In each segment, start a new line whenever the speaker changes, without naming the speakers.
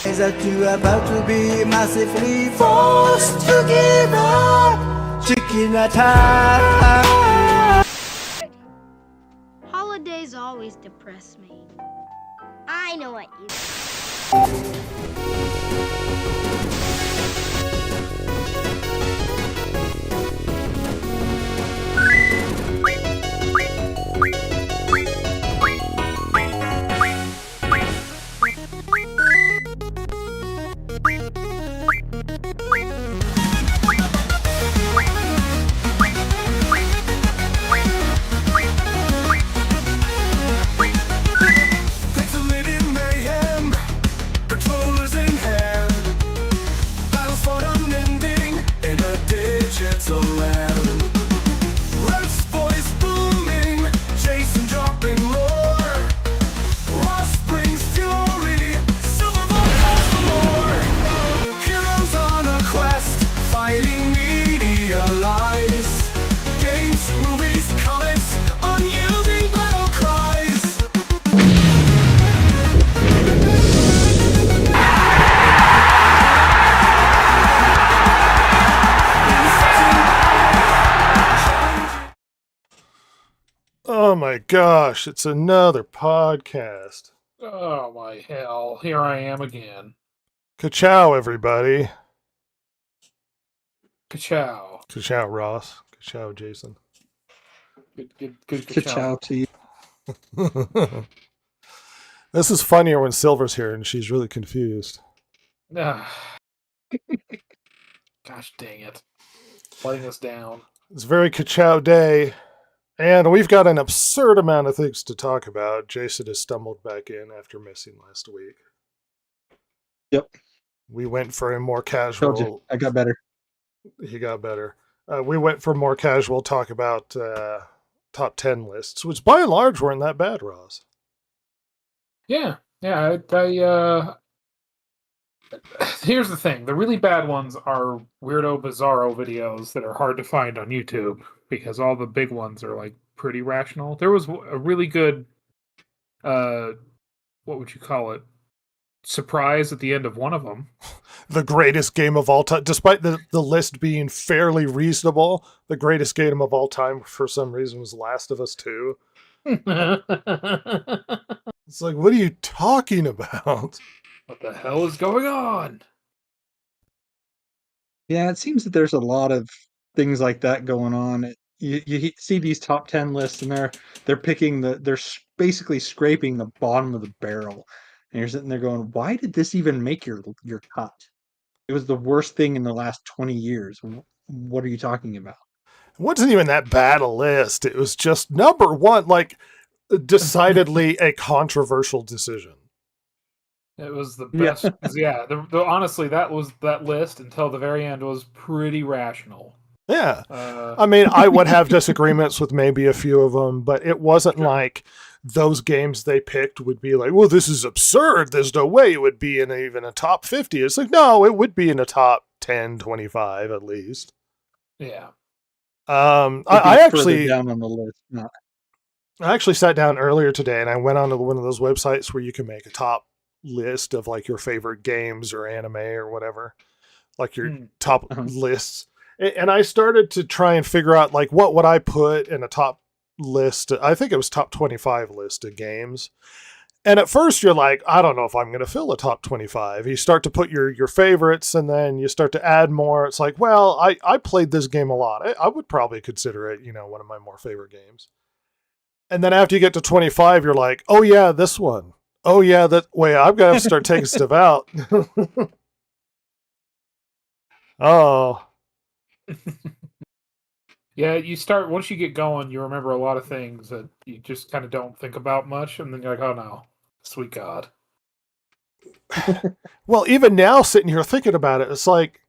Is that you about to be massively forced to give up? Chicken attack.
Holidays always depress me. I know what you...
Oh my gosh, it's another podcast.
Oh my hell, here I am again.
Ka-chow, everybody.
Ka-chow.
Ka-chow, Ross. Ka-chow, Jason.
Good
Ka-chow to you.
This is funnier when Silver's here and she's really confused.
Gosh dang it. Letting us down.
It's very Ka-chow day, and we've got an absurd amount of things to talk about. Jason has stumbled back in after missing last week.
Yep.
We went for a more
Told
casual...
you, I got better.
He got better. We went for more casual talk about top 10 lists, which by and large weren't that bad, Ross.
Yeah. Here's the thing. The really bad ones are weirdo, bizarro videos that are hard to find on YouTube because all the big ones are like pretty rational. There was a really good, what would you call it? Surprise at the end of one of them.
The greatest game of all time, despite the list being fairly reasonable, the greatest game of all time for some reason was Last of Us 2. It's like, what are you talking about?
What the hell is going on?
Yeah, it seems that there's a lot of things like that going on. You see these top 10 lists, and they're picking they're basically scraping the bottom of the barrel, and you're sitting there going, "Why did this even make your cut? It was the worst thing in the last 20 years. What are you talking about?"
It wasn't even that bad a list. It was just number one, like decidedly a controversial decision.
It was the best. Yeah, honestly, that list until the very end was pretty rational.
Yeah. I mean, I would have disagreements with maybe a few of them, but it wasn't like those games they picked would be like, well, this is absurd. There's no way it would be in even a top 50. It's like, no, it would be in a top 10, 25 at least.
Yeah.
I actually
down on the list. No.
I actually sat down earlier today and I went onto one of those websites where you can make a top list of like your favorite games or anime or whatever, like your top lists. And I started to try and figure out like what would I put in a top list. I think it was top 25 list of games. And at first you're like, I don't know if I'm going to fill a top 25. You start to put your favorites and then you start to add more. It's like, well, I played this game a lot. I would probably consider it, one of my more favorite games. And then after you get to 25, you're like, oh yeah, this one. Oh yeah, that way I'm going to have to start taking stuff out. Oh.
Yeah, once you get going, you remember a lot of things that you just kind of don't think about much, and then you're like, oh no, sweet God.
Well, even now, sitting here thinking about it, it's like,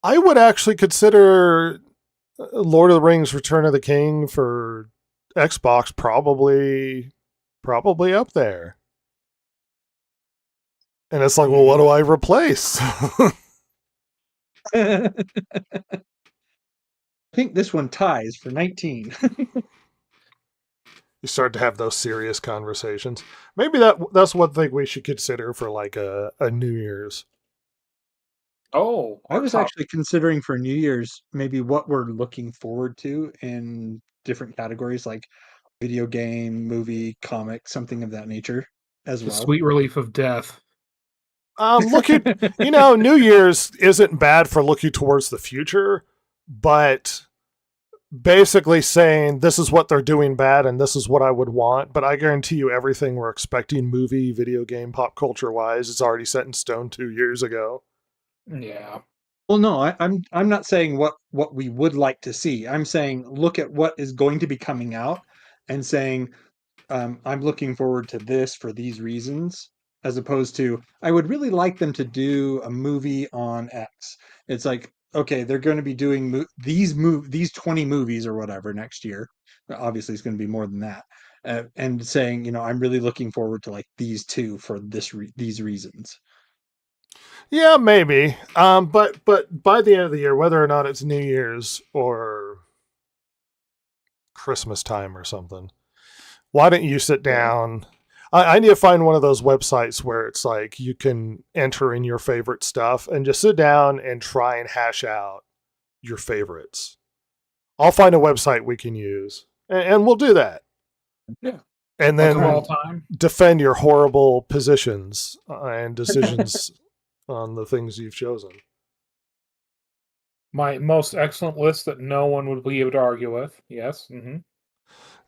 I would actually consider Lord of the Rings Return of the King for Xbox probably up there. And it's like, well, what do I replace?
I think this one ties for 19.
You start to have those serious conversations. Maybe that's one thing we should consider for like a New Year's.
Oh,
I was actually considering for New Year's maybe what we're looking forward to in different categories like video game, movie, comic, something of that nature as
the
well.
sweet relief of death.
Looking, New Year's isn't bad for looking towards the future, but basically saying this is what they're doing bad and this is what I would want. But I guarantee you everything we're expecting movie, video game, pop culture wise is already set in stone 2 years ago.
Yeah.
Well, no, I'm not saying what we would like to see. I'm saying look at what is going to be coming out and saying I'm looking forward to this for these reasons, as opposed to I would really like them to do a movie on X. It's like, okay, they're going to be doing these 20 movies or whatever next year. Obviously, it's going to be more than that. And saying, I'm really looking forward to like these two for these reasons.
Yeah, maybe. But by the end of the year, whether or not it's New Year's or Christmas time or something, why don't you sit down? I need to find one of those websites where it's like you can enter in your favorite stuff and just sit down and try and hash out your favorites. I'll find a website we can use, and we'll do that.
Yeah.
And
Like
then
of all time.
defend your horrible positions and decisions on the things you've chosen.
My most excellent list that no one would be able to argue with. Yes. Mm-hmm.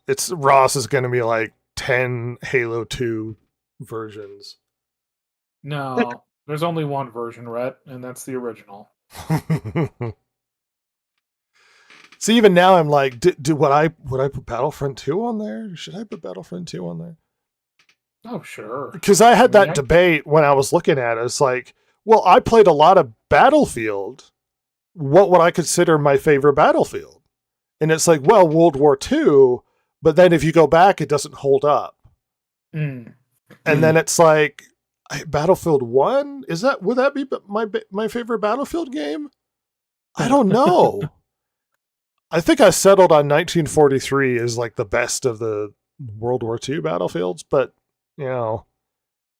It's Ross is going to be like 10 Halo 2 versions.
No, there's only one version, Rhett, and that's the original.
See, even now I'm like, would I put Battlefront 2 on there? Should I put Battlefront 2 on there?
Oh, sure.
Because I had that debate when I was looking at it. It's like, well, I played a lot of Battlefield. What would I consider my favorite Battlefield? And it's like, well, World War II, but then if you go back, it doesn't hold up.
Mm.
And then it's like, Battlefield 1? Would that be my favorite Battlefield game? I don't know. I think I settled on 1943 as like the best of the World War II Battlefields, but now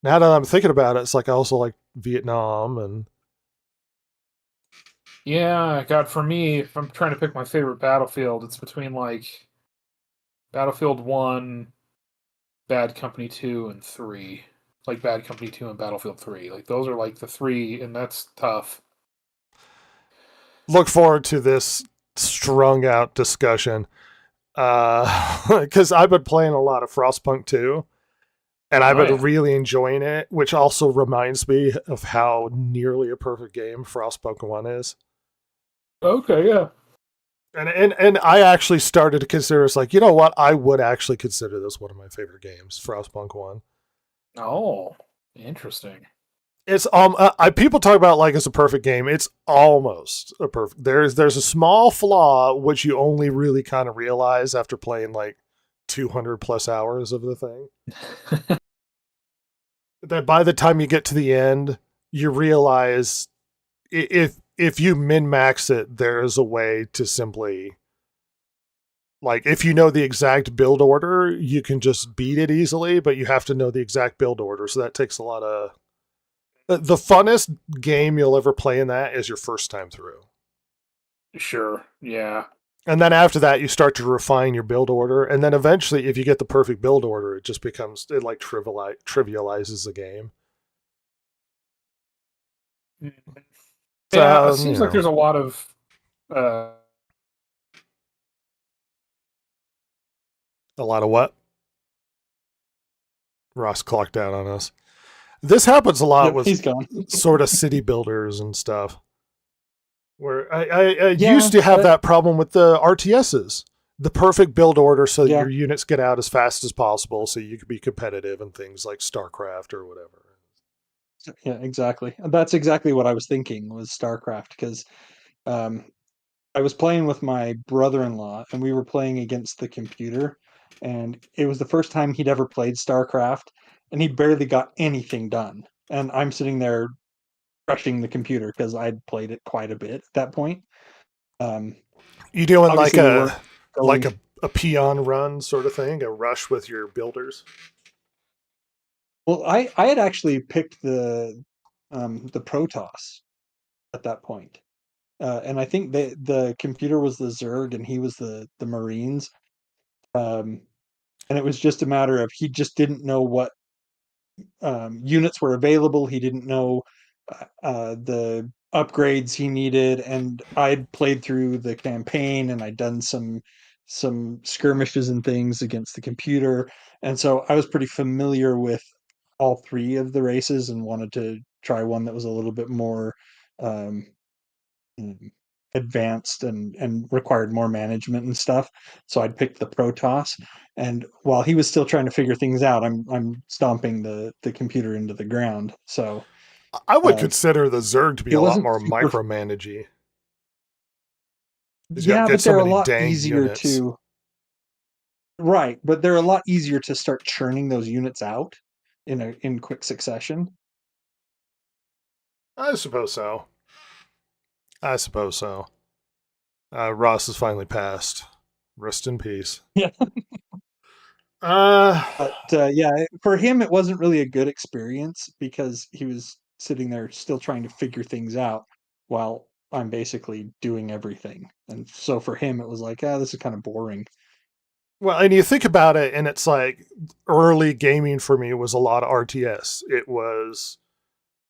that I'm thinking about it, it's like I also like Vietnam and
Yeah, God, for me, if I'm trying to pick my favorite Battlefield, it's between like Battlefield 1, Bad Company 2, and 3. Like Bad Company 2 and Battlefield 3. Like those are like the three, and that's tough.
look forward to this strung out discussion. Because I've been playing a lot of Frostpunk 2. And I've been really enjoying it, which also reminds me of how nearly a perfect game Frostpunk 1 is.
Okay, yeah.
And I actually started to consider, it's like, you know what? I would actually consider this one of my favorite games, Frostpunk 1.
Oh, interesting.
It's people talk about like it's a perfect game. It's almost a perfect. There's a small flaw which you only really kind of realize after playing like 200 plus hours of the thing. That by the time you get to the end, you realize if you min-max it, there is a way to simply, like, if you know the exact build order, you can just beat it easily, but you have to know the exact build order. So that takes a lot of... The funnest game you'll ever play in that is your first time through.
Sure, yeah.
And then after that, you start to refine your build order. And then eventually, if you get the perfect build order, it just becomes, it like trivializes the game.
Yeah, it seems like there's a lot of...
A lot of what? Ross clocked out on us. This happens a lot with sort of city builders and stuff. Where I used to have that problem with the RTSs. The perfect build order so that your units get out as fast as possible so you can be competitive in things like StarCraft or whatever.
Yeah, exactly. That's exactly what I was thinking was StarCraft, because I was playing with my brother-in-law and we were playing against the computer, and it was the first time he'd ever played StarCraft, and he barely got anything done. And I'm sitting there crushing the computer because I'd played it quite a bit at that point.
You doing like a peon run sort of thing, a rush with your builders.
Well, I had actually picked the Protoss at that point. And I think the computer was the Zerg and he was the Marines. And it was just a matter of he just didn't know what units were available. He didn't know the upgrades he needed, and I'd played through the campaign and I'd done some skirmishes and things against the computer, and so I was pretty familiar with all three of the races and wanted to try one that was a little bit more um, mm, advanced and required more management and stuff. So I'd picked the Protoss, and while he was still trying to figure things out, I'm stomping the computer into the ground. So
I would
uh,
consider the Zerg to be
it
a lot
wasn't
more
super.
micromanagey. 'Cause you
Yeah,
get
but
so
they're a
many
lot
dang
easier
units.
to. Right, but they're a lot easier to start churning those units out in quick succession.
I suppose so. I suppose so. Ross has finally passed. Rest in peace.
Yeah.
Uh,
But yeah, for him, it wasn't really a good experience because he was sitting there still trying to figure things out while I'm basically doing everything. And so for him, it was like, ah, this is kind of boring.
well, and you think about it, and it's like early gaming for me was a lot of RTS. It was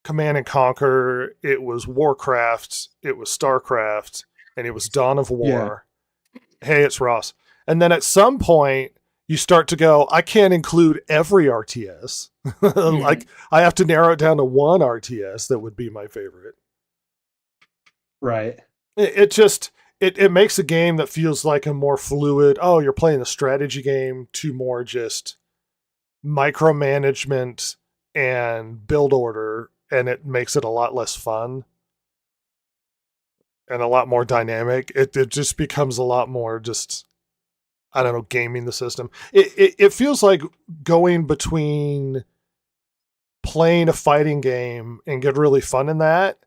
Command and Conquer, it was Warcraft, it was StarCraft, and it was Dawn of
Yeah.
War. Hey, it's Ross. And then at some point, you start to go, I can't include every RTS. Like, I have to narrow it down to one RTS that would be my favorite.
Right.
It just, it makes a game that feels like a more fluid, oh, you're playing a strategy game, to more just micromanagement and build order, and it makes it a lot less fun and a lot more dynamic. It just becomes a lot more just, I don't know, gaming the system. It feels like going between playing a fighting game and get really fun in that,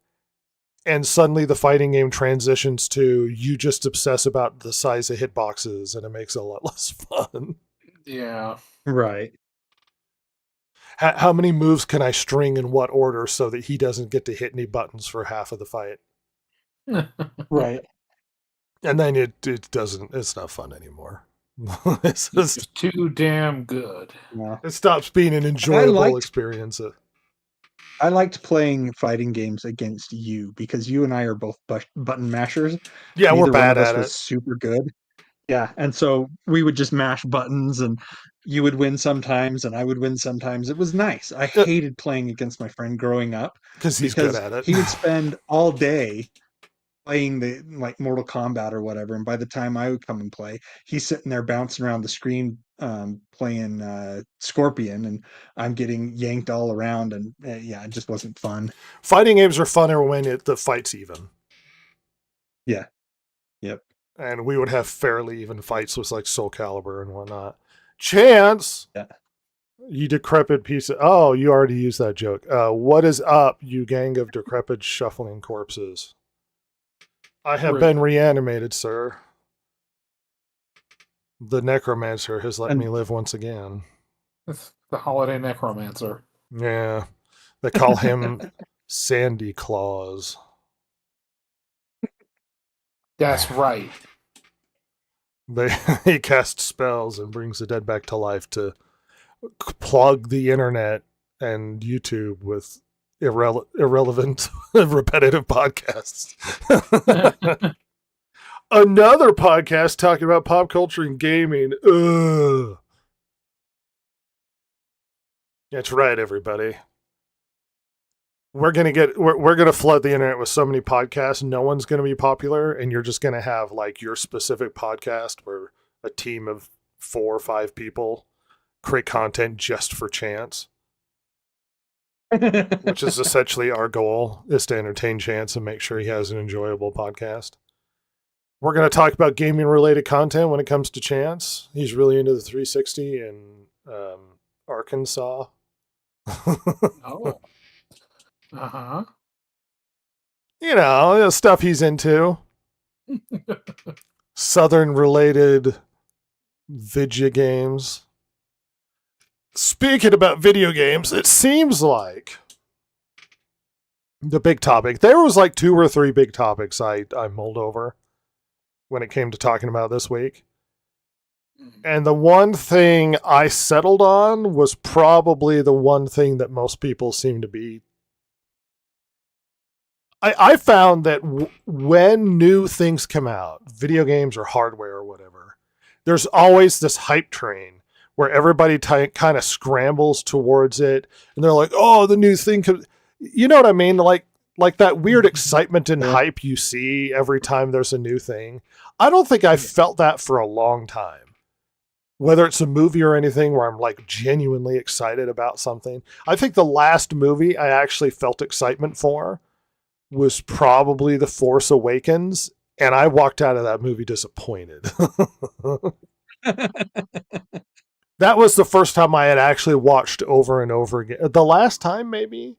and suddenly the fighting game transitions to you just obsess about the size of hitboxes, and it makes it a lot less fun.
Yeah.
Right.
How many moves can I string in what order so that he doesn't get to hit any buttons for half of the fight?
Right.
And then it doesn't, it's not fun anymore. It's
It's
just,
too damn good.
Yeah.
it stops being an enjoyable
liked-
experience.
I liked playing fighting games against you because you and I are both button mashers.
Yeah, we're
Neither one
bad
of us
at
was
it.
super good. Yeah, and so we would just mash buttons, and you would win sometimes, and I would win sometimes. It was nice. I hated playing against my friend growing up
Because he's
because
good at it.
he would spend all day playing the like Mortal Kombat or whatever, and by the time I would come and play, he's sitting there bouncing around the screen playing Scorpion, and I'm getting yanked all around, and yeah, it just wasn't fun.
Fighting games are funner when the fight's even.
Yeah. Yep.
And we would have fairly even fights with like Soul Calibur and whatnot. Chance!
Yeah.
You decrepit piece of... Oh, you already used that joke. What is up, you gang of decrepit shuffling corpses? I have been reanimated, sir. The necromancer has let me live once again.
It's the holiday necromancer.
Yeah. They call him Sandy Claus.
That's right.
He casts spells and brings the dead back to life to plug the internet and YouTube with irrelevant, repetitive podcasts. Another podcast talking about pop culture and gaming. Ugh. That's right, everybody. We're gonna flood the internet with so many podcasts. No one's gonna be popular, and you're just gonna have like your specific podcast where a team of 4 or 5 people create content just for Chance, which is essentially our goal, is to entertain Chance and make sure he has an enjoyable podcast. We're going to talk about gaming related content when it comes to Chance. He's really into the 360 and Arkansas.
Oh. Uh-huh.
You know, the stuff he's into. Southern related video games. Speaking about video games, it seems like the big topic. There was like 2 or 3 big topics I mulled over when it came to talking about this week. And the one thing I settled on was probably the one thing that most people seem to be. I found that when new things come out, video games or hardware or whatever, there's always this hype train where everybody kind of scrambles towards it, and they're like, "Oh, the new thing could," you know what I mean? Like that weird excitement and hype you see every time there's a new thing. I don't think I've felt that for a long time. Whether it's a movie or anything where I'm like genuinely excited about something. I think the last movie I actually felt excitement for was probably The Force Awakens, and I walked out of that movie disappointed. That was the first time I had actually watched over and over again. The last time, maybe?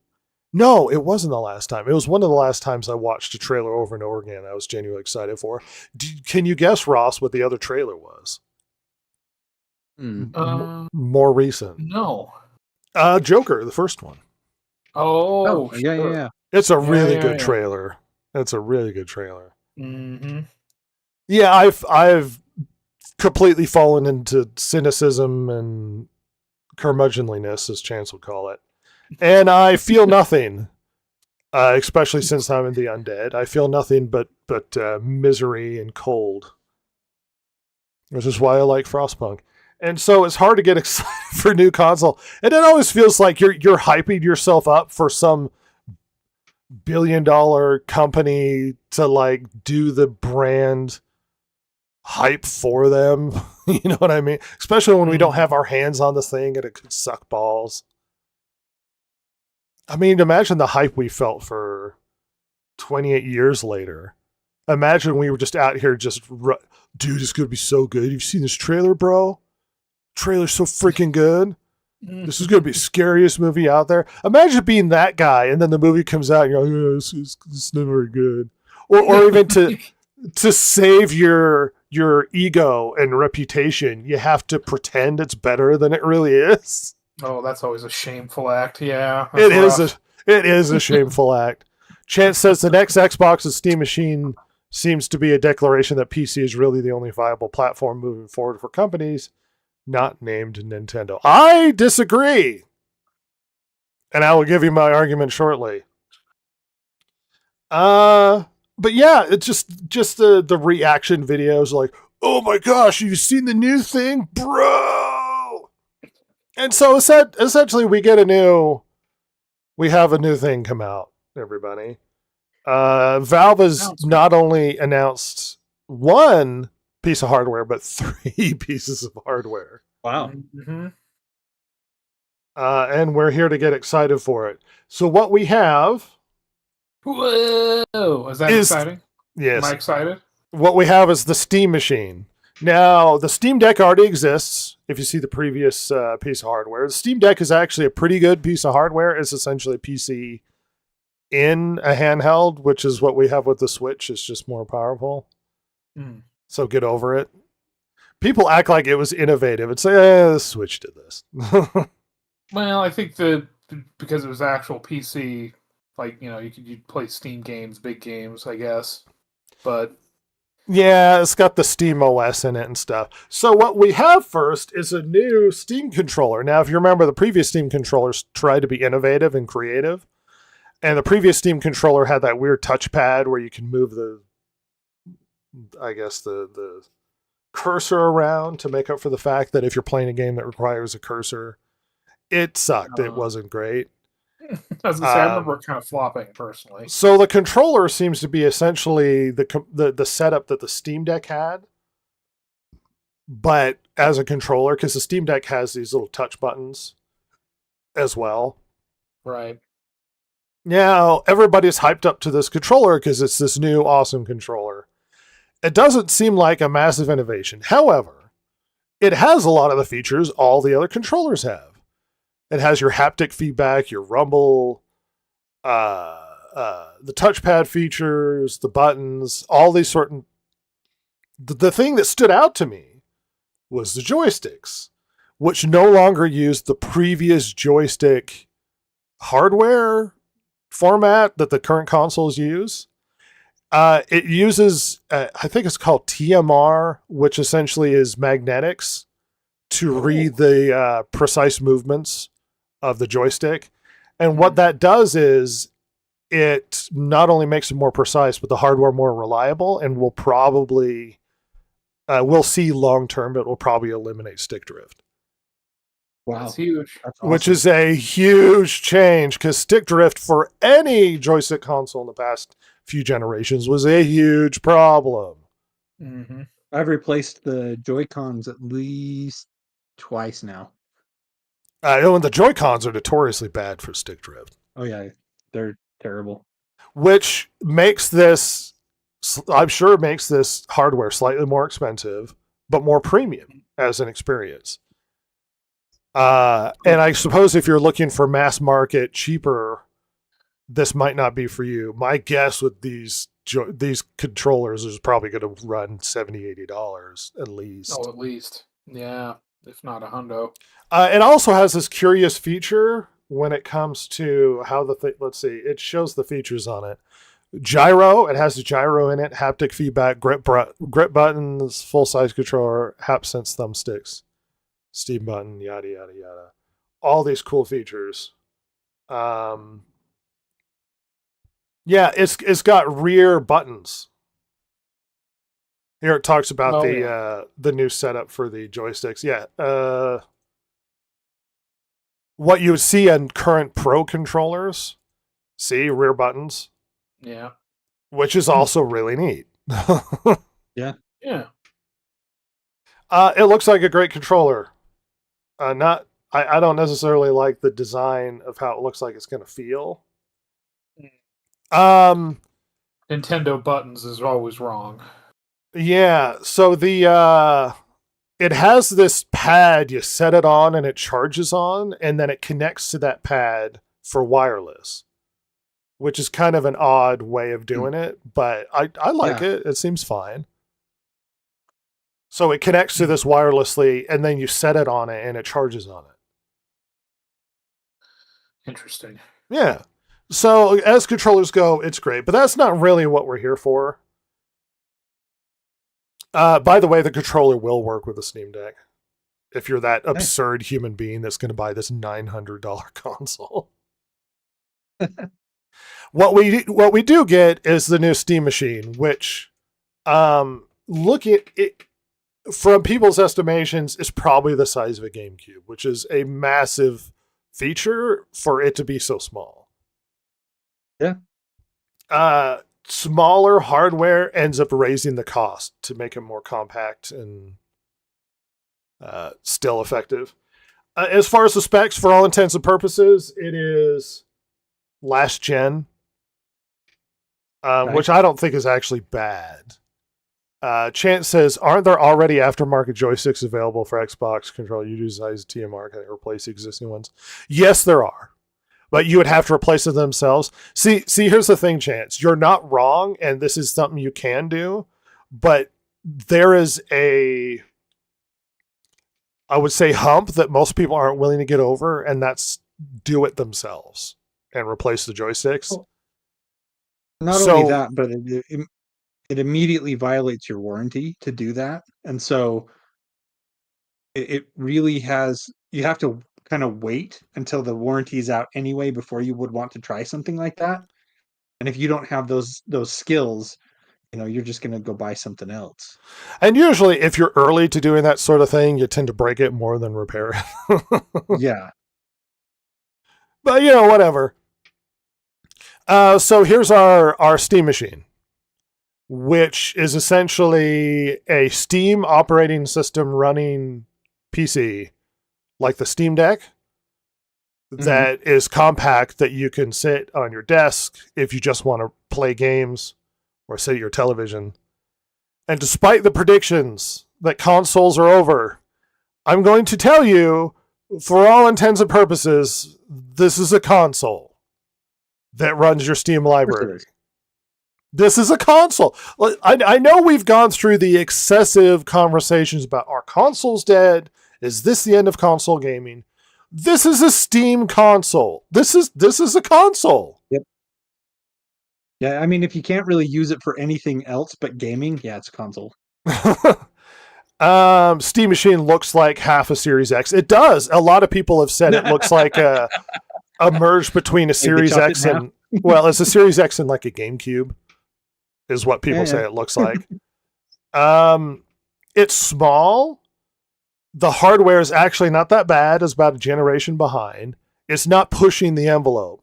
No, it wasn't the last time. It was one of the last times I watched a trailer over and over again I was genuinely excited for. Can you guess, Ross, what the other trailer was? More recent.
No.
Joker, the first one.
Oh,
yeah.
It's a really good trailer. It's a really good trailer.
Mm-hmm.
Yeah, I've completely fallen into cynicism and curmudgeonliness, as Chance would call it. And I feel nothing, especially since I'm in the undead. I feel nothing but misery and cold, which is why I like Frostpunk. And so it's hard to get excited for a new console. And it always feels like you're hyping yourself up for some billion-dollar company to like do the brand hype for them. You know what I mean? Especially when we don't have our hands on the thing and it could suck balls. I mean, imagine the hype we felt for 28 years later. Imagine we were just out here dude, it's going to be so good. You've seen this trailer, bro? Trailer's so freaking good. This is going to be the scariest movie out there. Imagine being that guy, and then the movie comes out, and you're like, oh, it's not very good. Or even to save your ego and reputation, you have to pretend it's better than it really is.
Oh, that's always a shameful act. Yeah,
it is a shameful act. Chance says the next Xbox and Steam machine seems to be a declaration that PC is really the only viable platform moving forward for companies not named Nintendo. I disagree. And I will give you my argument shortly. But yeah, it's just the reaction videos like, oh my gosh, you've seen the new thing, bro. And so essentially we have a new thing come out, everybody. Valve has not only announced one piece of hardware, but 3 pieces of hardware.
Wow.
Mm-hmm.
And we're here to get excited for it. So what we have...
Whoa! Is that exciting?
Yes.
Am I excited?
What we have is the Steam machine. Now, the Steam Deck already exists, if you see the previous piece of hardware. The Steam Deck is actually a pretty good piece of hardware. It's essentially a PC in a handheld, which is what we have with the Switch. It's just more powerful. So get over it. People act like it was innovative and say, the Switch did this.
Well, I think that because it was actual PC, like, you'd play Steam games, big games, I guess. But
yeah, it's got the Steam OS in it and stuff. So what we have first is a new Steam controller. Now, if you remember, the previous Steam controllers tried to be innovative and creative. And the previous Steam controller had that weird touchpad where you can move the cursor around to make up for the fact that if you're playing a game that requires a cursor, it sucked. It wasn't great.
I was gonna say, I remember kind of flopping personally.
So the controller seems to be essentially the setup that the Steam Deck had, but as a controller, because the Steam Deck has these little touch buttons as well.
Right.
Now, everybody's hyped up to this controller because it's this new awesome controller. It doesn't seem like a massive innovation. However, it has a lot of the features all the other controllers have. It has your haptic feedback, your rumble, the touchpad features, the buttons, all these the thing that stood out to me was the joysticks, which no longer used the previous joystick hardware format that the current consoles use. It uses, I think it's called TMR, which essentially is magnetics to read the precise movements of the joystick. And what that does is it not only makes it more precise, but the hardware more reliable, and will probably, we'll see long term, it will probably eliminate stick drift.
Wow.
That's huge.
That's awesome.
Which is a huge change, because stick drift for any joystick console in the past few generations was a huge problem.
Mm-hmm.
I've replaced the Joy-Cons at least twice now.
And the Joy-Cons are notoriously bad for stick drift,
Oh yeah, they're terrible.
which makes this, I'm sure, makes this hardware slightly more expensive, but more premium as an experience. And I suppose if you're looking for mass market cheaper, this might not be for you. My guess with these controllers is probably going to run $70, $80 at least.
Oh, at least. Yeah, if not a hundo.
It also has this curious feature when it comes to how let's see, it shows the features on it. Gyro, it has a gyro in it, haptic feedback, grip buttons, full-size controller, HapSense thumbsticks, Steam button, yada, yada, yada. All these cool features. Yeah, it's got rear buttons. Here it talks about the new setup for the joysticks. Yeah. What you would see on current Pro controllers, see rear buttons,
Yeah.
which is also really neat.
Yeah.
It looks like a great controller. I don't necessarily like the design of how it looks like it's going to feel.
Nintendo buttons is always wrong.
Yeah, so it has this pad, you set it on and it charges on, and then it connects to that pad for wireless, which is kind of an odd way of doing it, but I like it. It seems fine. So it connects to this wirelessly, and then you set it on it and it charges on it.
Interesting.
Yeah. So as controllers go, it's great, but that's not really what we're here for. By the way, the controller will work with a Steam Deck. If you're that absurd human being that's going to buy this $900 console. What we do get is the new Steam Machine, which, look at it from people's estimations, is probably the size of a GameCube, which is a massive feature for it to be so small.
Yeah.
Smaller hardware ends up raising the cost to make it more compact and still effective. As far as the specs, for all intents and purposes, it is last gen, which I don't think is actually bad. Chance says, aren't there already aftermarket joysticks available for Xbox controller? You use TMR, can it replace the existing ones? Yes, there are. But you would have to replace them themselves. See, here's the thing, Chance. You're not wrong, and this is something you can do, but there is I would say, hump that most people aren't willing to get over, and that's do it themselves and replace the joysticks.
Not only that, but it immediately violates your warranty to do that. And so it really has, you have to kind of wait until the warranty is out anyway before you would want to try something like that. And if you don't have those skills, you're just going to go buy something else.
And usually if you're early to doing that sort of thing, you tend to break it more than repair it.
Yeah.
But whatever. So here's our Steam Machine, which is essentially a Steam operating system running PC, like the Steam Deck, that is compact, that you can sit on your desk if you just want to play games or sit at your television. And despite the predictions that consoles are over, I'm going to tell you, for all intents and purposes, this is a console that runs your Steam library. This is a console. I know we've gone through the excessive conversations about are consoles dead? Is this the end of console gaming? This is a Steam console. This is a console.
Yep. Yeah, I mean, if you can't really use it for anything else but gaming, yeah, it's a console.
Steam Machine looks like half a Series X. It does. A lot of people have said it looks like a merge between a Series X and well, it's a Series X and like a GameCube, is what people say it looks like. It's small. The hardware is actually not that bad. It's about a generation behind. It's not pushing the envelope.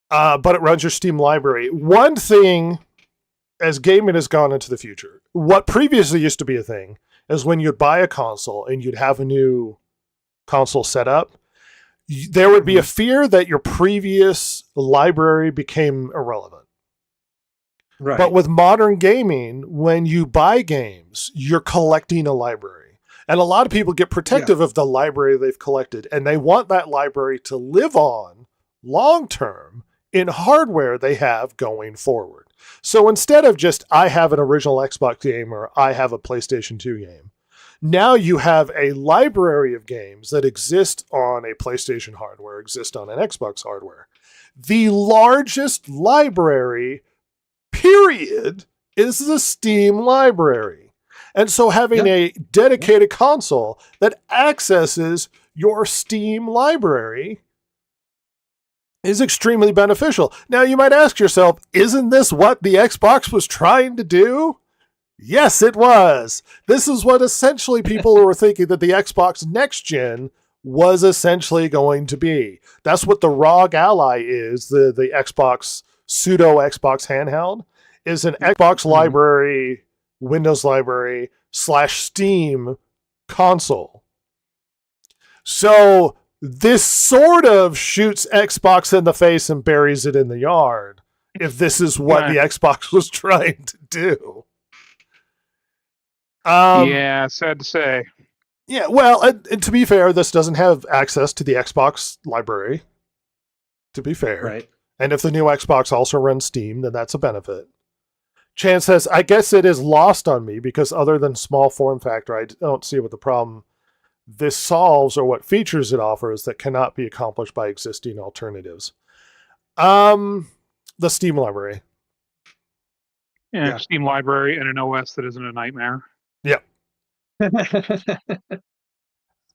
But it runs your Steam library. One thing, as gaming has gone into the future, what previously used to be a thing is when you'd buy a console and you'd have a new console set up, there would be a fear that your previous library became irrelevant.
Right.
But with modern gaming, when you buy games, you're collecting a library. And a lot of people get protective of the library they've collected, and they want that library to live on long term in hardware they have going forward. So instead of just, I have an original Xbox game or I have a PlayStation 2 game, now you have a library of games that exist on a PlayStation hardware, exist on an Xbox hardware. The largest library, period, is the Steam library. And so having a dedicated console that accesses your Steam library is extremely beneficial. Now, you might ask yourself, isn't this what the Xbox was trying to do? Yes, it was. This is what essentially people were thinking that the Xbox Next Gen was essentially going to be. That's what the ROG Ally is, the Xbox, pseudo Xbox handheld, is an Xbox library, Windows library / Steam console. So this sort of shoots Xbox in the face and buries it in the yard, if this is what the Xbox was trying to do.
Yeah, sad to say.
Yeah, well, and to be fair, this doesn't have access to the Xbox library, to be fair.
Right.
And if the new Xbox also runs Steam, then that's a benefit. Chan says, I guess it is lost on me because other than small form factor, I don't see what the problem this solves or what features it offers that cannot be accomplished by existing alternatives. The Steam library.
Yeah, Steam library and an OS that isn't a nightmare.
Yeah.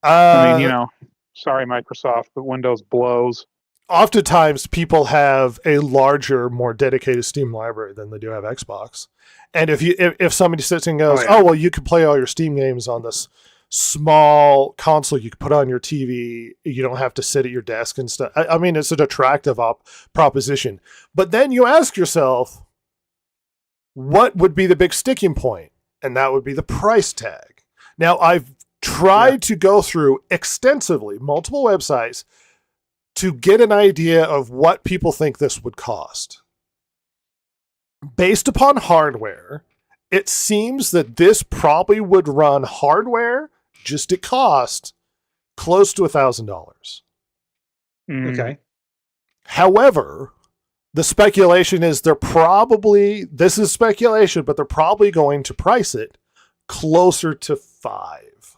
I mean, sorry, Microsoft, but Windows blows.
Oftentimes, people have a larger, more dedicated Steam library than they do have Xbox. And if somebody sits and goes, oh, well, you can play all your Steam games on this small console you can put on your TV, you don't have to sit at your desk and stuff. I mean, it's an attractive proposition. But then you ask yourself, what would be the big sticking point? And that would be the price tag. Now, I've tried to go through extensively multiple websites to get an idea of what people think this would cost. Based upon hardware, it seems that this probably would run hardware just at cost close to $1,000.
Okay.
However, the speculation is this is speculation, but they're probably going to price it closer to $5,000.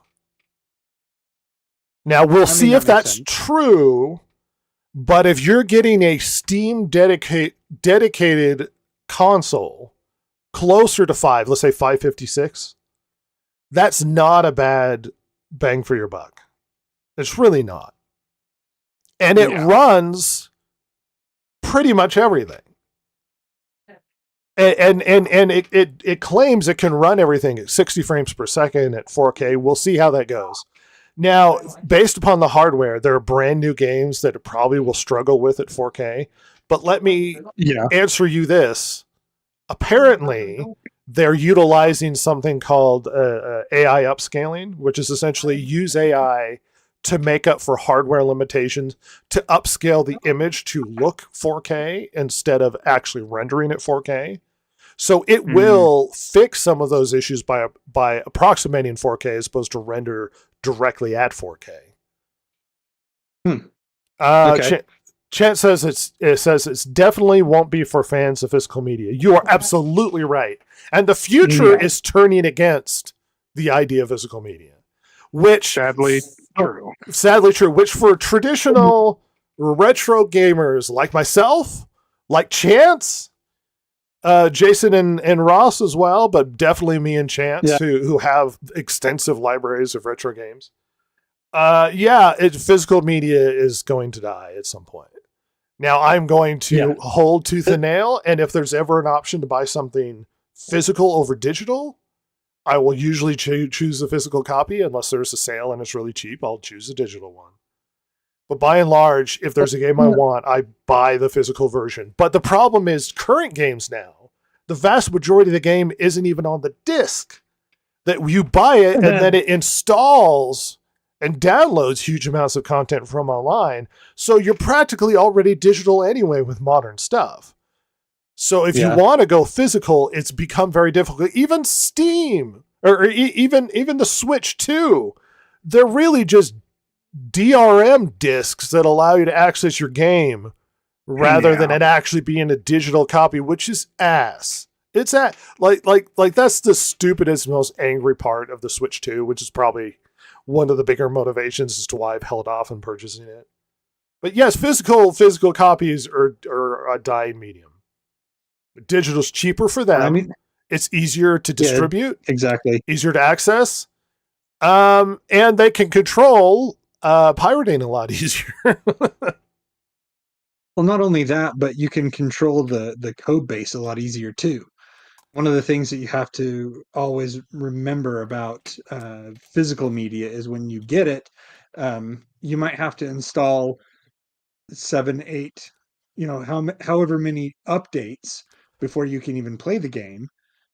Now, we'll see if that's true, but if you're getting a Steam dedicated console closer to $5,000, let's say $556, that's not a bad bang for your buck. It's really not. And it runs pretty much everything. And it claims it can run everything at 60 frames per second at 4K. We'll see how that goes. Now, based upon the hardware, there are brand new games that it probably will struggle with at 4K. But let me answer you this. Apparently, they're utilizing something called AI upscaling, which is essentially use AI to make up for hardware limitations, to upscale the image to look 4K instead of actually rendering it 4K. So it will fix some of those issues by approximating 4K as opposed to render directly at 4K.
Okay.
Chance says it's definitely won't be for fans of physical media. You are absolutely right. And the future is turning against the idea of physical media, which
Sadly true.
which for traditional retro gamers like myself, like Chance, Jason and Ross as well, but definitely me and Chance who have extensive libraries of retro games. Physical media is going to die at some point. Now I'm going to hold tooth and nail, and if there's ever an option to buy something physical over digital, I will usually choose a physical copy. Unless there's a sale and it's really cheap, I'll choose a digital one. But by and large, if there's a game I want, I buy the physical version. But the problem is current games now, the vast majority of the game isn't even on the disc. That you buy it and then it installs and downloads huge amounts of content from online. So you're practically already digital anyway with modern stuff. So if you want to go physical, it's become very difficult. Even Steam or even the Switch too, they're really just DRM discs that allow you to access your game rather than it actually being a digital copy, which is ass. It's like that's the stupidest, most angry part of the Switch 2, which is probably one of the bigger motivations as to why I've held off on purchasing it. But yes, physical copies are a dying medium. Digital's cheaper for them. I mean, it's easier to distribute.
Exactly.
Easier to access. And they can control pirating a lot easier.
Well, not only that, but you can control the code base a lot easier too. One of the things that you have to always remember about physical media is when you get it, you might have to install 7, 8, however many updates before you can even play the game,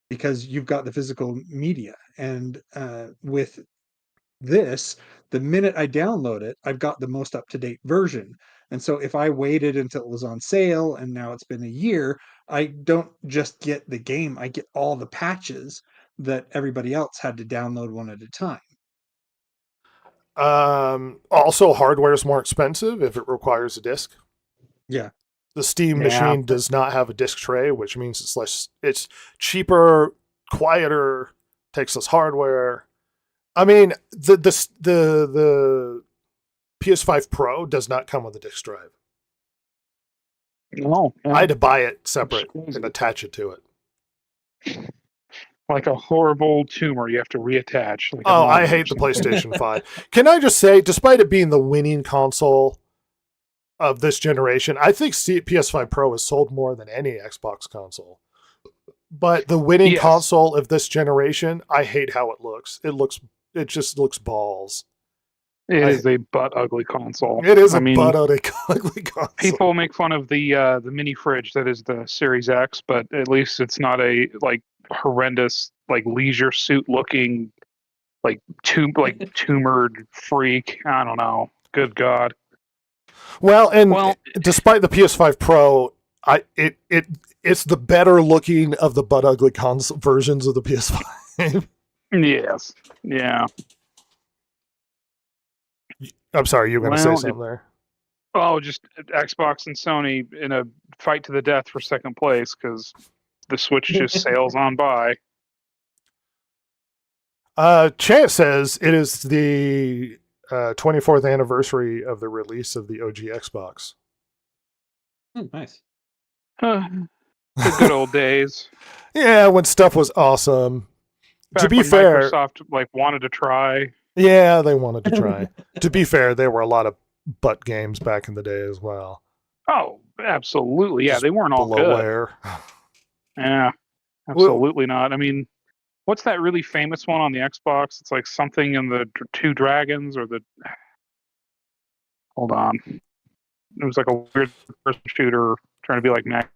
because you've got the physical media. And with this, the minute I download it, I've got the most up-to-date version. And so if I waited until it was on sale and now it's been a year, I don't just get the game, I get all the patches that everybody else had to download one at a time.
Also, hardware is more expensive if it requires a disc.
Yeah.
The Steam machine does not have a disc tray, which means it's cheaper, quieter, takes less hardware. I mean, the PS5 Pro does not come with a disc drive.
No,
I had to buy it separate and attach it to it.
Like a horrible tumor, you have to reattach. Like
I hate the PlayStation 5. Can I just say, despite it being the winning console of this generation, I think PS5 Pro has sold more than any Xbox console. But the winning console of this generation, I hate how it looks. It just looks balls.
It is a butt ugly console.
It is butt ugly console.
People make fun of the mini fridge that is the Series X, but at least it's not a horrendous leisure suit looking tumored freak. I don't know. Good God.
Well, despite the PS5 Pro, it's the better looking of the butt ugly versions of the PS5.
Yes. Yeah.
I'm sorry, you were going to say something there.
Oh, just Xbox and Sony in a fight to the death for second place because the Switch just sails on by.
Chance says it is the 24th anniversary of the release of the OG Xbox.
Nice.
The good old days.
Yeah, when stuff was awesome.
Back
to be
when
fair,
Microsoft wanted to try.
Yeah, they wanted to try. To be fair, there were a lot of butt games back in the day as well.
Oh, absolutely. Yeah,
Just
they weren't all
bloatware.
good. Yeah, absolutely not. I mean, what's that really famous one on the Xbox? It's like something in the Two Dragons or the... Hold on. It was like a weird person shooter trying to be like Max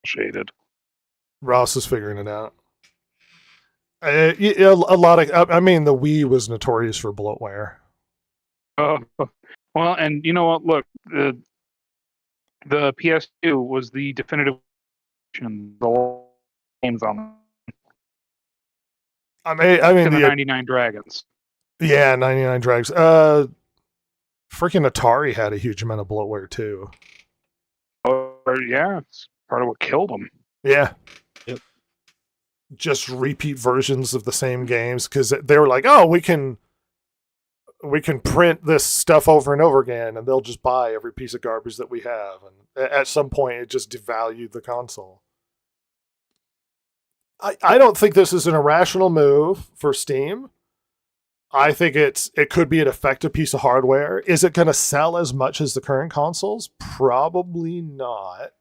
shaded.
Ross is figuring it out. A lot of, I mean, the Wii was notorious for bloatware.
Well, and you know what? Look, the PS2 was the definitive the games on.
I mean
the 99 Dragons.
Yeah, 99 Dragons. Freaking Atari had a huge amount of bloatware too.
yeah, it's part of what killed them.
Yeah.
Yep.
Just repeat versions of the same games because they were like, oh, we can print this stuff over and over again, and they'll just buy every piece of garbage that we have. And at some point, it just devalued the console. I don't think this is an irrational move for Steam. I think it could be an effective piece of hardware. Is it going to sell as much as the current consoles? Probably not.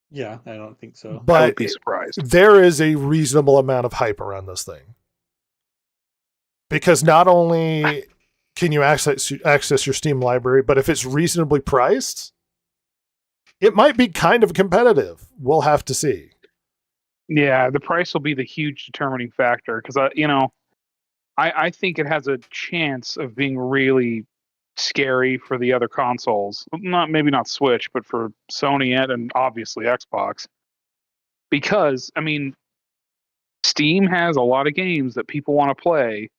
Yeah, I don't think so.
I would
But
be surprised.
there is a reasonable amount of hype around this thing. Because not only can you access your Steam library, but if it's reasonably priced, it might be kind of competitive. We'll have to see.
Yeah, the price will be the huge determining factor because I think it has a chance of being really scary for the other consoles. Maybe not Switch, but for Sony and obviously Xbox. Because I mean, Steam has a lot of games that people want to play,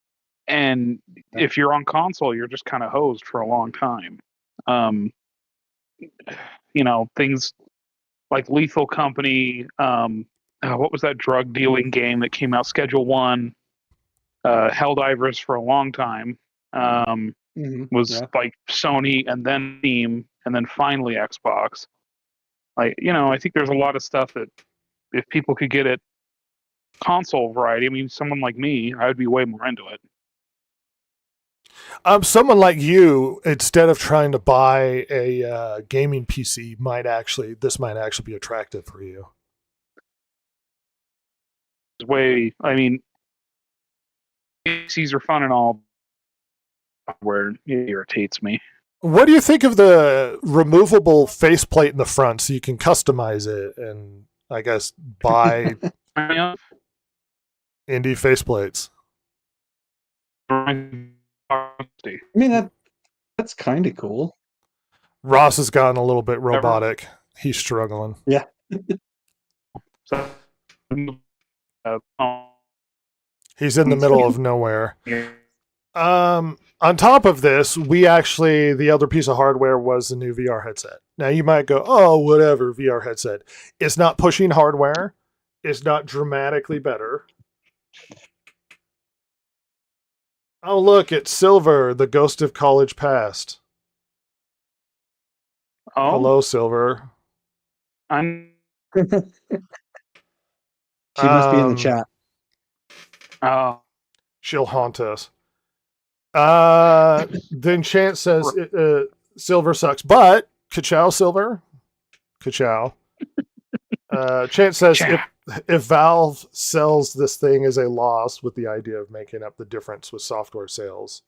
and if you're on console, you're just kind of hosed for a long time. Things like Lethal Company. What was that drug dealing game that came out? Schedule One. Helldivers for a long time was like Sony and then Steam and then finally Xbox. I think there's a lot of stuff that if people could get it console variety, I mean, someone like me, I would be way more into it.
Someone like you, instead of trying to buy a gaming PC, this might actually be attractive for you.
I mean, PCs are fun and all, where it irritates me.
What do you think of the removable faceplate in the front so you can customize it and, I guess, buy indie faceplates?
I mean, that's kind of cool.
Ross has gotten a little bit robotic. He's struggling.
Yeah.
So,
He's in the middle of nowhere. On top of this, the other piece of hardware was the new VR headset. Now you might go, oh, whatever, VR headset. It's not pushing hardware. It's not dramatically better. Oh, look, it's Silver, the ghost of college past.
Oh,
hello, Silver.
I'm.
She must be in the chat.
Oh,
she'll haunt us. Then Chance says Silver sucks, but ka-chow, Silver. Ka-chow. Chance says if Valve sells this thing as a loss with the idea of making up the difference with software sales,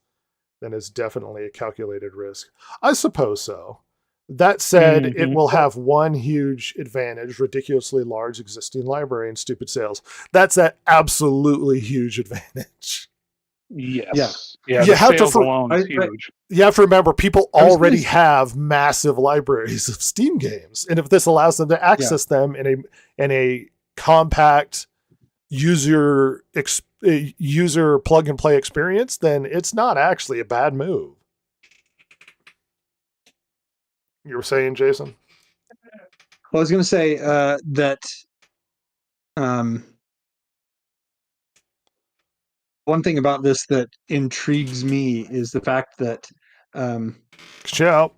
then it's definitely a calculated risk. I suppose so. That said, it will have one huge advantage: ridiculously large existing library and stupid sales. That's an absolutely huge advantage.
Yes.
Yeah.
You have huge.
You have to remember, people already have massive libraries of Steam games, and if this allows them to access them in a compact user plug and play experience, then it's not actually a bad move. You were saying, Jason?
Well, I was going to say that one thing about this that intrigues me is the fact that
Ciao.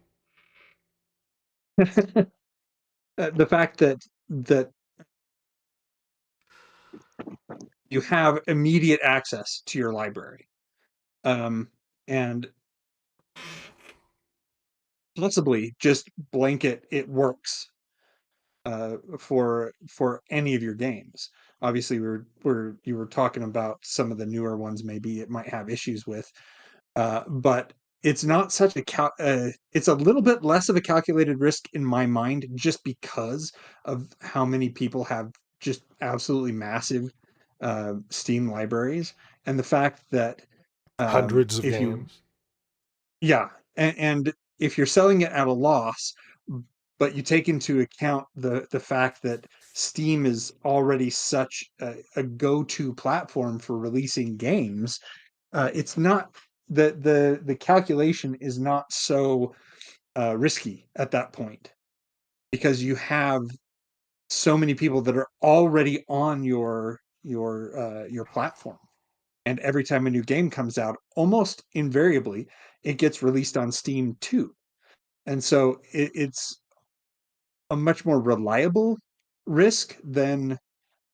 the fact that you have immediate access to your library, and possibly just blanket it works for any of your games. Obviously, you were talking about some of the newer ones. Maybe it might have issues with, but it's not such it's a little bit less of a calculated risk in my mind, just because of how many people have just absolutely massive Steam libraries, and the fact that
hundreds of games.
And if you're selling it at a loss, but you take into account the fact that Steam is already such a go-to platform for releasing games, it's not the calculation is not so risky at that point. because you have so many people that are already on your platform. And every time a new game comes out, almost invariably, it gets released on Steam too. And so it's a much more reliable risk than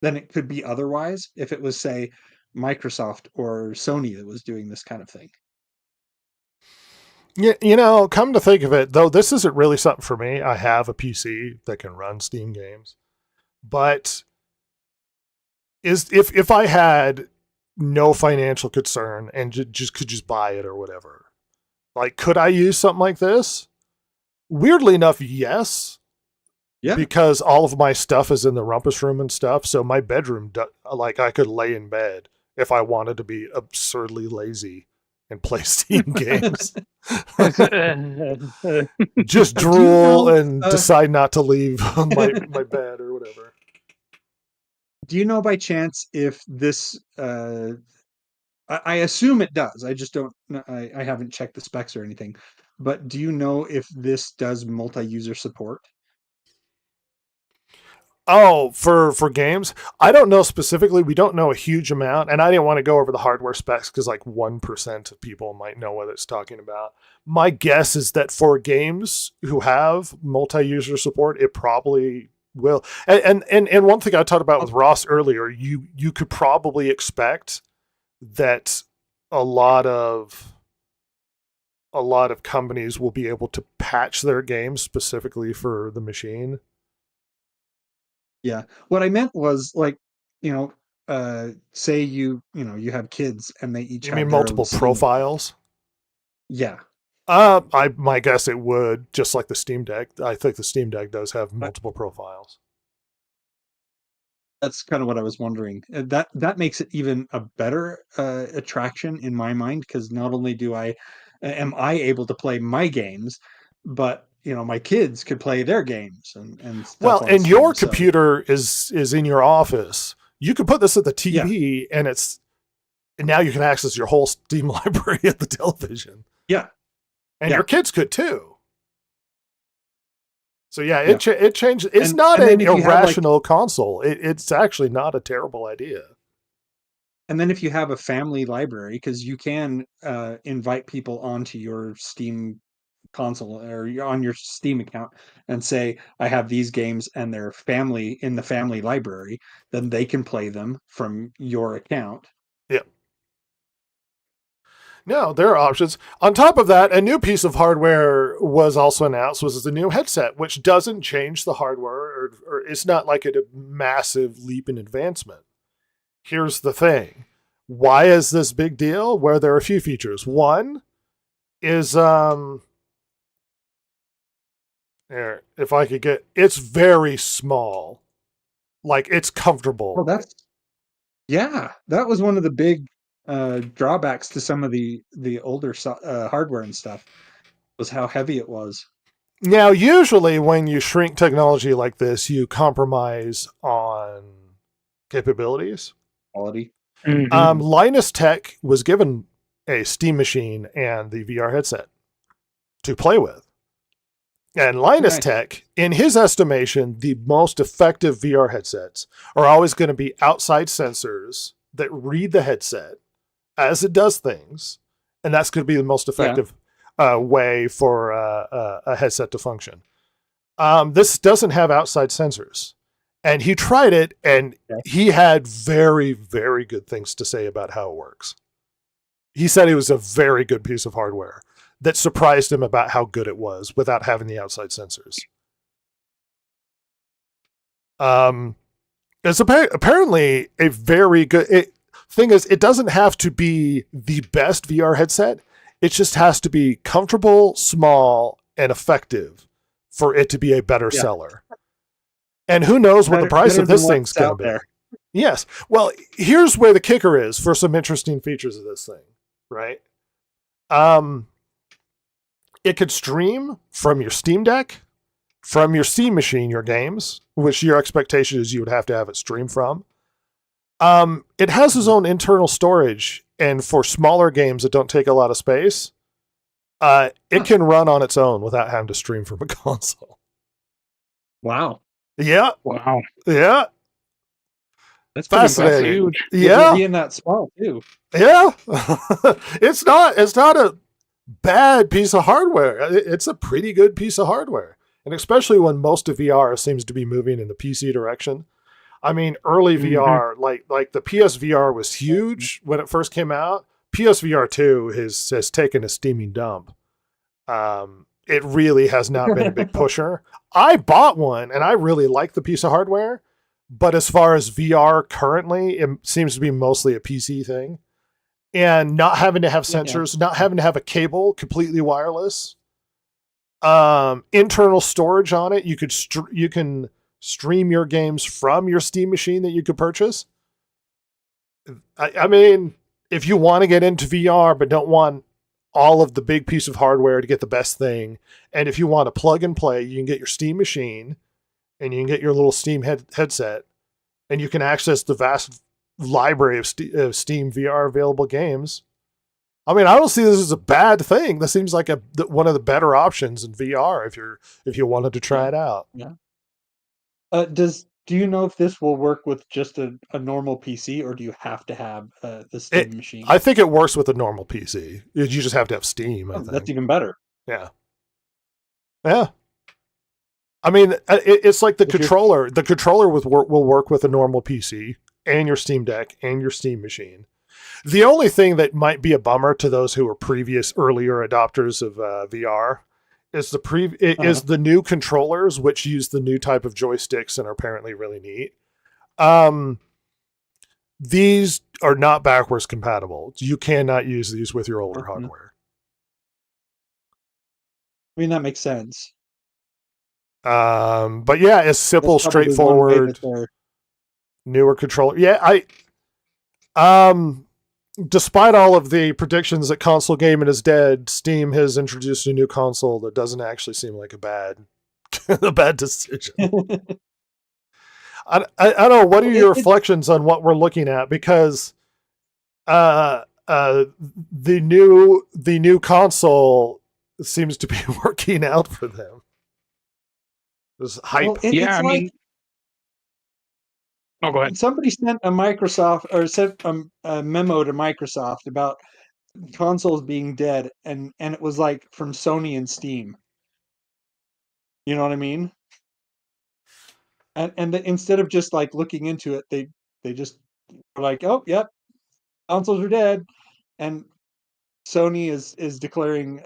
it could be otherwise if it was, say, Microsoft or Sony that was doing this kind of thing.
Yeah, you know, come to think of it, though, this isn't really something for me. I have a PC that can run Steam games, but if I had no financial concern and just could just buy it or whatever, like, could I use something like this? Weirdly enough, yes,
Yeah.
because all of my stuff is in the rumpus room and stuff. So my bedroom, like, I could lay in bed if I wanted to be absurdly lazy and play Steam games. Just drool and decide not to leave my bed or whatever.
Do you know by chance if this I assume it does. I just don't I haven't checked the specs or anything. But do you know if this does multi-user support?
Oh, for games, I don't know specifically. We don't know a huge amount, and I didn't want to go over the hardware specs because like 1% of people might know what it's talking about. My guess is that for games who have multi-user support, it probably will. And one thing I talked about with Ross earlier, you could probably expect that a lot of companies will be able to patch their games specifically for the machine.
Yeah. What I meant was like, you know, say you have kids and they each
You
have
mean
their own
multiple
Steam.
profiles?
Yeah.
My guess it would, just like the Steam Deck. I think the Steam Deck does have multiple profiles.
That's kind of what I was wondering. That makes it even a better attraction in my mind, because not only am I able to play my games, but my kids could play their games and stuff
Well,
on
and
Steam,
your
so
computer is in your office. You can put this at the TV, and now you can access your whole Steam library at the television.
yeah.
And
Yeah.
your kids could too. So yeah,
Yeah.
it changes. It's
And-
not
and then
an
if you have, like-
irrational console. It's actually not a terrible idea.
And then if you have a family library, because you can invite people onto your Steam console or on your Steam account and say, I have these games and they're family in the family library, then they can play them from your account.
Yeah. No, there are options. On top of that, a new piece of hardware was also announced, was the new headset, which doesn't change the hardware, or it's not like a massive leap in advancement. Here's the thing. Why is this big deal? Where there are a few features. One is here, if I could get, it's very small. Like, it's comfortable.
Well, that was one of the big drawbacks to some of the older hardware and stuff, was how heavy it was.
Now, usually when you shrink technology like this, you compromise on capabilities.
Quality.
Mhm.
Linus Tech was given a Steam machine and the VR headset to play with. And Linus
Nice.
Tech, in his estimation, the most effective VR headsets are always going to be outside sensors that read the headset as it does things. And that's going to be the most effective way for a headset to function. This doesn't have outside sensors. And he tried it, and he had very, very good things to say about how it works. He said it was a very good piece of hardware that surprised him about how good it was without having the outside sensors. It's apparently a very good... thing is, it doesn't have to be the best VR headset. It just has to be comfortable, small, and effective for it to be a better seller. And who knows what the price of this thing's going to be.
There.
Yes. Well, here's where the kicker is for some interesting features of this thing, right? It could stream from your Steam Deck, from your Steam machine, your games, which your expectation is you would have to have it stream from. It has its own internal storage, and for smaller games that don't take a lot of space, it can run on its own without having to stream from a console.
Wow,
Yeah,
Wow,
yeah,
that's pretty
that's
fascinating.
impressive.
huge.
Yeah,
Be in that spot too.
yeah. It's not a bad piece of hardware. It's a pretty good piece of hardware, and especially when most of VR seems to be moving in the PC direction. I mean, early VR, like the PSVR was huge when it first came out. PSVR 2 has taken a steaming dump. It really has not been a big pusher. I bought one and I really like the piece of hardware, but as far as VR currently, it seems to be mostly a PC thing. And not having to have sensors, not having to have a cable, completely wireless. Internal storage on it. You can stream your games from your Steam machine that you could purchase. I mean, if you want to get into VR but don't want all of the big piece of hardware to get the best thing, and if you want to plug and play, you can get your Steam machine and you can get your little Steam headset, and you can access the vast library of Steam VR available games. I mean, I don't see this as a bad thing. This seems like one of the better options in VR if you wanted to try it out.
Yeah. Do you know if this will work with just a normal PC, or do you have to have the Steam machine?
I think it works with a normal PC. You just have to have Steam. I think
That's even better.
Yeah. Yeah. I mean, it's like the controller. The controller will work with a normal PC and your Steam Deck and your Steam machine. The only thing that might be a bummer to those who were earlier adopters of VR is the new controllers, which use the new type of joysticks and are apparently really neat. These are not backwards compatible. You cannot use these with your older hardware.
I mean, that makes sense.
But yeah, it's simple, straightforward, newer controller. Yeah, despite all of the predictions that console gaming is dead, Steam has introduced a new console that doesn't actually seem like a bad decision. I don't know. What are your reflections on what we're looking at? Because the new console seems to be working out for them. There's hype.
Well, it's like,
oh, go ahead.
Somebody sent a memo to Microsoft about consoles being dead, and it was like from Sony and Steam. You know what I mean? And instead of just like looking into it, they just were like, oh, yep, consoles are dead, and Sony is declaring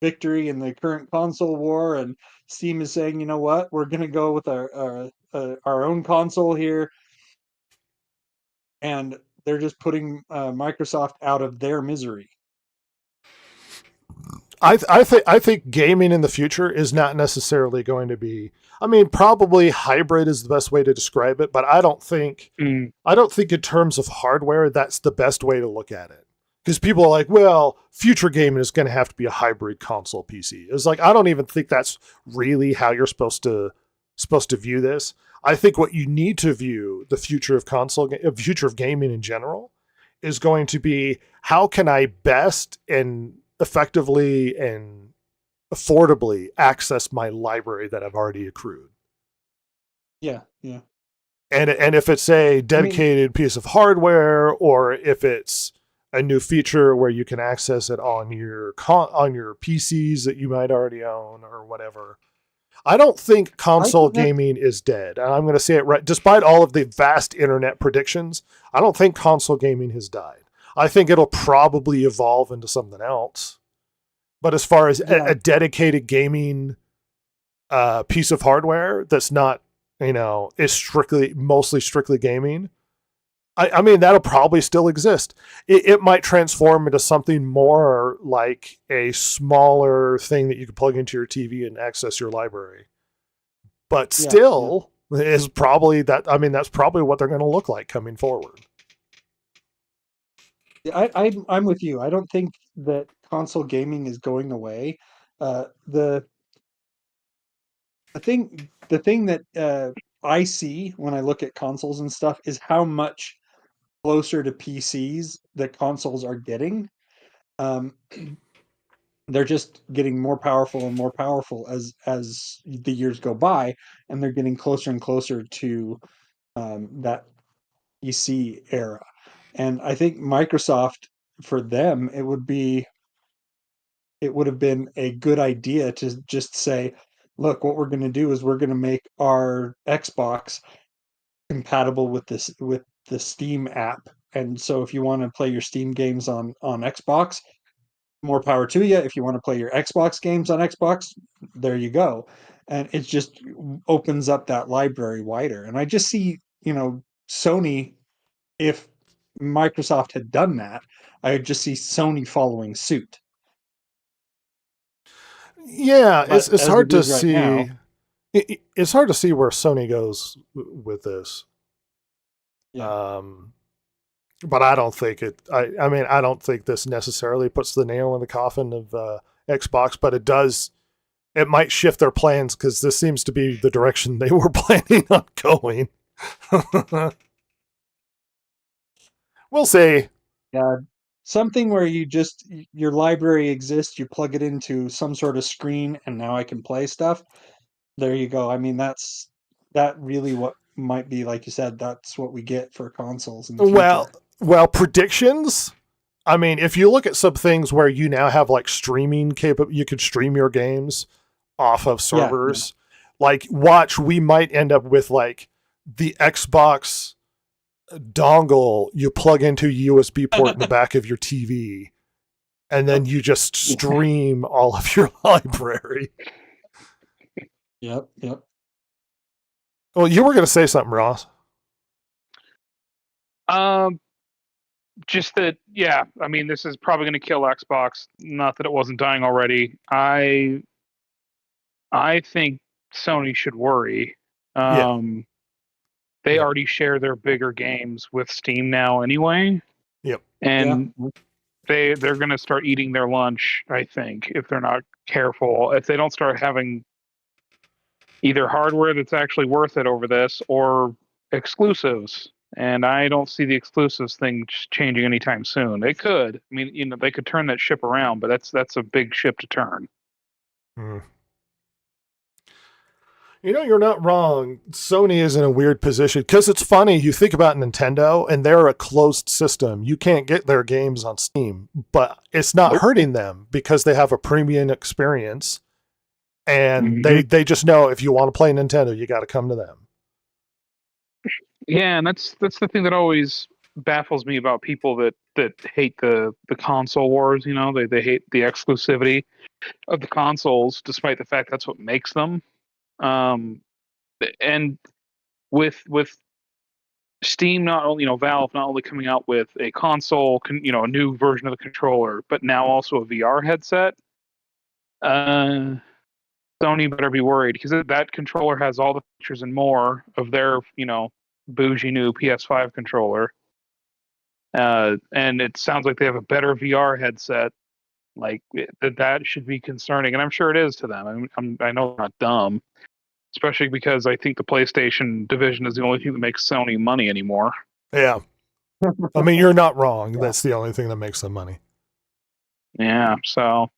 victory in the current console war, and Steam is saying, you know what, we're going to go with our own console here, and they're just putting Microsoft out of their misery.
I think gaming in the future is not necessarily going to be. I mean, probably hybrid is the best way to describe it, but I don't think in terms of hardware that's the best way to look at it. Because people are like, well, future gaming is going to have to be a hybrid console PC. It's like, I don't even think that's really how you're supposed to view this. I think what you need to view the future of future of gaming in general is going to be, how can I best and effectively and affordably access my library that I've already accrued.
Yeah, yeah.
And if it's a dedicated piece of hardware, or if it's a new feature where you can access it on your PCs that you might already own or whatever. I don't think console gaming is dead. And I'm going to say it right. Despite all of the vast internet predictions, I don't think console gaming has died. I think it'll probably evolve into something else. But as far as a dedicated gaming piece of hardware that's not, is mostly strictly gaming, I mean, that'll probably still exist. It might transform into something more like a smaller thing that you can plug into your TV and access your library. But still, is probably that. I mean, that's probably what they're going to look like coming forward.
I'm with you. I don't think that console gaming is going away. The thing that I see when I look at consoles and stuff is how much closer to PCs that consoles are getting. they're just getting more powerful and more powerful as the years go by, and they're getting closer and closer to that PC era. And I think Microsoft, for them, it would have been a good idea to just say, look, what we're going to do is we're going to make our Xbox compatible with the Steam app. And so if you want to play your Steam games on Xbox, more power to you. If you want to play your Xbox games on Xbox, there you go. And it just opens up that library wider. And I just see, Sony, if Microsoft had done that, I would just see Sony following suit.
Yeah,
But
it's
as
hard
it
to
is right now,
see. It's hard to see where Sony goes with this.
yeah,
But I don't think it. I mean, I don't think this necessarily puts the nail in the coffin of Xbox, but it does. It might shift their plans because this seems to be the direction they were planning on going. We'll see.
yeah, something where your library exists, you plug it into some sort of screen, and now I can play stuff. There you go. I mean, that really what might be, like you said, that's what we get for consoles in the
Well,
future.
predictions. I mean, if you look at some things where you now have like streaming capable, you could stream your games off of
Yeah, yeah.
servers. Like, watch, we might end up with like the Xbox dongle you plug into USB port in the back of your TV, and then you just stream all of your library.
Yep, yep.
Well, you were going to say something, Ross.
Just that, yeah. I mean, this is probably going to kill Xbox. Not that it wasn't dying already. I think Sony should worry. They already share their bigger games with Steam now, anyway.
Yep.
And they're going to start eating their lunch, I think, if they're not careful. If they don't start having either hardware that's actually worth it over this or exclusives. And I don't see the exclusives thing changing anytime soon. It could. I mean, they could turn that ship around, but that's a big ship to turn.
Mm. You're not wrong. Sony is in a weird position because it's funny. You think about Nintendo, and they're a closed system. You can't get their games on Steam, but it's not hurting them because they have a premium experience, and they just know if you want to play Nintendo, you got to come to them.
Yeah, and that's the thing that always baffles me about people that hate the console wars. They hate the exclusivity of the consoles, despite the fact that's what makes them. And with Steam, not only Valve not only coming out with a console, a new version of the controller, but now also a VR headset. Sony better be worried because that controller has all the features and more of their bougie new PS5 controller. And it sounds like they have a better VR headset. Like that should be concerning, and I'm sure it is to them. I know they're not dumb. Especially because I think the PlayStation division is the only thing that makes Sony money anymore.
Yeah. I mean, you're not wrong. That's the only thing that makes them money.
Yeah, so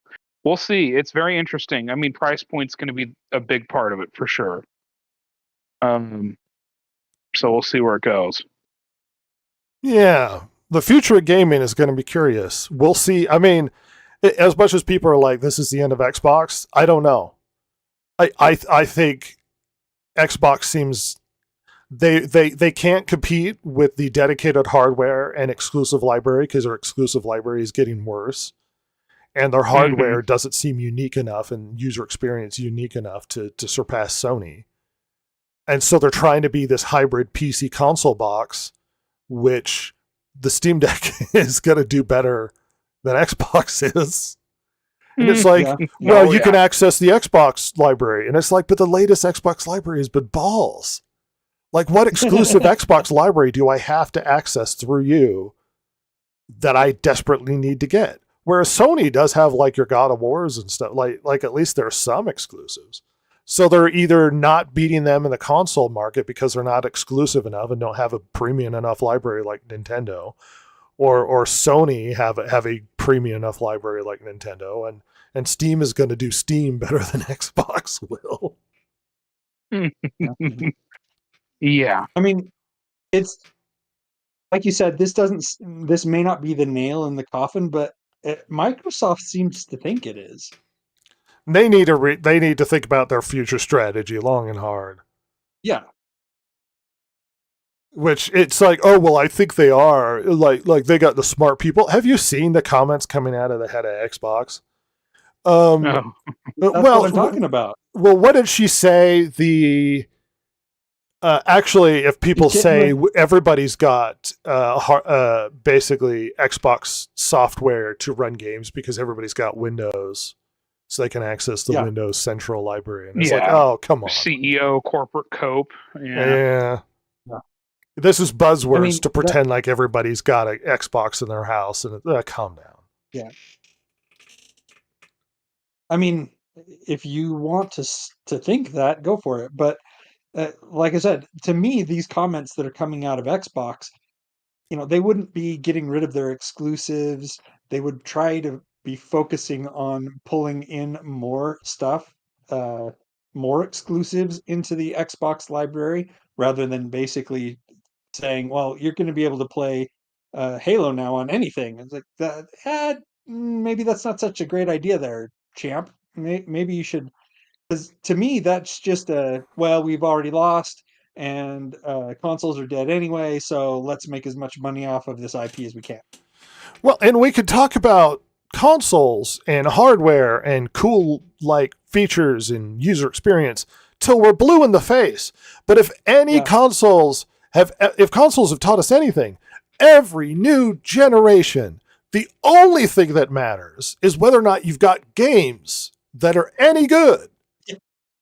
we'll see. It's very interesting. I mean, price point's going to be a big part of it for sure. So we'll see where it goes.
Yeah. The future of gaming is going to be curious. We'll see. I mean, as much as people are like, this is the end of Xbox, I don't know. I think Xbox seems they can't compete with the dedicated hardware and exclusive library because their exclusive library is getting worse, and their hardware doesn't seem unique enough and user experience unique enough to surpass Sony. And so they're trying to be this hybrid PC console box, which the Steam Deck is going to do better than Xbox is. And it's like, you can access the Xbox library. And it's like, but the latest Xbox library has been balls. Like, what exclusive Xbox library do I have to access through you that I desperately need to get? Whereas Sony does have like your God of Wars and stuff. Like at least there are some exclusives. So they're either not beating them in the console market because they're not exclusive enough and don't have a premium enough library like Nintendo, or Sony have a premium enough library like Nintendo, and Steam is going to do Steam better than Xbox will.
Yeah.
I mean, it's like you said. This may not be the nail in the coffin, but Microsoft seems to think it is.
They need to think about their future strategy long and hard.
Yeah.
Which it's like, oh well, I think they are like they got the smart people. Have you seen the comments coming out of the head of Xbox?
No.
That's what I'm talking about.
Well, what did she say? Actually, if people say everybody's got basically Xbox software to run games because everybody's got Windows, so they can access the Windows Central library, and it's like, oh, come on,
CEO corporate cope.
Yeah. This is buzzwords to pretend like everybody's got an Xbox in their house, and calm down.
Yeah. I mean, if you want to think that, go for it. But like I said, to me, these comments that are coming out of Xbox, they wouldn't be getting rid of their exclusives. They would try to be focusing on pulling in more stuff, more exclusives into the Xbox library, rather than basically saying, well, you're going to be able to play Halo now on anything. It's like that. Maybe that's not such a great idea there, champ. Maybe you should, because to me, that's just we've already lost, and consoles are dead anyway, so let's make as much money off of this IP as we can.
Well, and we could talk about consoles and hardware and cool features and user experience till we're blue in the face. But if consoles have taught us anything, every new generation, the only thing that matters is whether or not you've got games that are any good.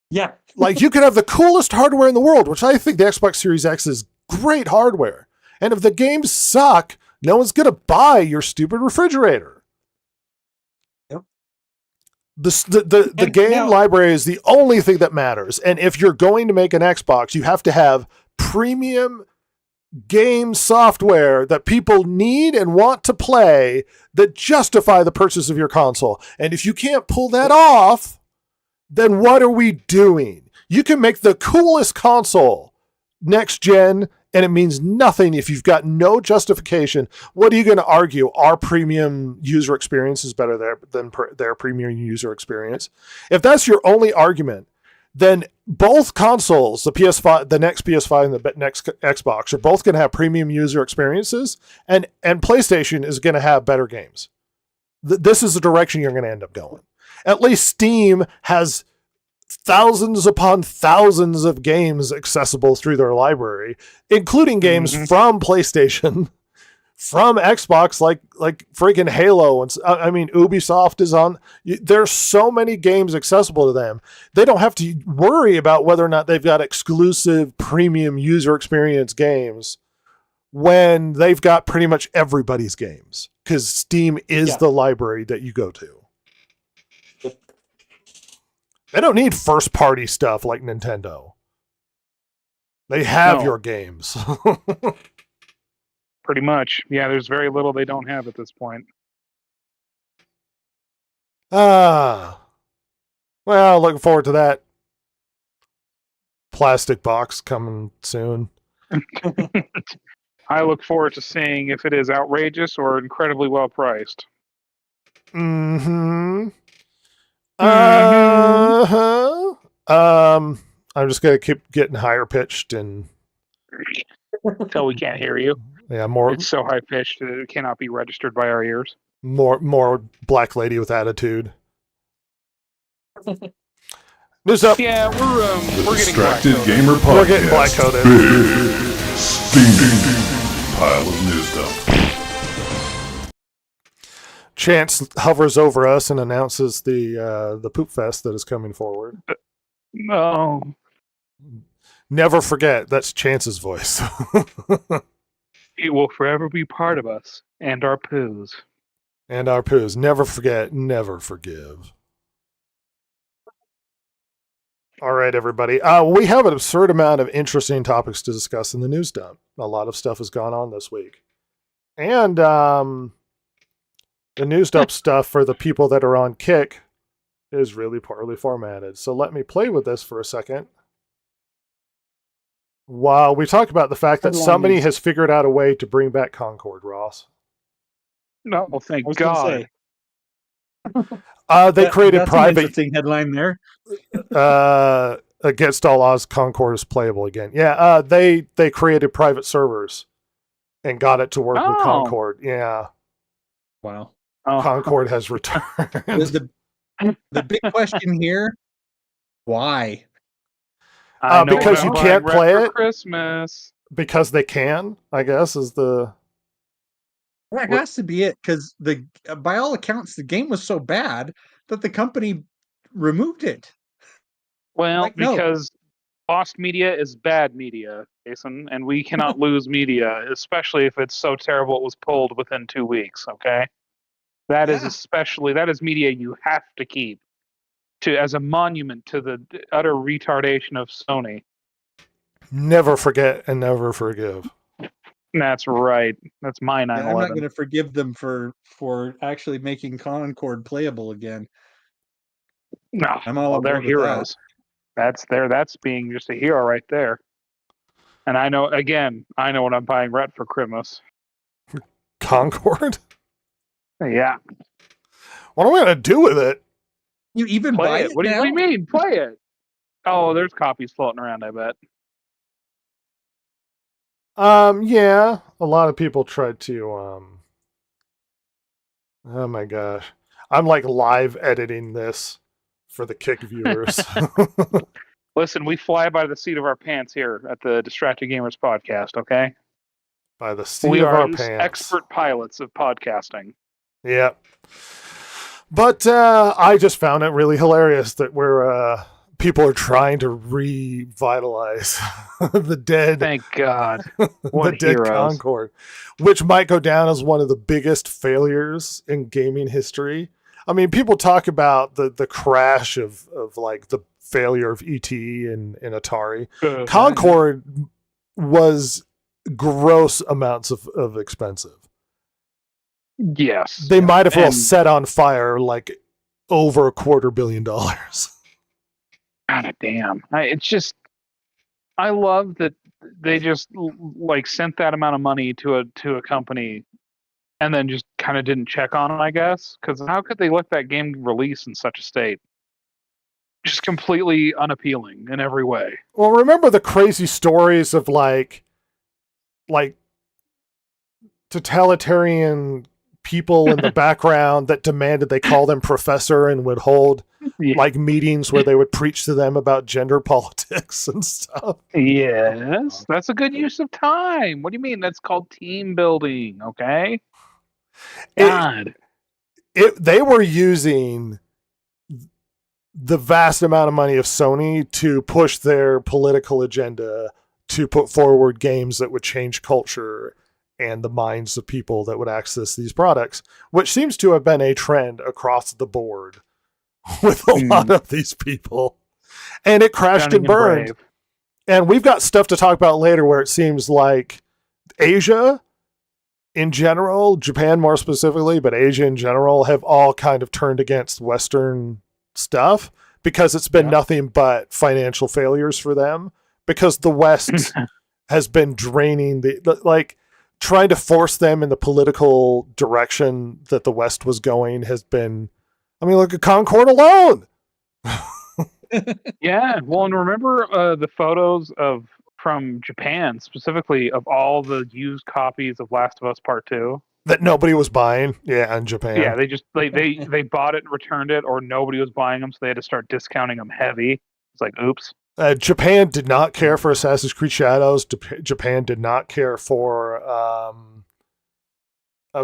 Yeah.
You could have the coolest hardware in the world, which I think the Xbox Series X is great hardware. And if the games suck, no one's going to buy your stupid refrigerator.
Yep.
The game library is the only thing that matters. And if you're going to make an Xbox, you have to have premium game software that people need and want to play that justify the purchase of your console. And if you can't pull that off, then what are we doing? You can make the coolest console next gen, and it means nothing if you've got no justification. What are you going to argue? Our premium user experience is better than their premium user experience. If that's your only argument, then both consoles, the PS5, the next PS5 and the next Xbox, are both going to have premium user experiences, and PlayStation is going to have better games. This is the direction you're going to end up going. At least Steam has thousands upon thousands of games accessible through their library, including games from PlayStation, from Xbox, like freaking Halo. And I mean, Ubisoft is on. There's so many games accessible to them. They don't have to worry about whether or not they've got exclusive premium user experience games when they've got pretty much everybody's games, because Steam is the library that you go to. They don't need first-party stuff like Nintendo. They have your games.
Pretty much. Yeah, there's very little they don't have at this point.
Well, looking forward to that plastic box coming soon.
I look forward to seeing if it is outrageous or incredibly well priced.
Mm-hmm. I'm just gonna keep getting higher pitched and
until we can't hear you.
Yeah, more.
It's so high pitched that it cannot be registered by our ears.
More black lady with attitude. News up.
Yeah, we're getting
Distracted
black
Gamer Podcast.
We're getting black coded.
Big steaming pile of news dump.
Chance hovers over us and announces the Poop Fest that is coming forward.
No.
Never forget, that's Chance's voice.
It will forever be part of us and our poos.
And our poos. Never forget, never forgive. All right, everybody. We have an absurd amount of interesting topics to discuss in the news dump. A lot of stuff has gone on this week. And the news dump stuff for the people that are on Kick is really poorly formatted. So let me play with this for a second. While we talk about the fact that
Headline
somebody
is-
has figured out a way to bring back Concord, Ross.
No, well,
I
thank
was gonna
God.
say,
They created
that's an
private
interesting headline there.
against all odds. Concord is playable again. Yeah, they created private servers and got it to work with
Oh.
Concord. Yeah,
Wow.
Oh.
Concord has returned.
The big question here: why?
I know
because
what
you
I'm
can't
buying
play
Red
it?
for Christmas.
Because they can, I guess, is the
That
What-
has to be it, because by all accounts, the game was so bad that the company removed it.
Well,
Like, no.
because lost media is bad media, Jason, and we cannot lose media, especially if it's so terrible it was pulled within 2 weeks. Okay, that is media you have to keep as a monument to the utter retardation of Sony.
never forget and never forgive.
That's right. That's my
I'm not
9/11.
going to forgive them for actually making Concord playable again.
No,
I'm all
well,
on
they're
board with that.
heroes. That's being just a hero right there. And I know what I'm buying Rhett for Christmas.
Concord?
Yeah,
What am I going to do with it?
You even
play
buy
it.
it
What do
now?
you mean? Play it. Oh, there's copies floating around, I bet.
Yeah, a lot of people tried to, oh my gosh. I'm like live editing this for the Kick viewers.
Listen, we fly by the seat of our pants here at the Distracted Gamers podcast, okay?
By the seat
We
of
are
our pants.
expert pilots of podcasting.
Yeah. But I just found it really hilarious that people are trying to revitalize the dead
Thank God.
the
What
dead
heroes.
Concord, which might go down as one of the biggest failures in gaming history. I mean, people talk about the crash of like the failure of ET and Atari. Concord was gross amounts of expensive.
Yes.
They might have well
And-
set on fire like over $250 million.
God damn. I love that they just like sent that amount of money to a company and then just kind of didn't check on it, I guess. Because how could they let that game release in such a state? Just completely unappealing in every way.
Well, remember the crazy stories of like totalitarian people in the background that demanded they call them professor and would hold
Yeah.
like meetings where they would preach to them about gender politics and stuff.
Yes, that's a good use of time. What do you mean? That's called team building, okay? God.
They were using the vast amount of money of Sony to push their political agenda, to put forward games that would change culture and the minds of people that would access these products, which seems to have been a trend across the board with a lot of these people. And it crashed and burned.
Brave.
And we've got stuff to talk about later where it seems like Asia in general, Japan more specifically, but Asia in general, have all kind of turned against Western stuff because it's been nothing but financial failures for them, because the West has been draining like trying to force them in the political direction that the West was going has been, I mean, look at Concord alone.
Yeah, well, and remember the photos from Japan, specifically of all the used copies of Last of Us Part 2?
That nobody was buying. Yeah, in Japan.
Yeah, they just they bought it and returned it, or nobody was buying them, so they had to start discounting them heavy. It's like, oops.
Japan did not care for Assassin's Creed Shadows. Japan did not care for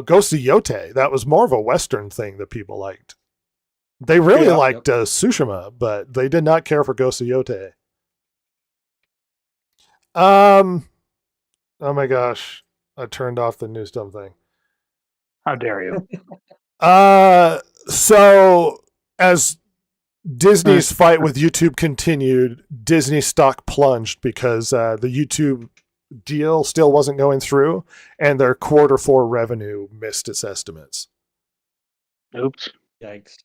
Ghost of Yote. That was more of a Western thing that people liked. They really liked Tsushima, but they did not care for Ghost of Yote. Oh my gosh, I turned off the new dumb thing.
How dare you?
So as Disney's fight with YouTube continued, Disney stock plunged because the YouTube deal still wasn't going through, and their Q4 revenue missed its estimates.
Oops.
Yikes.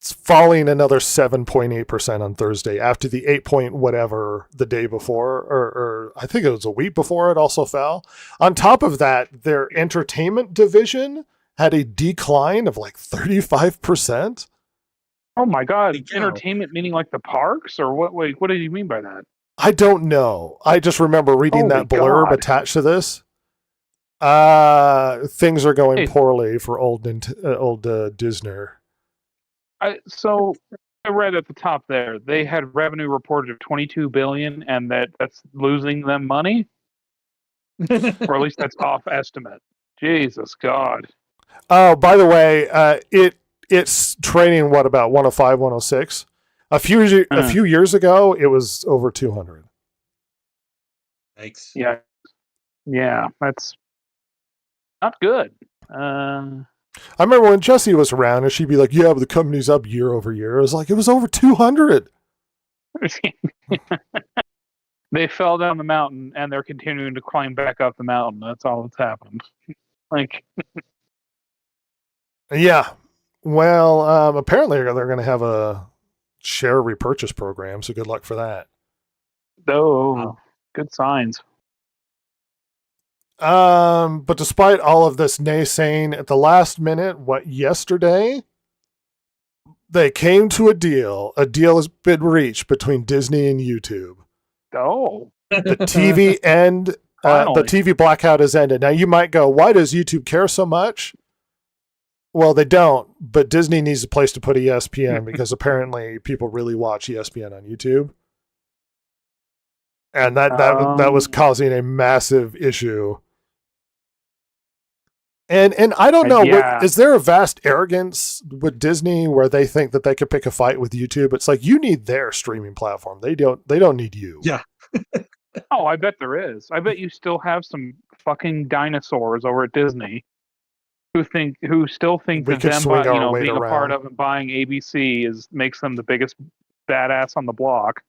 It's falling another 7.8% on Thursday after the 8 point whatever the day before, or I think it was a week before it also fell. On top of that, their entertainment division had a decline of like 35%.
Oh my God!
Holy cow.
Entertainment meaning like the parks, or what? Wait, what do you mean by that?
I don't know. I just remember reading
Holy
that blurb
God.
attached to this. Things are going
Hey.
poorly for old Disney.
So I read at the top there they had revenue reported of 22 billion, and that's losing them money, or at least that's off estimate. Jesus God!
Oh, by the way, it's trading what about 105, 106? A few years ago, it was over 200.
Thanks.
Yeah, that's not good.
I remember when Jessie was around, and she'd be like, "Yeah, but the company's up year over year." It was like it was over 200.
They fell down the mountain, and they're continuing to climb back up the mountain. That's all that's happened. Like,
Yeah. Well, apparently they're going to have a share repurchase program, so good luck for that.
oh, good signs.
But despite all of this naysaying, at the last minute, yesterday, they came to a deal. A deal has been reached between Disney and YouTube.
Oh,
The TV the
Finally.
TV blackout has ended. Now you might go, why does YouTube care so much? Well, they don't, but Disney needs a place to put ESPN because apparently people really watch ESPN on YouTube. And that was causing a massive issue. And I don't know,
Yeah.
is there a vast arrogance with Disney where they think that they could pick a fight with YouTube? It's like you need their streaming platform. They don't need you.
Yeah.
Oh, I bet there is. I bet you still have some fucking dinosaurs over at Disney who still think
We
that
could
them
swing our
being
weight
a part
around.
of and buying ABC makes them the biggest badass on the block.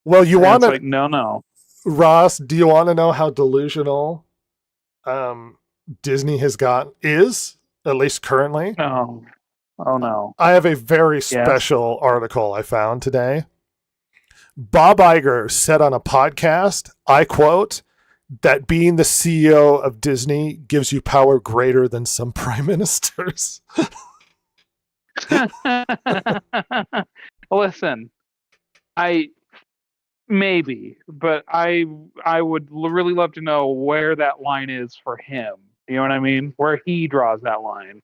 Well, you
And
want
it's
to
like no.
Ross, do you want to know how delusional Disney is, at least currently?
No. Oh no.
I have a very special article I found today. Bob Iger said on a podcast, I quote, that being the CEO of Disney gives you power greater than some prime ministers.
Listen, but I would really love to know where that line is for him. You know what I mean? Where he draws that line.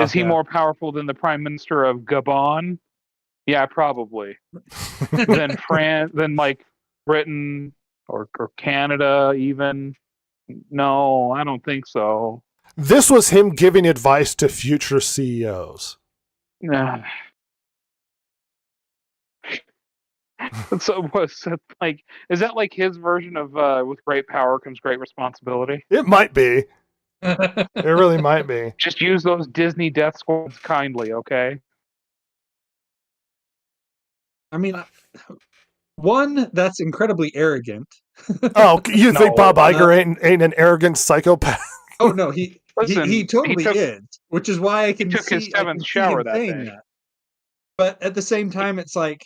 Is he more powerful than the Prime Minister of Gabon? Yeah, probably. Than France, than like Britain or Canada even? No, I don't think so.
This was him giving advice to future CEOs.
So was it like, is that like his version of with great power comes great responsibility?
It might be. It really might be.
Just use those Disney death squads kindly, okay?
I mean, one, that's incredibly arrogant.
Oh, you think
No,
Bob Iger ain't an arrogant psychopath?
Oh no, he totally
took-
is, which is why I can
took his
see I can
seventh
see
shower
him
that
saying
day.
that. But at the same time, it's like,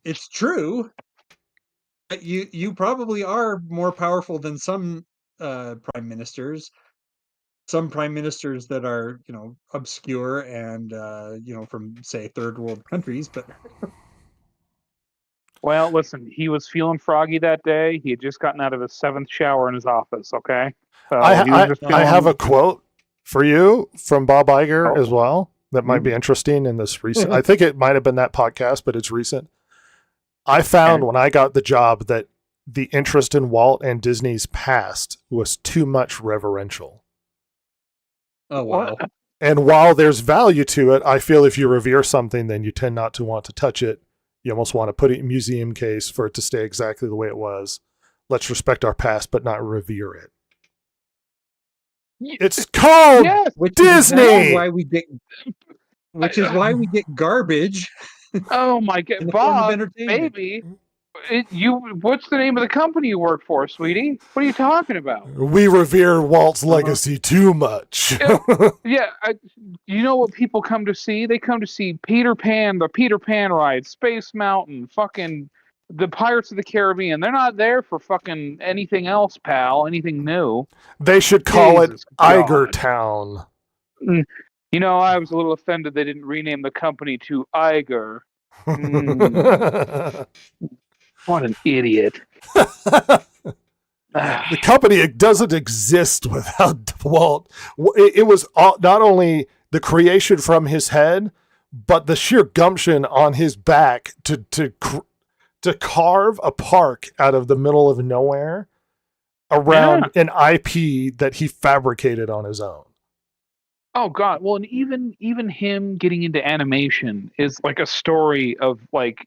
it's true. But you probably are more powerful than some prime ministers. Some prime ministers that are obscure and from say third world countries, but
Well, listen, he was feeling froggy that day. He had just gotten out of his seventh shower in his office, okay? So he was just
I have a
feeling-
quote for you from Bob Iger
Oh.
as well that might be interesting in this recent. I think it might have been that podcast, but it's recent. I found when I got the job that the interest in Walt and Disney's past was too much reverential.
oh wow.
What?
And while there's value to it, I feel if you revere something, then you tend not to want to touch it. You almost want to put it in museum case for it to stay exactly the way it was. Let's respect our past, but not revere it. It's called
Yes.
Which
Disney!
Is why we get, which is why we get garbage
Oh my
in
god,
the form of
Bob,
entertainment.
maybe. What's the name of the company you work for, sweetie? What are you talking about?
We revere Walt's legacy too much.
Yeah, you know what people come to see? They come to see Peter Pan, the Peter Pan ride, Space Mountain, fucking the Pirates of the Caribbean. They're not there for fucking anything else, pal. Anything new.
They should call
Jesus
it
God.
Iger Town.
You know, I was a little offended they didn't rename the company to Iger. What an idiot.
The company doesn't exist without Walt. It was not only the creation from his head, but the sheer gumption on his back to carve a park out of the middle of nowhere around an IP that he fabricated on his own.
Oh God! Well, and even him getting into animation is like a story of like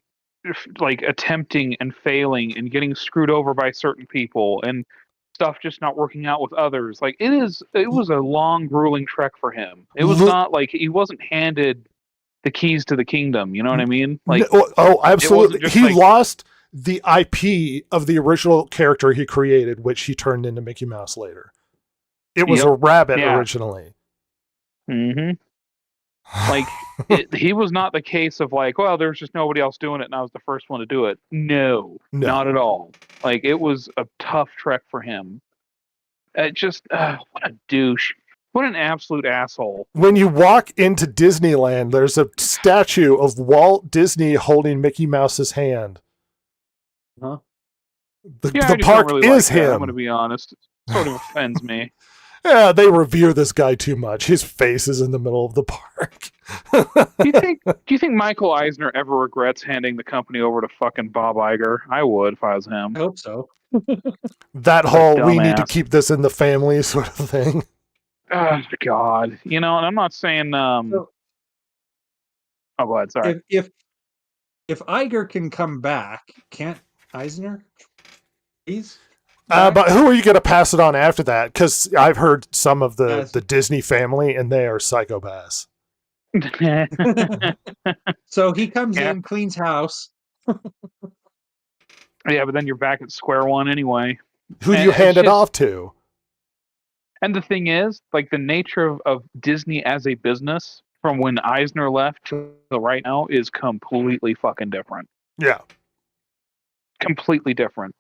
attempting and failing and getting screwed over by certain people and stuff just not working out with others. Like it was a long, grueling trek for him. It was not like he wasn't handed the keys to the kingdom. You know what I mean? Like
absolutely. He
like,
lost the IP of the original character he created, which he turned into Mickey Mouse later. It was a rabbit originally.
Mm-hmm. Like he was not the case of like, well, there's just nobody else doing it, and I was the first one to do it. No, not at all. Like it was a tough trek for him. It just what a douche. What an absolute asshole.
When you walk into Disneyland, there's a statue of Walt Disney holding Mickey Mouse's hand.
Huh?
The park
really
is
like
him.
I'm going to be honest. It sort of offends me.
Yeah, they revere this guy too much. His face is in the middle of the park.
Do you think Michael Eisner ever regrets handing the company over to fucking Bob Iger? I would if I was him.
I hope so.
That whole we need to
dumbass.
keep this in the family sort of thing.
Oh God. You know, and I'm not saying oh go ahead, sorry.
If Iger can come back, can't Eisner? Please?
But who are you going to pass it on after that? Because I've heard some of the Disney family, and they are psychopaths.
So he comes in, cleans house.
Yeah, but then you're back at square one anyway.
Who do you hand it off to?
And the thing is, like the nature of Disney as a business from when Eisner left to right now is completely fucking different.
Yeah.
Completely different.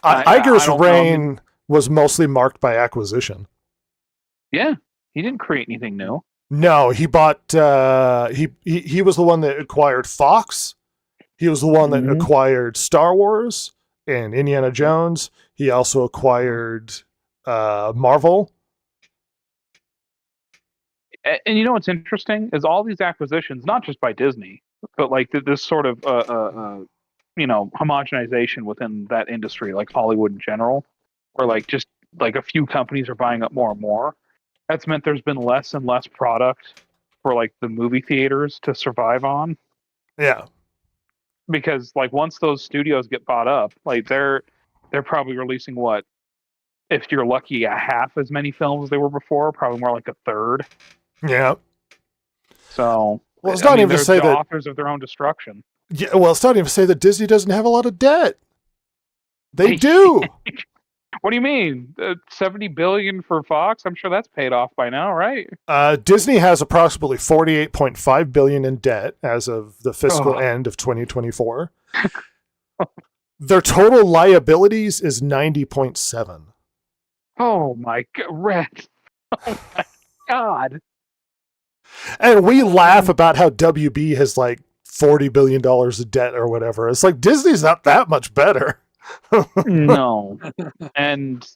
Iger's reign was mostly marked by acquisition.
Yeah, he didn't create anything new.
No, he bought. He was the one that acquired Fox. He was the one that acquired Star Wars and Indiana Jones. He also acquired Marvel.
And you know what's interesting is all these acquisitions, not just by Disney, but like this sort of homogenization within that industry, like Hollywood in general, where like just like a few companies are buying up more and more. That's meant there's been less and less product for like the movie theaters to survive on.
Yeah.
Because like once those studios get bought up, like they're probably releasing what, if you're lucky, a half as many films as they were before, probably more like a third.
Yeah.
So
well, it's not even to say
the
that
authors of their own destruction.
Yeah, well, it's not even to say that Disney doesn't have a lot of debt. They do.
What do you mean? $70 billion for Fox? I'm sure that's paid off by now, right?
Disney has approximately $48.5 billion in debt as of the fiscal end of 2024. Their total liabilities is 90.7.
Oh my God, Red! Oh my God!
And we laugh about how WB has like $40 billion of debt or whatever. It's like Disney's not that much better.
No, and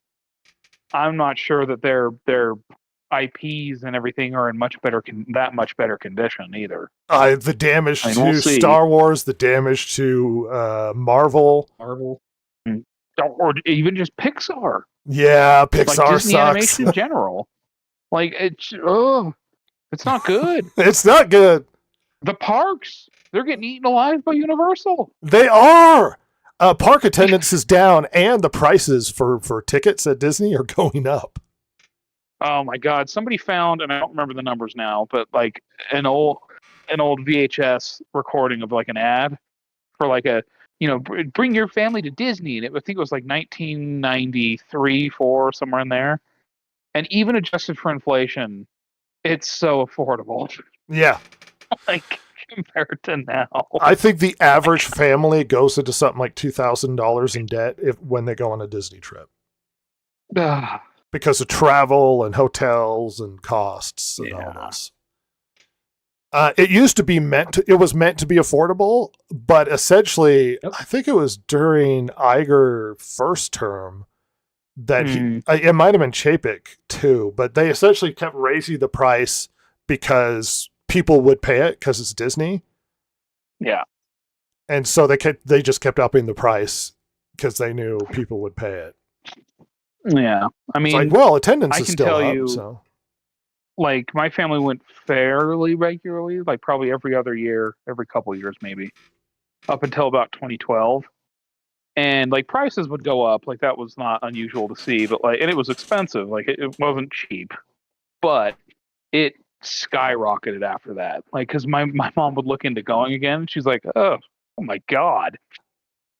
I'm not sure that their IPs and everything are in much better condition either.
The damage to Star Wars, the damage to Marvel,
or even just Pixar.
Yeah, Pixar
like Disney
sucks.
Animation in general. Like it's not good.
It's not good.
The parks, they're getting eaten alive by Universal.
They are. Park attendance is down, and the prices for tickets at Disney are going up.
Oh my God! Somebody found, and I don't remember the numbers now, but like an old VHS recording of like an ad for like a bring your family to Disney. And I think it was like 1993, 4, somewhere in there. And even adjusted for inflation, it's so affordable.
Yeah.
Like compared to now.
I think the average family goes into something like $2,000 in debt when they go on a Disney trip because of travel and hotels and costs and all this. It used to be it was meant to be affordable, but essentially, I think it was during Iger first term that it might have been Chapek too, but they essentially kept raising the price because people would pay it because it's Disney.
Yeah.
And so they just kept upping the price because they knew people would pay it.
Yeah. I mean,
it's like, well, attendance
I
is
can
still
tell
up,
you,
so.
Like, my family went fairly regularly, like probably every other year, every couple years maybe, up until about 2012. And like prices would go up, like that was not unusual to see, but like, and it was expensive, like it wasn't cheap, but it skyrocketed after that. Like, because my mom would look into going again, and she's like, oh my god,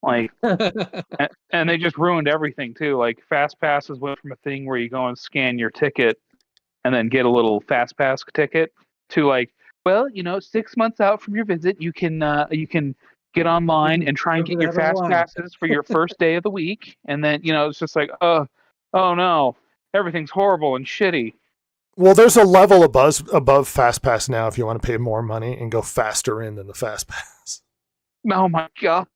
like, and they just ruined everything too. Like, fast passes went from a thing where you go and scan your ticket and then get a little fast pass ticket to like, well, 6 months out from your visit, you can get online and try and get your fast passes for your first day of the week. And then, it's just like, oh no, everything's horrible and shitty.
Well, there's a level above FastPass now if you want to pay more money and go faster in than the FastPass.
Oh my god.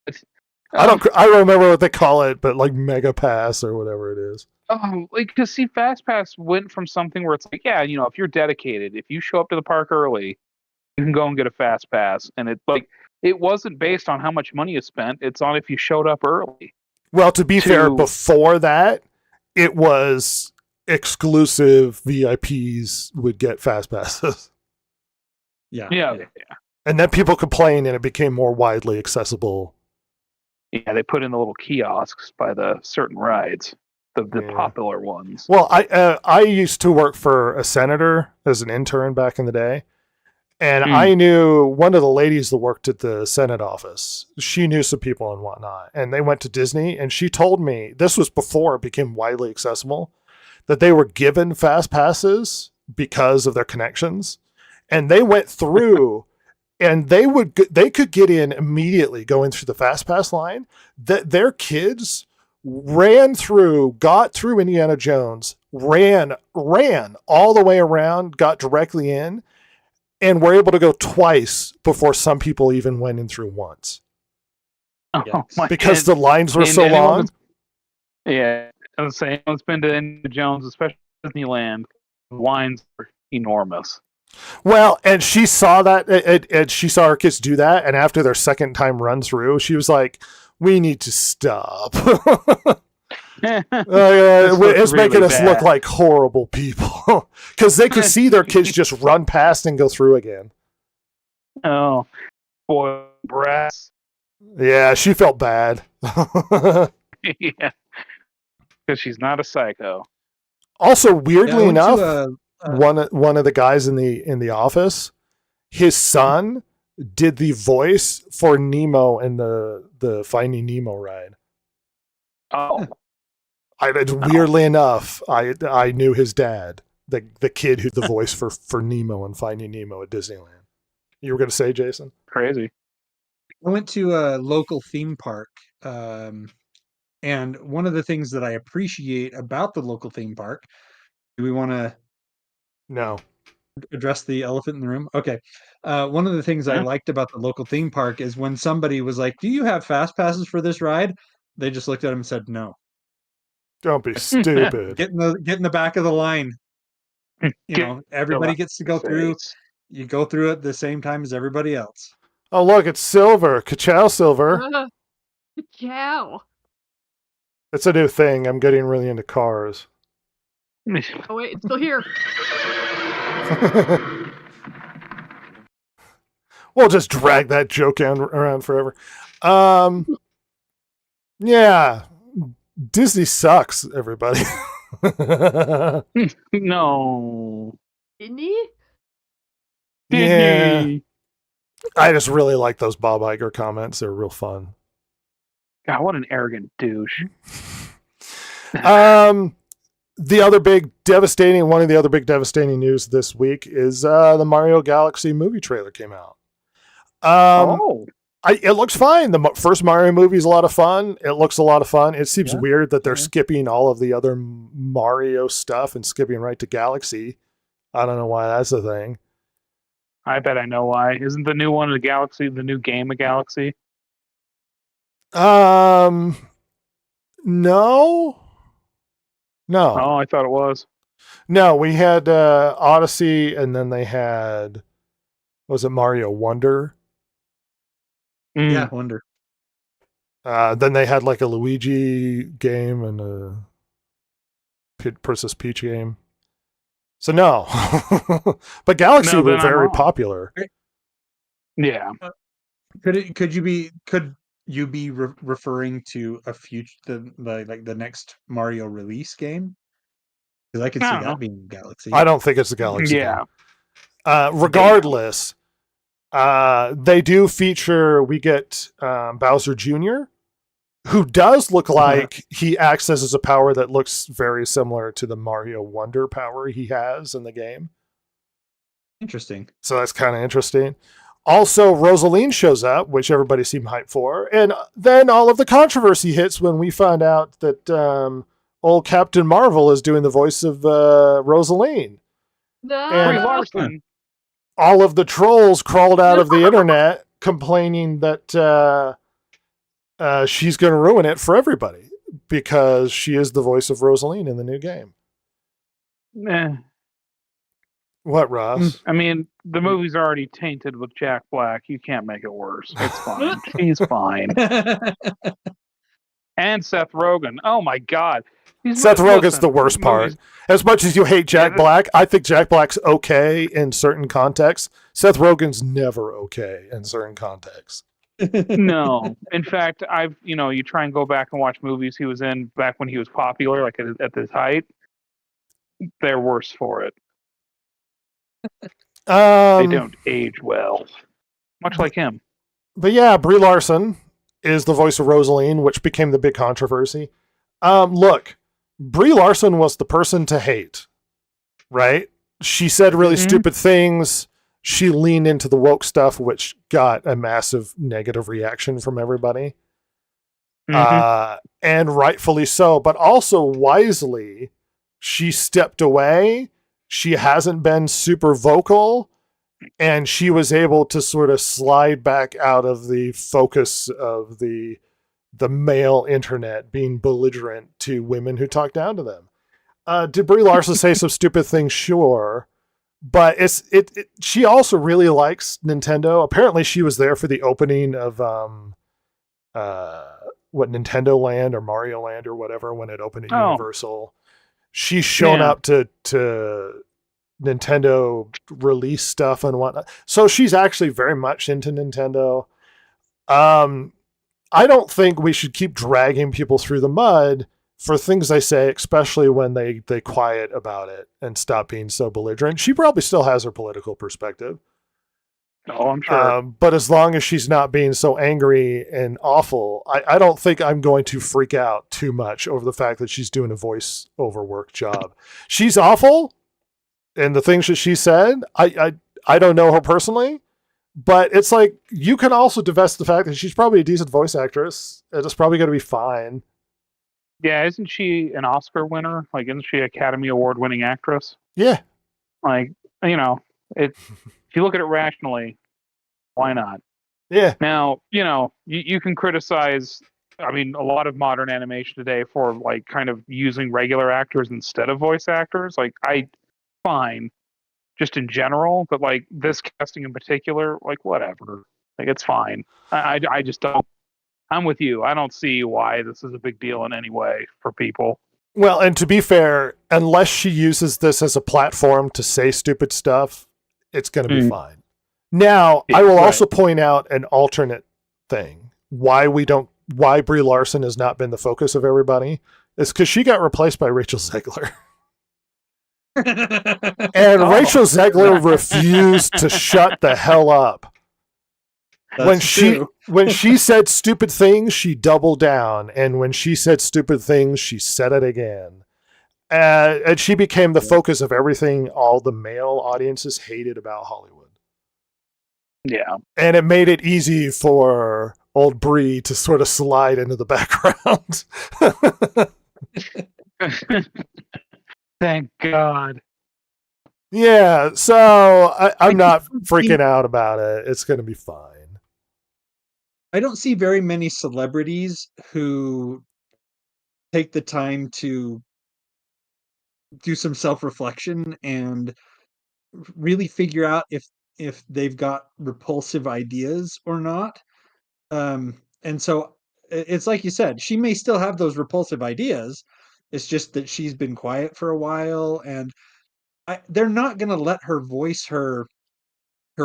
I don't remember what they call it, but like Mega Pass or whatever it is.
Oh, like, because see, FastPass went from something where it's like, yeah, if you're dedicated, if you show up to the park early, you can go and get a fast pass. And it wasn't based on how much money you spent. It's on if you showed up early.
Well, to be fair, before that, it was exclusive VIPs would get fast passes.
Yeah.
And then people complained and it became more widely accessible.
Yeah, they put in the little kiosks by the certain rides, the popular ones.
Well, I used to work for a senator as an intern back in the day. And I knew one of the ladies that worked at the Senate office. She knew some people and whatnot. And they went to Disney. And she told me, this was before it became widely accessible, that they were given fast passes because of their connections. And they went through and they could get in immediately going through the fast pass line. That their kids got through Indiana Jones, ran all the way around, got directly in, and were able to go twice before some people even went in through once. Because the lines were so long.
Yeah, I was saying, it's been to Indiana Jones, especially Disneyland. The lines are enormous.
Well, and she saw that, and she saw her kids do that, and after their second time run through, she was like, "We need to stop. It's
really
making us
bad.
look like horrible people," because they could see their kids just run past and go through again.
Oh, boy, brass.
Yeah, she felt bad.
Yeah, because she's not a psycho.
Also, weirdly enough, one of the guys in the office, his son did the voice for Nemo in the Finding Nemo ride.
Oh.
Weirdly enough, I knew his dad, the kid who's the voice for Nemo and Finding Nemo at Disneyland. You were going to say, Jason?
Crazy.
I went to a local theme park, and one of the things that I appreciate about the local theme park, do we want to address the elephant in the room? Okay. One of the things I liked about the local theme park is when somebody was like, "Do you have fast passes for this ride?" They just looked at him and said, "No."
Don't be stupid.
Get in the back of the line. Everybody gets to go through. You go through it the same time as everybody else.
Oh, look, it's Silver. Ka-chow, Silver.
Ka-chow.
It's a new thing. I'm getting really into cars.
Oh, wait, it's still here.
We'll just drag that joke around forever. Yeah. Disney sucks, everybody.
No.
Disney?
Yeah. I just really like those Bob Iger comments. They're real fun.
God, what an arrogant douche.
The other big devastating, one of the other big devastating news this week is the Mario Galaxy movie trailer came out. It looks fine. The first Mario movie is a lot of fun. It looks a lot of fun. It seems weird that they're skipping all of the other Mario stuff and skipping right to Galaxy. I don't know why that's a thing.
I bet I know why. Isn't the new one of the Galaxy the new game of Galaxy?
No.
Oh, I thought it was.
No, we had Odyssey, and then they had, was it Mario Wonder?
Yeah, Wonder.
Then they had like a Luigi game and a Princess Peach game. So no, but Galaxy were very popular.
Yeah.
Could you be referring to a future the next Mario release game? Because I could see that being Galaxy.
I don't think it's a Galaxy
game.
Regardless, they do feature. We get Bowser Jr., who does look like he accesses a power that looks very similar to the Mario Wonder power he has in the game.
Interesting.
So that's kind of interesting. Also, Rosaline shows up, which everybody seemed hyped for. And then all of the controversy hits when we find out that old Captain Marvel is doing the voice of Rosaline.
No.
And
Larson.
All of the trolls crawled out of the internet complaining that she's going to ruin it for everybody because she is the voice of Rosaline in the new game. What, Ross?
I mean, the movie's already tainted with Jack Black. You can't make it worse. It's fine. He's fine. And Seth Rogen. Oh my God.
Seth Rogen's the worst part. As much as you hate Jack Black, I think Jack Black's okay in certain contexts. Seth Rogen's never okay in certain contexts.
No. In fact, you try and go back and watch movies he was in back when he was popular, like at his height. They're worse for it. They don't age well. Much like him.
But yeah, Brie Larson is the voice of Rosaline, which became the big controversy. Look, Brie Larson was the person to hate, right? She said really stupid things. She leaned into the woke stuff, which got a massive negative reaction from everybody. And rightfully so, but also wisely, she stepped away. She hasn't been super vocal, and she was able to sort of slide back out of the focus of the male internet being belligerent to women who talk down to them. Did Brie Larson say some stupid things? Sure. But she also really likes Nintendo. Apparently she was there for the opening of Nintendo Land or Mario Land or whatever when it opened at Universal. She's shown up to Nintendo release stuff and whatnot. So she's actually very much into Nintendo. I don't think we should keep dragging people through the mud for things they say, especially when they quiet about it and stop being so belligerent. She probably still has her political perspective.
Oh, I'm sure.
But as long as she's not being so angry and awful, I don't think I'm going to freak out too much over the fact that she's doing a voice-over work job. She's awful, and the things that she said, I don't know her personally, but it's like you can also divest the fact that she's probably a decent voice actress. It's probably going to be fine.
Yeah, isn't she an Oscar winner? Like, isn't she an Academy Award winning actress?
Yeah.
Like, if you look at it rationally, why not?
Yeah.
Now, you can criticize, a lot of modern animation today for, like, kind of using regular actors instead of voice actors. Like, fine, just in general, but, like, this casting in particular, like, whatever. Like, it's fine. I just don't. I'm with you. I don't see why this is a big deal in any way for people.
Well, and to be fair, unless she uses this as a platform to say stupid stuff, it's going to be fine. Now, I will also point out an alternate thing. Why Brie Larson has not been the focus of everybody is because she got replaced by Rachel Zegler. And Rachel Zegler refused to shut the hell up. when
That's true.
when she said stupid things, she doubled down, and when she said stupid things, she said it again. And she became the focus of everything all the male audiences hated about Hollywood.
Yeah.
And it made it easy for old Brie to sort of slide into the background.
Thank God.
Yeah, so I'm not freaking out about it. It's going to be fine.
I don't see very many celebrities who take the time to do some self-reflection and really figure out if they've got repulsive ideas or not. And so it's like you said, she may still have those repulsive ideas. It's just that she's been quiet for a while, and they're not going to let her voice her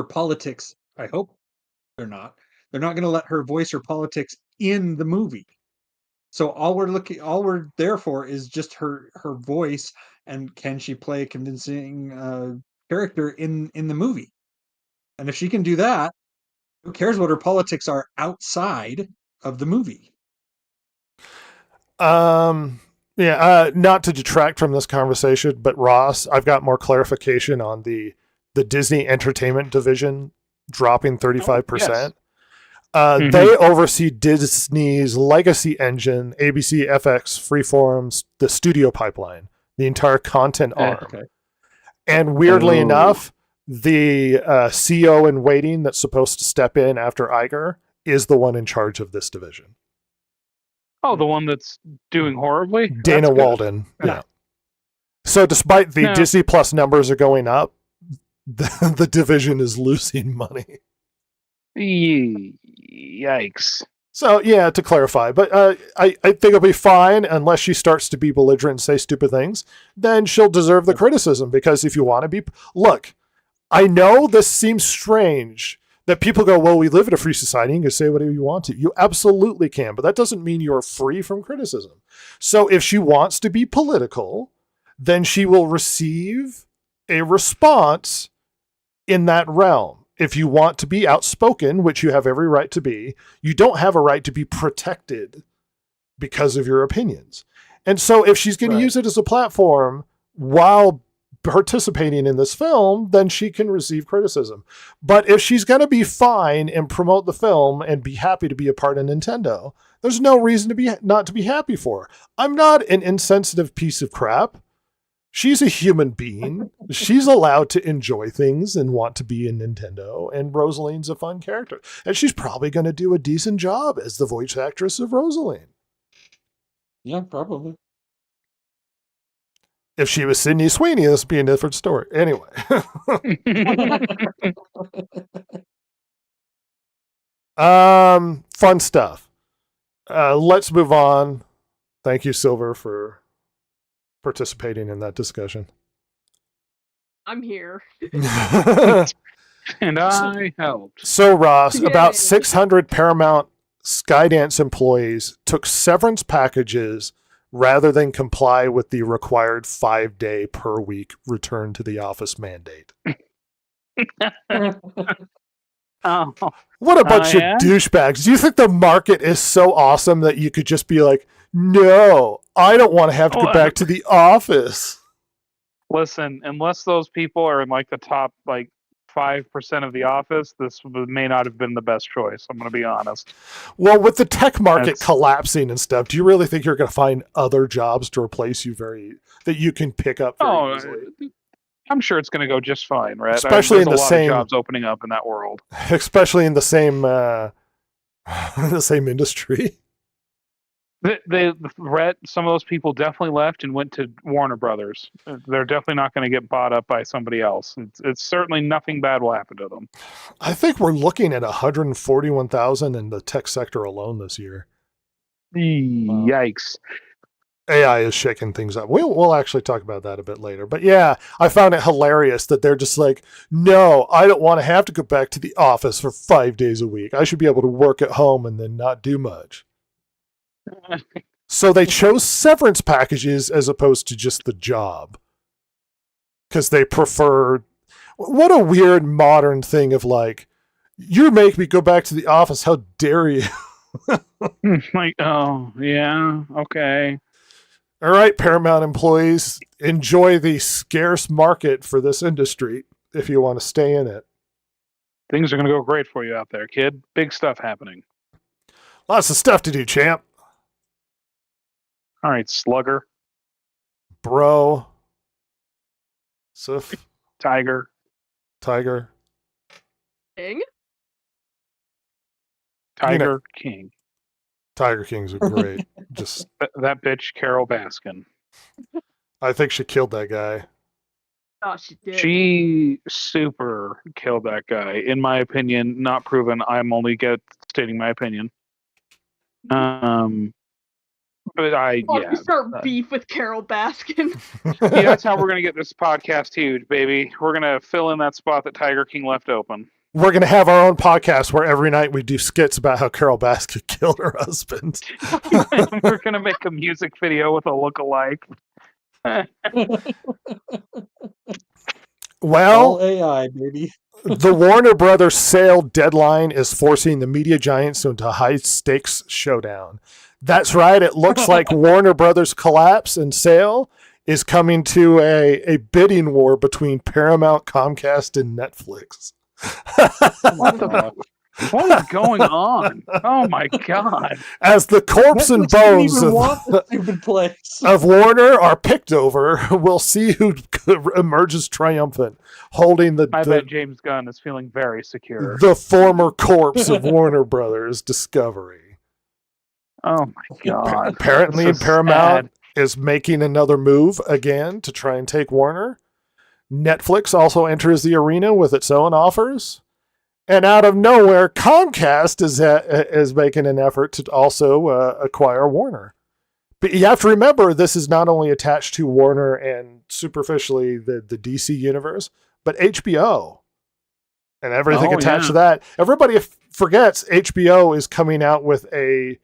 politics. I hope they're not. They're not going to let her voice her politics in the movie. So all we're there for is just her voice, and can she play a convincing character in the movie? And if she can do that, who cares what her politics are outside of the movie?
Not to detract from this conversation, but Ross, I've got more clarification on the Disney Entertainment division dropping 35%. They oversee Disney's legacy engine, ABC, FX, Freeform, the studio pipeline, the entire content arm.
Okay.
And weirdly enough, the CEO in waiting that's supposed to step in after Iger is the one in charge of this division.
Oh, the one that's doing horribly?
Dana Walden. Yeah. So despite the Disney Plus numbers are going up, the division is losing money.
Yikes.
So, yeah, to clarify, but I think it'll be fine unless she starts to be belligerent and say stupid things. Then she'll deserve the criticism, because if you want to be... Look, I know this seems strange that people go, well, we live in a free society, you can say whatever you want to. You absolutely can, but that doesn't mean you're free from criticism. So if she wants to be political, then she will receive a response in that realm. If you want to be outspoken, which you have every right to be, you don't have a right to be protected because of your opinions. And so if she's going to use it as a platform while participating in this film, then she can receive criticism. But if she's going to be fine and promote the film and be happy to be a part of Nintendo, there's no reason to be not to be happy for her. I'm not an insensitive piece of crap. She's a human being. She's allowed to enjoy things and want to be in Nintendo, and Rosaline's a fun character. And she's probably going to do a decent job as the voice actress of Rosaline.
Yeah, probably.
If she was Sydney Sweeney, this would be a different story. Anyway. Fun stuff. Let's move on. Thank you, Silver, for participating in that discussion.
I'm here.
And I helped.
So, Ross,
Yay.
about 600 Paramount Skydance employees took severance packages rather than comply with the required 5-day per week return to the office mandate.
Oh.
What a bunch
yeah?
of douchebags. Do you think the market is so awesome that you could just be like, no, I don't want to have to go back to the office?
Listen, unless those people are in like the top like 5% of the office, this may not have been the best choice. I'm going to be honest.
Well, with the tech market collapsing and stuff, do you really think you're going to find other jobs to replace you that you can pick up very easily?
I'm sure it's going to go just fine, right?
Especially in the
same jobs opening up in that world.
Especially in the same the same industry.
Some of those people definitely left and went to Warner Brothers. They're definitely not going to get bought up by somebody else. It's certainly nothing bad will happen to them.
I think we're looking at 141,000 in the tech sector alone this year.
Yikes.
AI is shaking things up. We'll actually talk about that a bit later. But yeah, I found it hilarious that they're just like, no, I don't want to have to go back to the office for 5 days a week. I should be able to work at home and then not do much. So they chose severance packages as opposed to just the job. Because they prefer... What a weird modern thing of like, You make me go back to the office. How dare you?
Like, oh, yeah, okay.
All right, Paramount employees, enjoy the scarce market for this industry if you want to stay in it.
Things are going to go great for you out there, kid. Big stuff happening.
Lots of stuff to do, champ.
All right, Slugger,
Bro. Sif.
Tiger.
Tiger.
King?
Tiger King.
Tiger Kings are great. Just,
That bitch, Carol Baskin.
I think she killed that guy.
Oh, she did.
She super killed that guy. In my opinion, not proven. I'm only stating my opinion. But
We start beef with Carol Baskin.
Yeah, that's how we're gonna get this podcast huge, baby. We're gonna fill in that spot that Tiger King left open.
We're going to have our own podcast where every night we do skits about how Carol Baskin killed her husband.
We're gonna make a music video with a look-alike.
Well,
All AI, baby.
the Warner Brothers sale deadline is forcing the media giants into a high-stakes showdown. That's right. It looks like Warner Brothers' collapse and sale is coming to a bidding war between Paramount, Comcast, and Netflix.
What is going on? Oh my god!
As the corpse and
Netflix didn't
bones
even
of,
want the stupid place.
of Warner are picked over, we'll see who emerges triumphant, holding
I bet James Gunn is feeling very secure.
the former corpse of Warner Brothers, Discovery.
Oh my god!
Apparently,
This is
Paramount
sad.
is making another move again to try and take Warner. Netflix also enters the arena with its own offers. And out of nowhere, Comcast is making an effort to also acquire Warner. But you have to remember, this is not only attached to Warner and superficially the DC universe, but HBO and everything attached to that. Everybody forgets HBO is coming out with a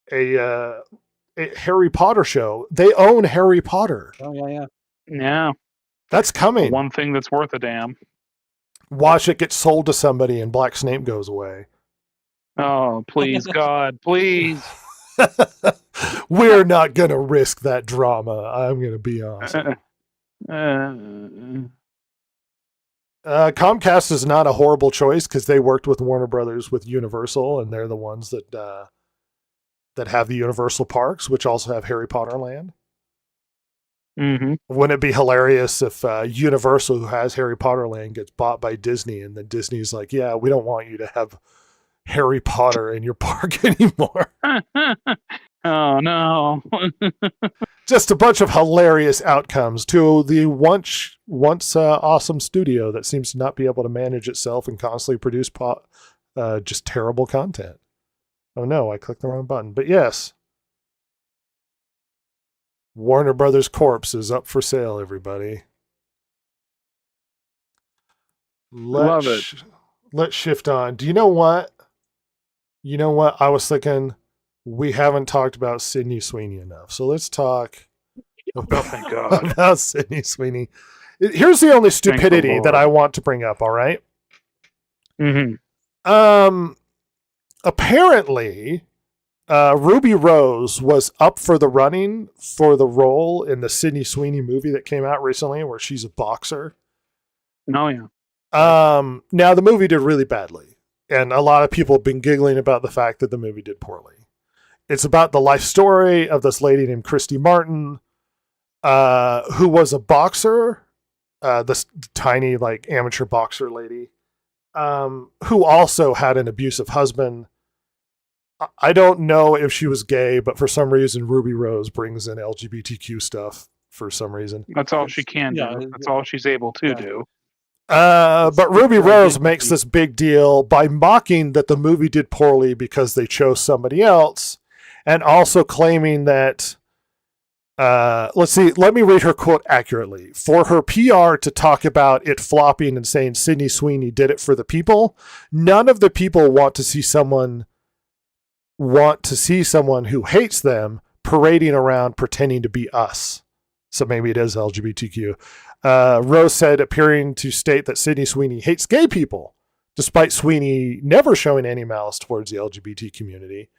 Harry Potter show. They own Harry Potter.
Oh yeah.
Yeah,
That's coming.
one thing that's worth a damn.
Watch it get sold to somebody and Black Snape goes away.
Oh please, God, please.
We're not going to risk that drama. I'm going to be honest. Comcast is not a horrible choice because they worked with Warner Brothers with Universal, and they're the ones that have the Universal parks, which also have Harry Potter Land.
Mm-hmm.
Wouldn't it be hilarious if Universal, who has Harry Potter Land, gets bought by Disney, and then Disney's like, yeah, we don't want you to have Harry Potter in your park anymore.
Oh no.
Just a bunch of hilarious outcomes to the once awesome studio that seems to not be able to manage itself and constantly produce just terrible content. Oh no, I clicked the wrong button. But yes, Warner Brothers Corpse is up for sale, everybody.
Love it.
Let's shift on. Do you know what? I was thinking we haven't talked about Sydney Sweeney enough. So let's talk
Thank God.
about Sydney Sweeney. Here's the only stupidity
Lord.
that I want to bring up, all right?
Mm-hmm.
Apparently, Ruby Rose was up for the running for the role in the Sydney Sweeney movie that came out recently where she's a boxer.
Oh yeah.
Now the movie did really badly, and a lot of people have been giggling about the fact that the movie did poorly. It's about the life story of this lady named Christy Martin, who was a boxer, this tiny like amateur boxer lady, who also had an abusive husband. I don't know if she was gay, but for some reason Ruby Rose brings in LGBTQ stuff for some reason.
That's all she can do.
Yeah,
That's all she's able to do.
But Ruby Rose makes this big deal by mocking that the movie did poorly because they chose somebody else, and also claiming that, let me read her quote accurately. For her PR to talk about it flopping and saying Sydney Sweeney did it for the people, none of the people want to see someone who hates them parading around pretending to be us. So maybe it is LGBTQ. Rose said, appearing to state that Sydney Sweeney hates gay people, despite Sweeney never showing any malice towards the LGBT community.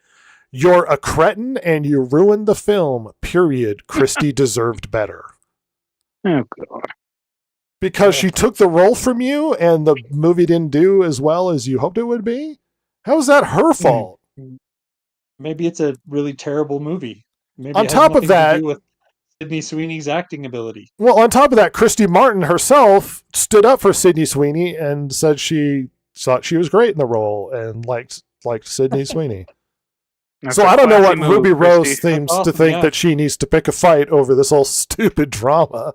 You're a cretin and you ruined the film, period. Christy deserved better.
Oh, God.
Because she took the role from you and the movie didn't do as well as you hoped it would be? How is that her fault?
Maybe it's a really terrible movie. Maybe
On
it has
top of
nothing to
that,
do with Sydney Sweeney's acting ability.
well, on top of that, Christy Martin herself stood up for Sydney Sweeney and said she thought she was great in the role and liked Sydney Sweeney.
That's
So
a
I don't know
classy
what
move,
Ruby Rose
Christy.
seems to
Awesome,
think
yeah.
that she needs to pick a fight over this whole stupid drama.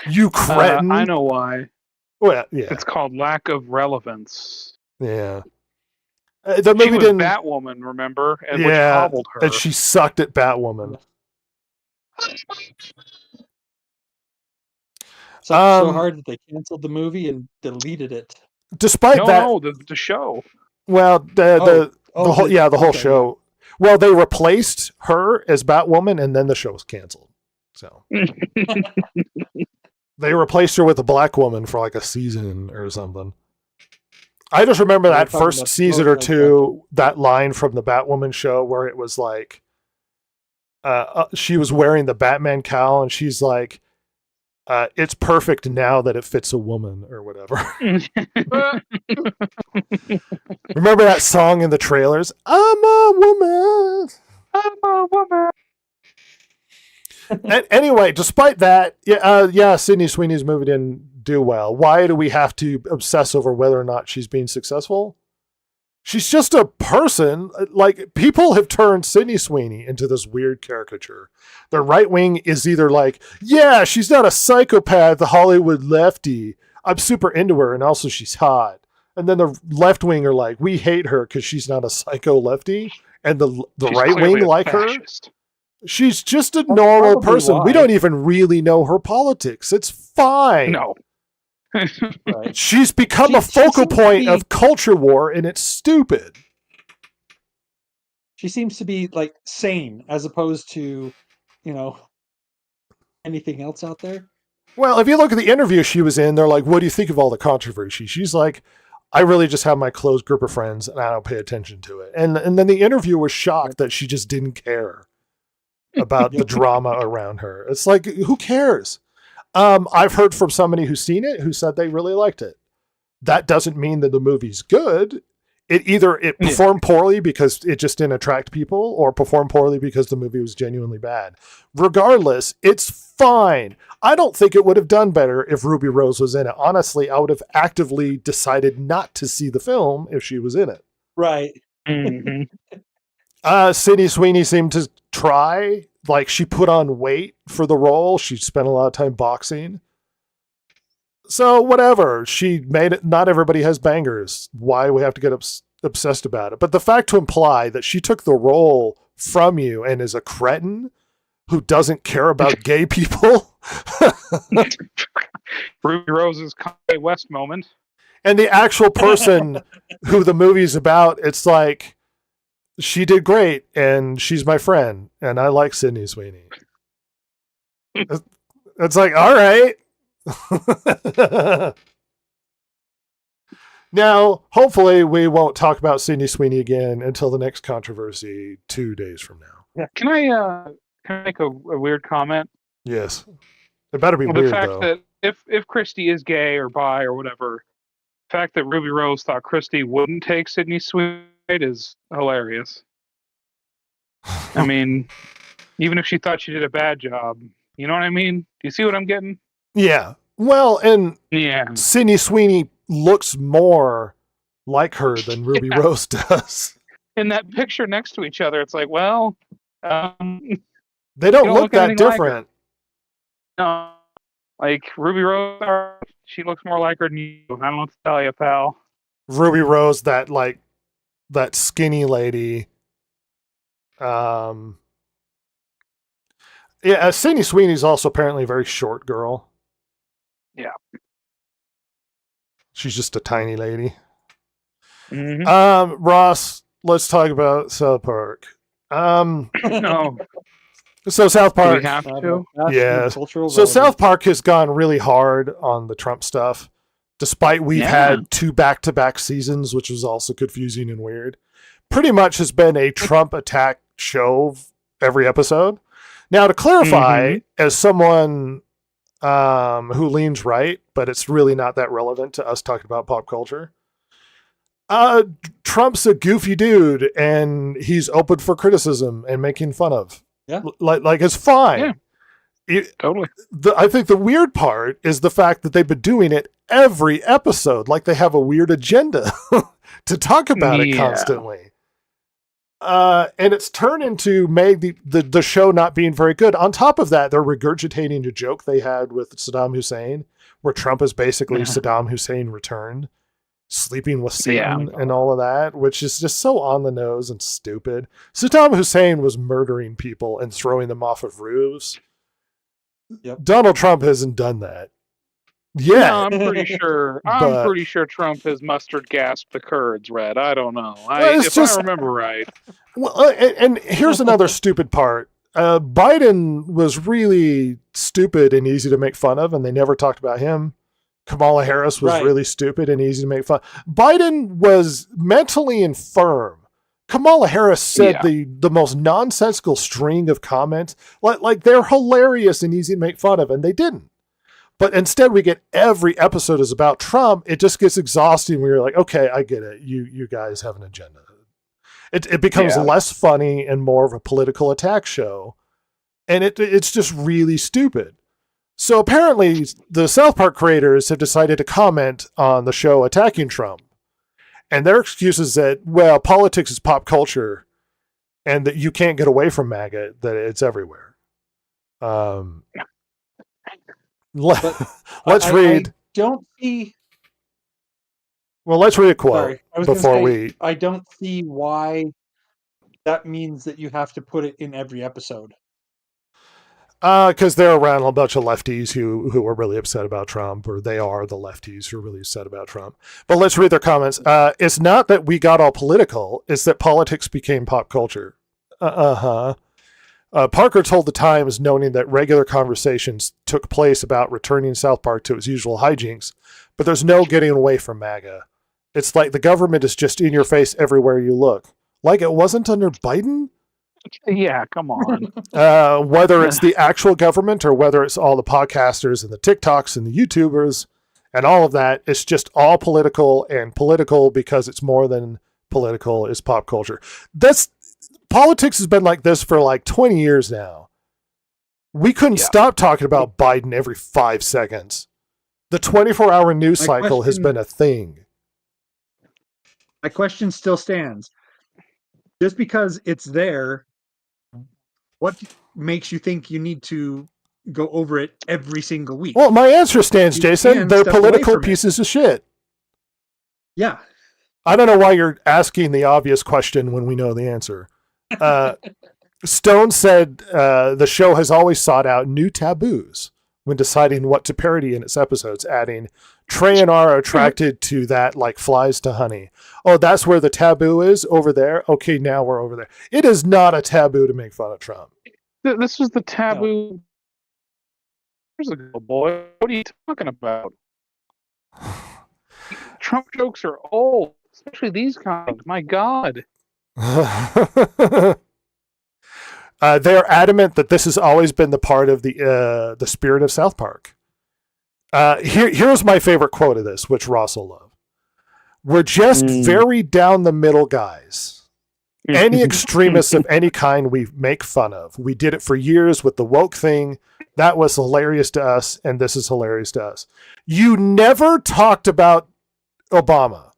You cretin.
I know why.
Well, yeah,
It's called lack of relevance.
yeah. The
She
movie
was
didn't.
Batwoman, remember? And which
Yeah,
hobbled her.
and she sucked at Batwoman.
So
Um,
hard that they canceled the movie and deleted it.
Despite that,
No, the show.
well, the whole
the
whole
okay,
show. Well, they replaced her as Batwoman, and then the show was canceled. So they replaced her with a black woman for like a season or something. I just remember
They were
that
talking
first
about
season
both
or
like
two, that line from the Batwoman show where it was like, she was wearing the Batman cowl, and she's like, "It's perfect now that it fits a woman," or whatever. Remember that song in the trailers? I'm a woman.
I'm a woman.
And anyway, despite that, yeah, Sydney Sweeney's movie didn't do well. Why do we have to obsess over whether or not she's being successful? She's just a person. Like, people have turned Sydney Sweeney into this weird caricature. The right wing is either like, yeah, she's not a psychopath, the Hollywood lefty. I'm super into her, and also she's hot. And then the left wing are like, we hate her because she's not a psycho lefty. And the
She's
right
clearly
wing
a
like her.
fascist.
She's just a normal
probably
person.
why.
We don't even really know her politics. It's fine.
No.
Right.
She's become
She-
a
she
focal
seems to
point
be-
of culture war, and it's stupid.
She seems to be like sane as opposed to, anything else out there.
Well, if you look at the interview she was in, they're like, what do you think of all the controversy? She's like, I really just have my close group of friends and I don't pay attention to it. And then the interviewer was shocked that she just didn't care about the drama around her. It's like, who cares? I've heard from somebody who's seen it who said they really liked it. That doesn't mean that the movie's good. It performed poorly because it just didn't attract people, or performed poorly because the movie was genuinely bad. Regardless, it's fine. I don't think it would have done better if Ruby Rose was in it. Honestly, I would have actively decided not to see the film if she was in it.
Right.
Mhm.
Sydney Sweeney seemed to try. Like, she put on weight for the role. She spent a lot of time boxing. So whatever. She made it. Not everybody has bangers. Why we have to get obsessed about it? But the fact to imply that she took the role from you and is a cretin who doesn't care about gay people,
Ruby Rose's Kanye West moment.
and the actual person who the movie's about, it's like, she did great and she's my friend and I like Sydney Sweeney. It's like, all right. Now, hopefully we won't talk about Sydney Sweeney again until the next controversy 2 days from now.
Can I make a weird comment?
Yes. It better be
The
weird,
fact
though.
that if Christy is gay or bi or whatever, the fact that Ruby Rose thought Christy wouldn't take Sydney Sweeney is hilarious. I mean, even if she thought she did a bad job, you know what I mean? Do you see what I'm getting?
Yeah. Well, and
Yeah.
Sydney Sweeney looks more like her than Ruby Rose does.
In that picture next to each other, it's like, well,
They don't
You don't
look
look
that
anything like her.
different.
no. Like Ruby Rose, she looks more like her than you. I don't know what to tell you, pal.
Ruby Rose, that skinny lady. Yeah, Sydney Sweeney's also apparently a very short girl.
Yeah.
She's just a tiny lady.
Mm-hmm.
Ross, let's talk about South Park.
No.
So South
Do
Park.
we have to?
Yes.
Cultural
So
relevance.
South Park has gone really hard on the Trump stuff. despite we've had 2 back-to-back seasons, which was also confusing and weird. Pretty much has been a Trump attack show every episode. Now, to clarify, as someone who leans right, but it's really not that relevant to us talking about pop culture, Trump's a goofy dude, and he's open for criticism and making fun of.
Yeah.
Like it's fine.
Yeah. Totally.
I think the weird part is the fact that they've been doing it every episode, like they have a weird agenda to talk about it constantly. And it's turned into the show not being very good. On top of that, they're regurgitating a joke they had with Saddam Hussein, where Trump is basically Saddam Hussein returned, sleeping with Satan and all of that, which is just so on the nose and stupid. Saddam Hussein was murdering people and throwing them off of roofs.
Yep.
Donald Trump hasn't done that. Yeah,
No, I'm pretty sure Trump has mustard gassed the Kurds, Red. I don't know. I remember right.
Well, and here's another stupid part. Biden was really stupid and easy to make fun of, and they never talked about him. Kamala Harris was really stupid and easy to make fun. Biden was mentally infirm. Kamala Harris said the most nonsensical string of comments. Like they're hilarious and easy to make fun of, and they didn't. But instead, we get every episode is about Trump. It just gets exhausting when you're like, okay, I get it. You guys have an agenda. It becomes less funny and more of a political attack show. And it's just really stupid. So apparently, the South Park creators have decided to comment on the show attacking Trump. And their excuse is that, well, politics is pop culture and that you can't get away from MAGA, that it's everywhere. Let's read.
I don't see.
Well, let's read a quote before we.
I don't see why that means that you have to put it in every episode.
Because they're around a bunch of lefties who are really upset about Trump, or they are the lefties who are really upset about Trump. But let's read their comments. It's not that we got all political; it's that politics became pop culture. Parker told the Times, noting that regular conversations took place about returning South Park to its usual hijinks, but there's no getting away from MAGA. It's like the government is just in your face everywhere you look. Like it wasn't under Biden?
Yeah, come on.
Whether it's the actual government or whether it's all the podcasters and the TikToks and the YouTubers and all of that, it's just all political, and political because it's more than political is pop culture. Politics has been like this for like 20 years now. We couldn't stop talking about Biden every 5 seconds. The 24-hour news cycle has been a thing.
My question still stands. Just because it's there, what makes you think you need to go over it every single week?
Well, my answer stands, Jason. They're political pieces of shit.
Yeah.
I don't know why you're asking the obvious question when we know the answer. Stone said the show has always sought out new taboos when deciding what to parody in its episodes, adding, Trey and R are attracted to that like flies to honey. Oh, that's where the taboo is? Over there? Okay, now we're over there. It is not a taboo to make fun of Trump.
This was the taboo years ago, boy. What are you talking about? Trump jokes are old, especially these kinds. My God.
They're adamant that this has always been the part of the spirit of South Park. Here's my favorite quote of this, which Ross will love. We're just very down the middle guys. Any extremists of any kind we make fun of. We did it for years with the woke thing. That was hilarious to us, and this is hilarious to us. You never talked about Obama.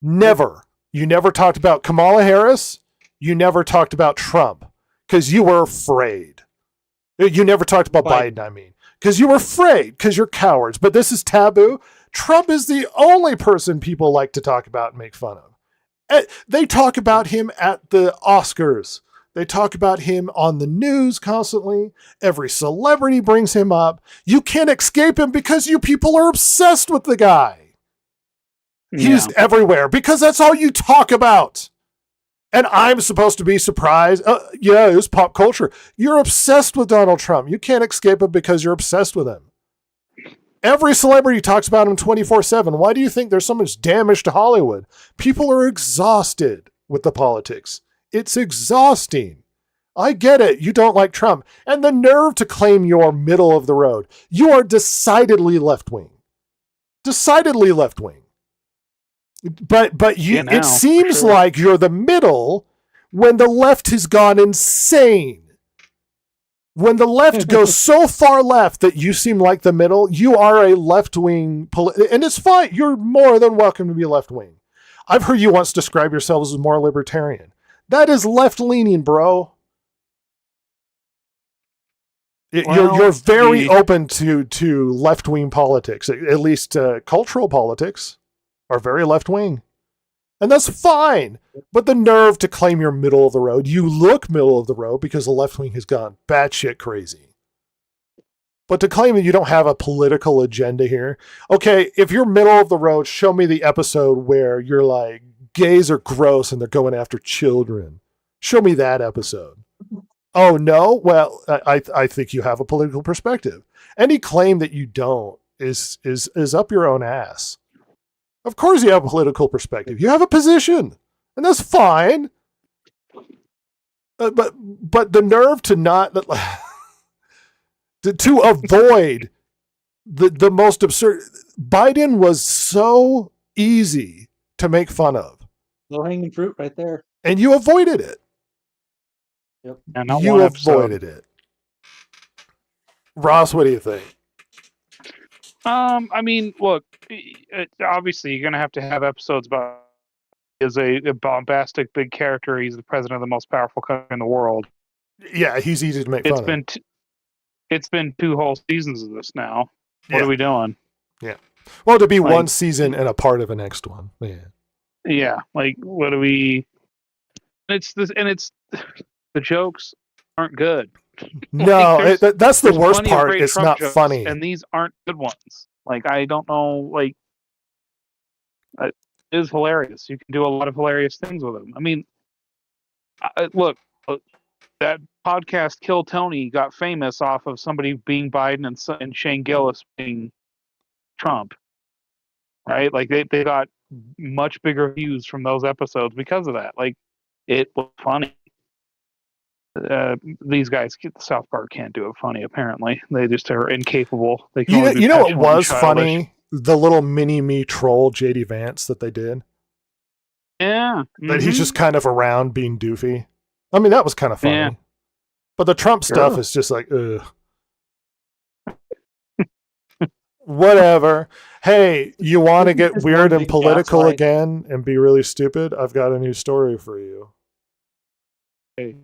Never. You never talked about Kamala Harris. You never talked about Trump because you were afraid. You never talked about Biden, I mean, because you were afraid because you're cowards. But this is taboo. Trump is the only person people like to talk about and make fun of. They talk about him at the Oscars. They talk about him on the news constantly. Every celebrity brings him up. You can't escape him because you people are obsessed with the guy. He's everywhere because that's all you talk about. And I'm supposed to be surprised. Yeah, it was pop culture. You're obsessed with Donald Trump. You can't escape him because you're obsessed with him. Every celebrity talks about him 24/7. Why do you think there's so much damage to Hollywood? People are exhausted with the politics. It's exhausting. I get it. You don't like Trump. And the nerve to claim you're middle of the road. You are decidedly left-wing. Decidedly left-wing. But you,
Yeah, now,
it seems
for sure.
like you're the middle when the left has gone insane. When the left goes so far left that you seem like the middle, you are a left-wing, and it's fine. You're more than welcome to be left-wing. I've heard you once describe yourselves as more libertarian. That is left-leaning, bro. You're very open to left-wing politics, at least cultural politics are very left-wing. And that's fine. But the nerve to claim you're middle of the road, you look middle of the road because the left wing has gone batshit crazy. But to claim that you don't have a political agenda here, okay, if you're middle of the road, show me the episode where you're like, gays are gross and they're going after children. Show me that episode. Oh, no? Well, I think you have a political perspective. Any claim that you don't is up your own ass. Of course you have a political perspective. You have a position, and that's fine. But the nerve to not to avoid the most absurd. Biden was so easy to make fun of,
Low hanging fruit right there.
and you avoided it.
Yep.
And not
You
one episode.
avoided it. Ross, what do you think?
I mean, look, obviously you're going to have episodes about is a bombastic big character. He's the president of the most powerful country in the world.
Yeah, he's easy to make fun of.
It's been 2 whole seasons of this now. What
Yeah. are
we doing?
Well, to be
like-
one season and a part of the next one. Yeah.
Yeah, like what do we? It's this, and it's the jokes aren't good.
No,
there's-
that's the
There's
worst
plenty of
part.
great
It's
Trump
not
jokes,
funny.
and these aren't good ones. Like I don't know, like it is hilarious. You can do a lot of hilarious things with them. I mean, look, that podcast Kill Tony got famous off of somebody being Biden and Shane Gillis being Trump, right? Like they got much bigger views from those episodes because of that. Like it was funny. These guys, South Park can't do it funny. Apparently, they just are incapable. They can only be
You know what
petulant and
was
childish.
funny? The little mini me troll JD Vance that they did.
Yeah,
That he's
mhm.
just kind of around being doofy. I mean, that was kind of funny.
Yeah.
But the Trump stuff
Sure.
is just like, ugh. Whatever. Hey, you want to get
Just
weird
one
and
big
political
gaslight.
again and be really stupid? I've got a new story for you.
Hey.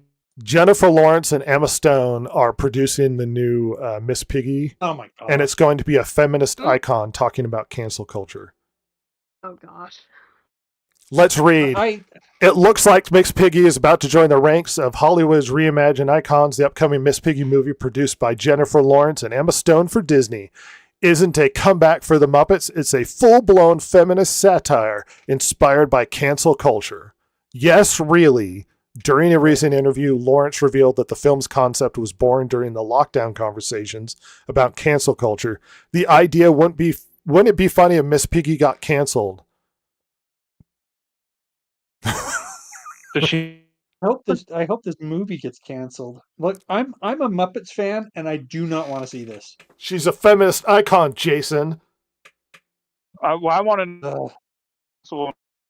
Jennifer Lawrence and Emma Stone are producing the new Miss Piggy,
Oh my god.
and it's going to be a feminist icon talking about cancel culture.
Oh gosh.
Let's read. It looks like Miss Piggy is about to join the ranks of Hollywood's reimagined icons. The upcoming Miss Piggy movie, produced by Jennifer Lawrence and Emma Stone for Disney, isn't a comeback for the Muppets. It's a full-blown feminist satire inspired by cancel culture. Yes, really. During a recent interview, Lawrence revealed that the film's concept was born during the lockdown conversations about cancel culture. The idea wouldn't it be funny if Miss Piggy got canceled?
Does she?
I hope this movie gets canceled. Look, I'm a Muppets fan, and I do not want to see this.
She's a feminist icon, Jason.
I want to know,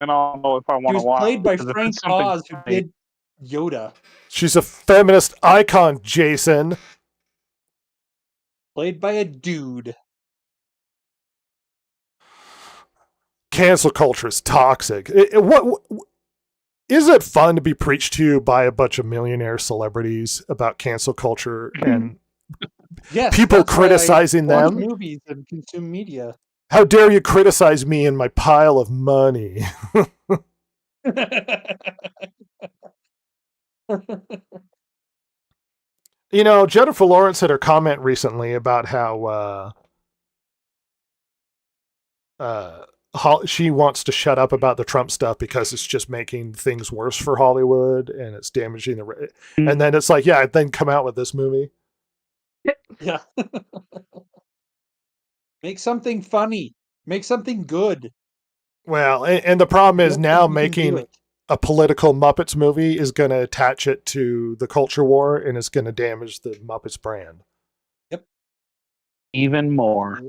and I'll know if I
He
want
was
to watch.
played by
because if
Frank
it's something
Oz, who
funny-
did Yoda.
She's a feminist icon, Jason.
Played by a dude.
Cancel culture is toxic. Is it fun to be preached to by a bunch of millionaire celebrities about cancel culture and
Yes,
people
that's why I
criticizing
watch
them?
movies and consume media.
How dare you criticize me and my pile of money? You know, Jennifer Lawrence had her comment recently about how she wants to shut up about the Trump stuff because it's just making things worse for Hollywood and it's damaging the. And then it's like, yeah, then come out with this movie.
Yeah. Make something funny. Make something good.
Well, and the problem is
Don't
now
think you can do
making
it.
a political Muppets movie is going to attach it to the culture war, and it's going to damage the Muppets brand.
Even more.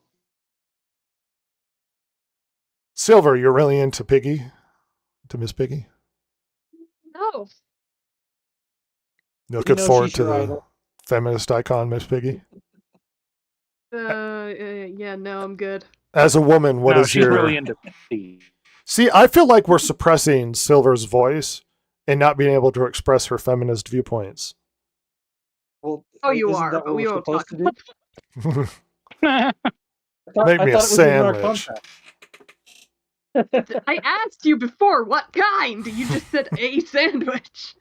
Silver, you're really into Piggy, to Miss Piggy.
No.
Looking
know
forward
she's
to
your
the
idol.
feminist icon, Miss Piggy.
Yeah, no, I'm good.
As a woman, what
no,
is
she's
your...
really into pee.
See, I feel like we're suppressing Silver's voice and not being able to express her feminist viewpoints.
Well,
Oh, you
isn't
are,
that
but
what
we
we're
won't
supposed
talk
to do?
Well,
Make me a
it was in our
sandwich.
contract.
I asked you before what kind. You just said a sandwich.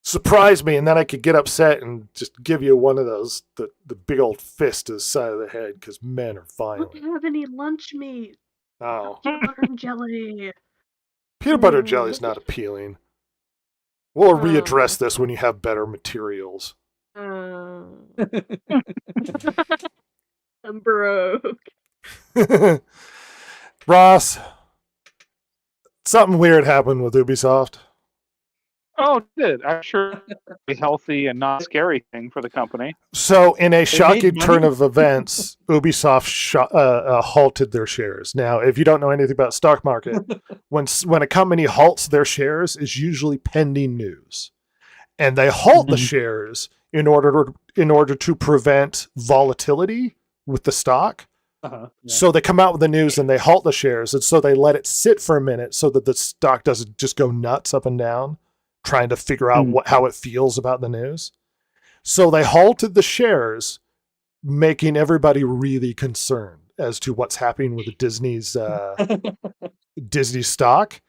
Surprise me, and then I could get upset and just give you one of those, the big old fist to the side of the head, because men are
I
violent.
don't have any lunch meat.
Oh.
Peanut butter and jelly.
Peanut butter jelly is not appealing. We'll readdress this when you have better materials.
I'm broke.
Ross, something weird happened with Ubisoft.
oh, it did. I'm sure a healthy and not scary thing for the company.
So, in a shocking
made
turn
money?
of events, Ubisoft halted their shares. Now, if you don't know anything about stock market, when a company halts their shares, is usually pending news, and they halt the shares in order to prevent volatility with the stock.
Uh-huh. Yeah.
So they come out with the news and they halt the shares, and so they let it sit for a minute so that the stock doesn't just go nuts up and down, trying to figure out how it feels about the news. So they halted the shares, making everybody really concerned as to what's happening with Disney's Disney stock.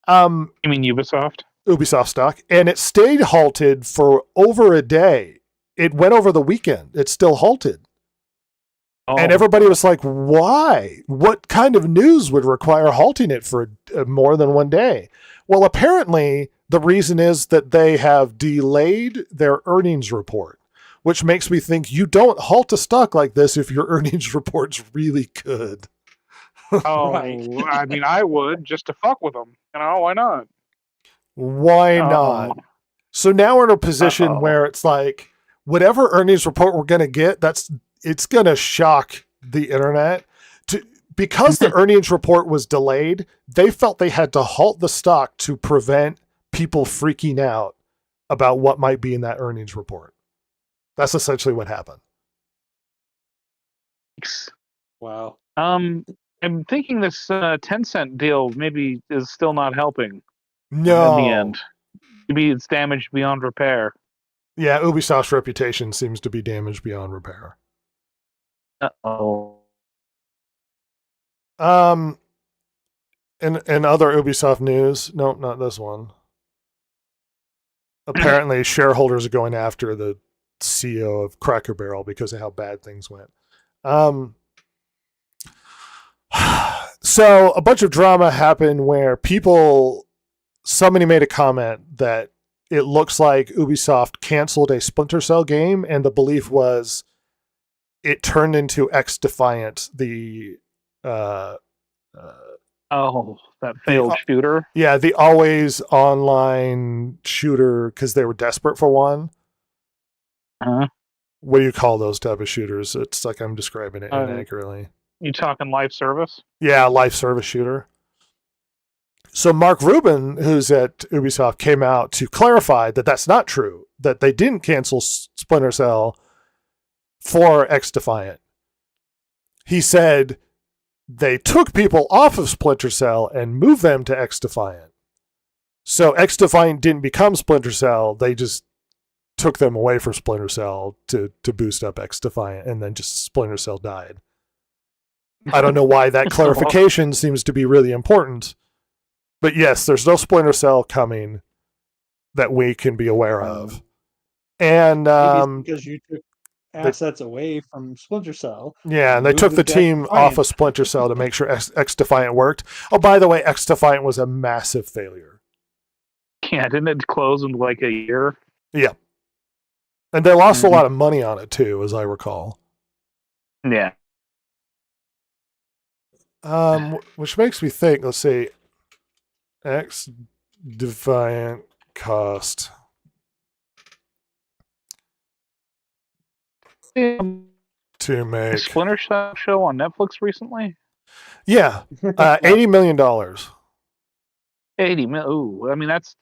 You mean Ubisoft?
Ubisoft stock, and it stayed halted for over a day. It went over the weekend. It's still halted.
Oh,
And everybody was like, why? What kind of news would require halting it for more than one day? Well, apparently, the reason is that they have delayed their earnings report, which makes me think you don't halt a stock like this if your earnings report's really good.
oh,
Right.
I mean, I would just to fuck with them. You know, why not?
Why not?
Oh.
So now we're in a position
Uh-oh.
where it's like, whatever earnings report we're going to get, it's going to shock the internet. Because the earnings report was delayed, they felt they had to halt the stock to prevent people freaking out about what might be in that earnings report. That's essentially what happened.
Wow.
I'm thinking this Tencent deal maybe is still not helping
No.
in the end. Maybe it's damaged beyond repair.
Yeah, Ubisoft's reputation seems to be damaged beyond repair.
Uh-oh.
In other Ubisoft news, no, not this one. Apparently, shareholders are going after the CEO of Cracker Barrel because of how bad things went. So a bunch of drama happened where somebody made a comment that it looks like Ubisoft canceled a Splinter Cell game, and the belief was it turned into X Defiant, the
Oh, that failed shooter.
yeah, the always online shooter because they were desperate for one.
Uh-huh.
What do you call those type of shooters? It's like I'm describing it inaccurately.
You talking live service?
Yeah, live service shooter. So Mark Rubin, who's at Ubisoft, came out to clarify that that's not true, that they didn't cancel Splinter Cell for X Defiant. He said they took people off of Splinter Cell and moved them to X Defiant. So X Defiant didn't become Splinter Cell, they just took them away from Splinter Cell to boost up X Defiant, and then just Splinter Cell died. I don't know why that clarification seems to be really important. But yes, there's no Splinter Cell coming that we can be aware of. And
Maybe it's because you took assets away from Splinter Cell.
Yeah, and they took the team off of Splinter Cell to make sure X Defiant worked. Oh, by the way, X Defiant was a massive failure.
Yeah, didn't it close in like a year?
Yeah. And they lost a lot of money on it too, as I recall.
Yeah.
Which makes me think. Let's see. X Defiant cost. To make
Splinter Cell show on Netflix recently.
Yeah, $80 million.
80 mil. Ooh, I mean that's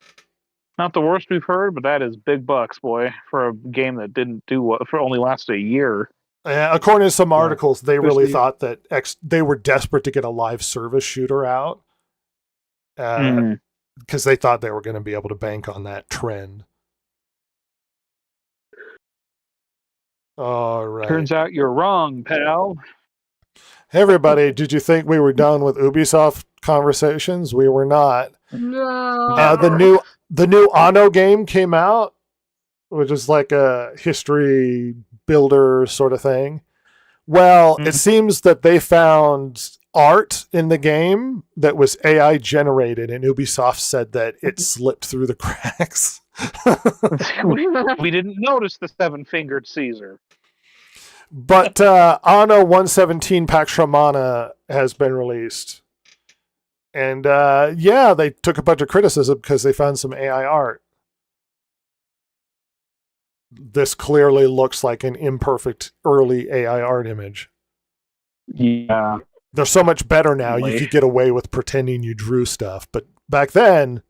not the worst we've heard, but that is big bucks, boy, for a game that didn't do what for only lasted a year.
According to some articles, they really
Especially-
thought that they were desperate to get a live service shooter out because they thought they were going to be able to bank on that trend. All right.
Turns out you're wrong, pal.
Hey, everybody, did you think we were done with Ubisoft conversations? We were not.
No.
The new Anno game came out, which is like a history builder sort of thing. Well, it seems that they found art in the game that was AI generated, and Ubisoft said that it slipped through the cracks.
We didn't notice the seven-fingered Caesar.
But Anno 117 Pax Romana has been released. And yeah, they took a bunch of criticism because they found some AI art. This clearly looks like an imperfect early AI art image.
Yeah.
They're so much better now, you
Like-
could get away with pretending you drew stuff. But back then,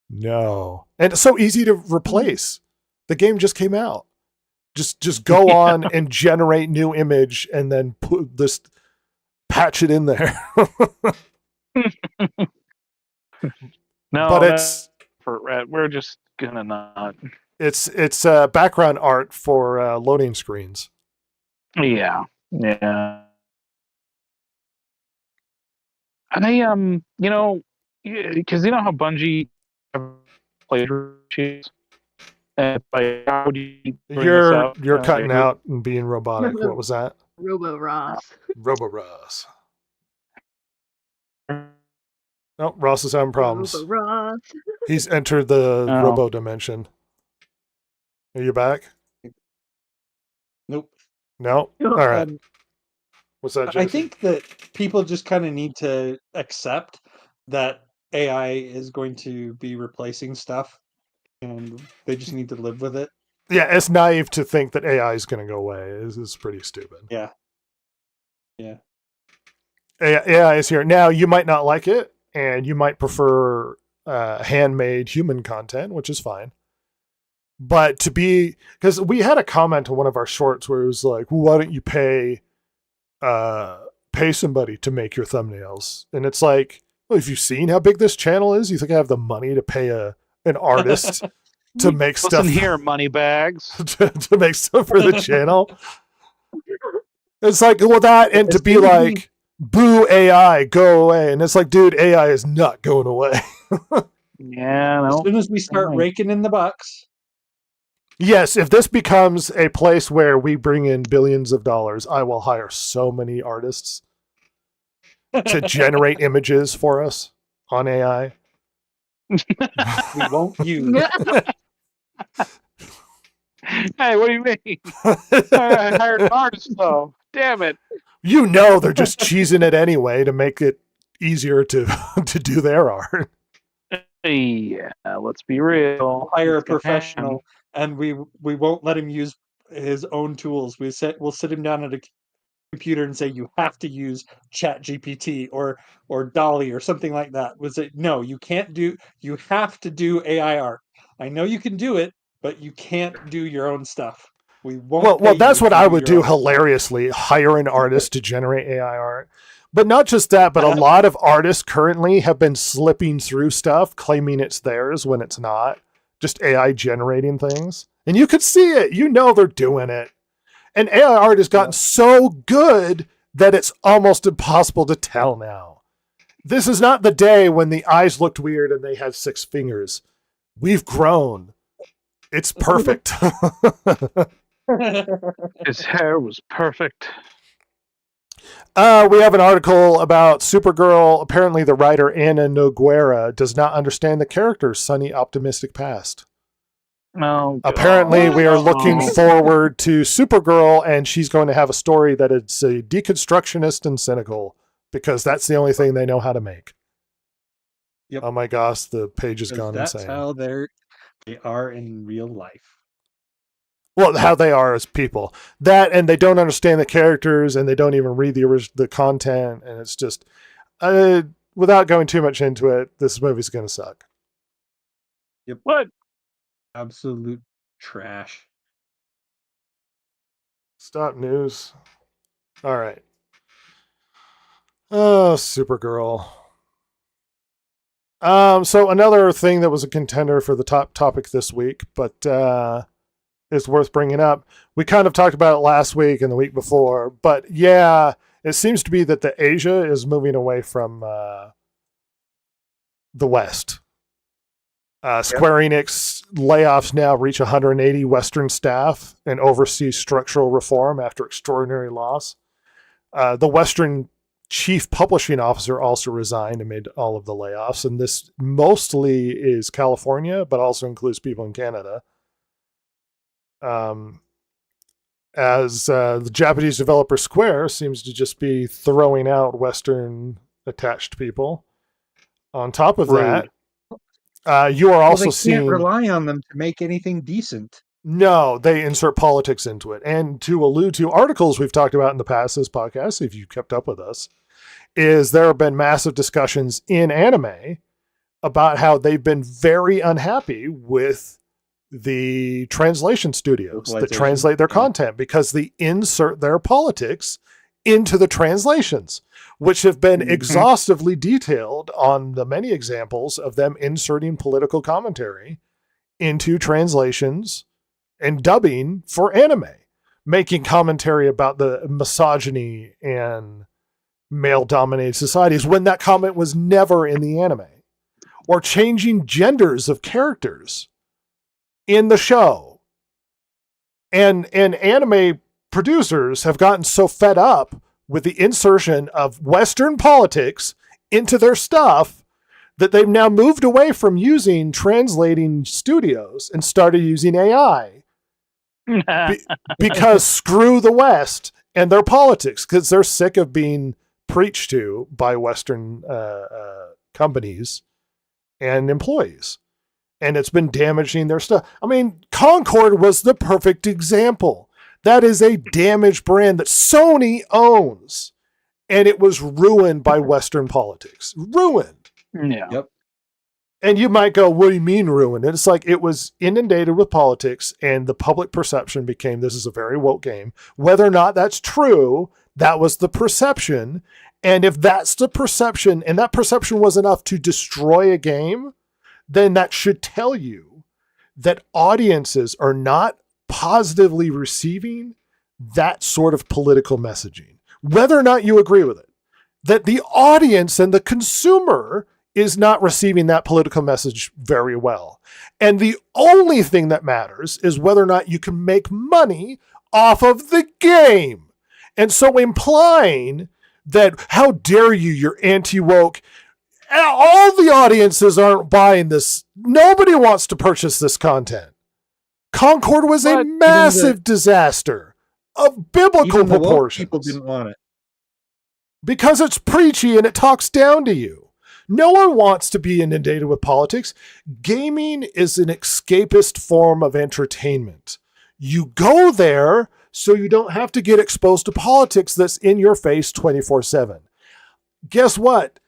no. And it's so easy to replace. The game just came out. Just go on and generate new image and then put this, patch it in there.
No,
But it's
we're just gonna not.
it's background art for loading screens.
Yeah. And they you know, because you know how Bungie plays issues, and like how do you bring this up?
You're cutting out and being robotic. What was that?
Robo Ross.
Robo Ross. Oh, Ross is having problems.
Robo Ross.
He's entered the
Oh.
Robo dimension. Are you back?
Nope.
No? All right.
Um,
What's that,
I
Jason?
think that people just kind of need to accept that AI is going to be replacing stuff, and they just need to live with it.
Yeah, it's naive to think that AI is going to go away. It's pretty stupid.
Yeah.
AI is here. Now, you might not like it, and you might prefer handmade human content, which is fine. But to be, because we had a comment on one of our shorts where it was like, well, why don't you pay somebody to make your thumbnails? And it's like, well, have you seen how big this channel is? You think I have the money to pay an artist to make
Listen
stuff
here, money bags.
to make stuff for the channel? It's like, well, that, and to
As
be
soon as we-
like, boo AI, go away. And it's like, dude, AI is not going away.
Yeah,
As
no.
soon as we start
Right.
raking in the bucks,
Yes, if this becomes a place where we bring in billions of dollars, I will hire so many artists to generate images for us on AI.
we won't use.
Hey, what do you mean? I hired an artist though. Damn it.
You know they're just cheesing it anyway to make it easier to to do their art.
Yeah, let's be real.
Hire a
It's gonna
professional, and we won't let him use his own tools. We'll sit him down at a computer and say you have to use Chat GPT or Dolly or something like that. Was it no? You can't do. You have to do AI art. I know you can do it, but you can't do your own stuff. We won't.
Well,
pay
that's
you
what
to
I would
your
do
own stuff.
hilariously, hire an artist to generate AI art. But not just that, but a lot of artists currently have been slipping through stuff, claiming it's theirs when it's not. Just AI generating things. And you could see it. You know they're doing it. And AI art has gotten so good that it's almost impossible to tell now. This is not the day when the eyes looked weird and they had 6 fingers. We've grown. It's perfect.
His hair was perfect.
We have an article about Supergirl. Apparently, the writer Anna Noguera does not understand the character's sunny, optimistic past.
No.
Apparently, we are looking
Oh.
forward to Supergirl, and she's going to have a story that is deconstructionist and cynical because that's the only thing they know how to make.
Yep.
Oh my gosh, the page has
'Cause
gone
that's
insane.
how they are in real life.
Well, how they are as people. That, and they don't understand the characters, and they don't even read the content, and it's just, without going too much into it, this movie's going to suck.
Yep.
What?
Absolute trash.
Stop news. All right. Oh, Supergirl. So another thing that was a contender for the top topic this week, but is worth bringing up. We kind of talked about it last week and the week before, but yeah, it seems to be that the Asia is moving away from the West. Square Enix layoffs now reach 180 Western staff and oversee structural reform after extraordinary loss. The Western chief publishing officer also resigned amid all of the layoffs, and this mostly is California, but also includes people in Canada. As the Japanese developer Square seems to just be throwing out Western attached people. On top of that, you are also
they
seeing...
can't rely on them to make anything decent.
No, they insert politics into it. And to allude to articles we've talked about in the past, this podcast, if you kept up with us, is there have been massive discussions in anime about how they've been very unhappy with the translation studios that translate their content because they insert their politics into the translations, which have been exhaustively detailed on the many examples of them inserting political commentary into translations and dubbing for anime, making commentary about the misogyny and male-dominated societies when that comment was never in the anime, or changing genders of characters in the show. And anime producers have gotten so fed up with the insertion of Western politics into their stuff that they've now moved away from using translating studios and started using AI. Because screw the West and their politics, because they're sick of being preached to by Western companies and employees. And it's been damaging their stuff. I mean, Concord was the perfect example. That is a damaged brand that Sony owns. And it was ruined by Western politics. Ruined.
Yeah.
Yep.
And you might go, what do you mean ruined? And it's like it was inundated with politics, and the public perception became this is a very woke game. Whether or not that's true, that was the perception. And if that's the perception, and that perception was enough to destroy a game, then that should tell you that audiences are not positively receiving that sort of political messaging, whether or not you agree with it. That the audience and the consumer is not receiving that political message very well. And the only thing that matters is whether or not you can make money off of the game. And so implying that, how dare you, you're anti-woke, all the audiences aren't buying this. Nobody wants to purchase this content. Concord was a massive disaster of biblical
even the woke
proportions.
people didn't want it.
Because it's preachy and it talks down to you. No one wants to be inundated with politics. Gaming is an escapist form of entertainment. You go there so you don't have to get exposed to politics that's in your face 24/7. Guess what?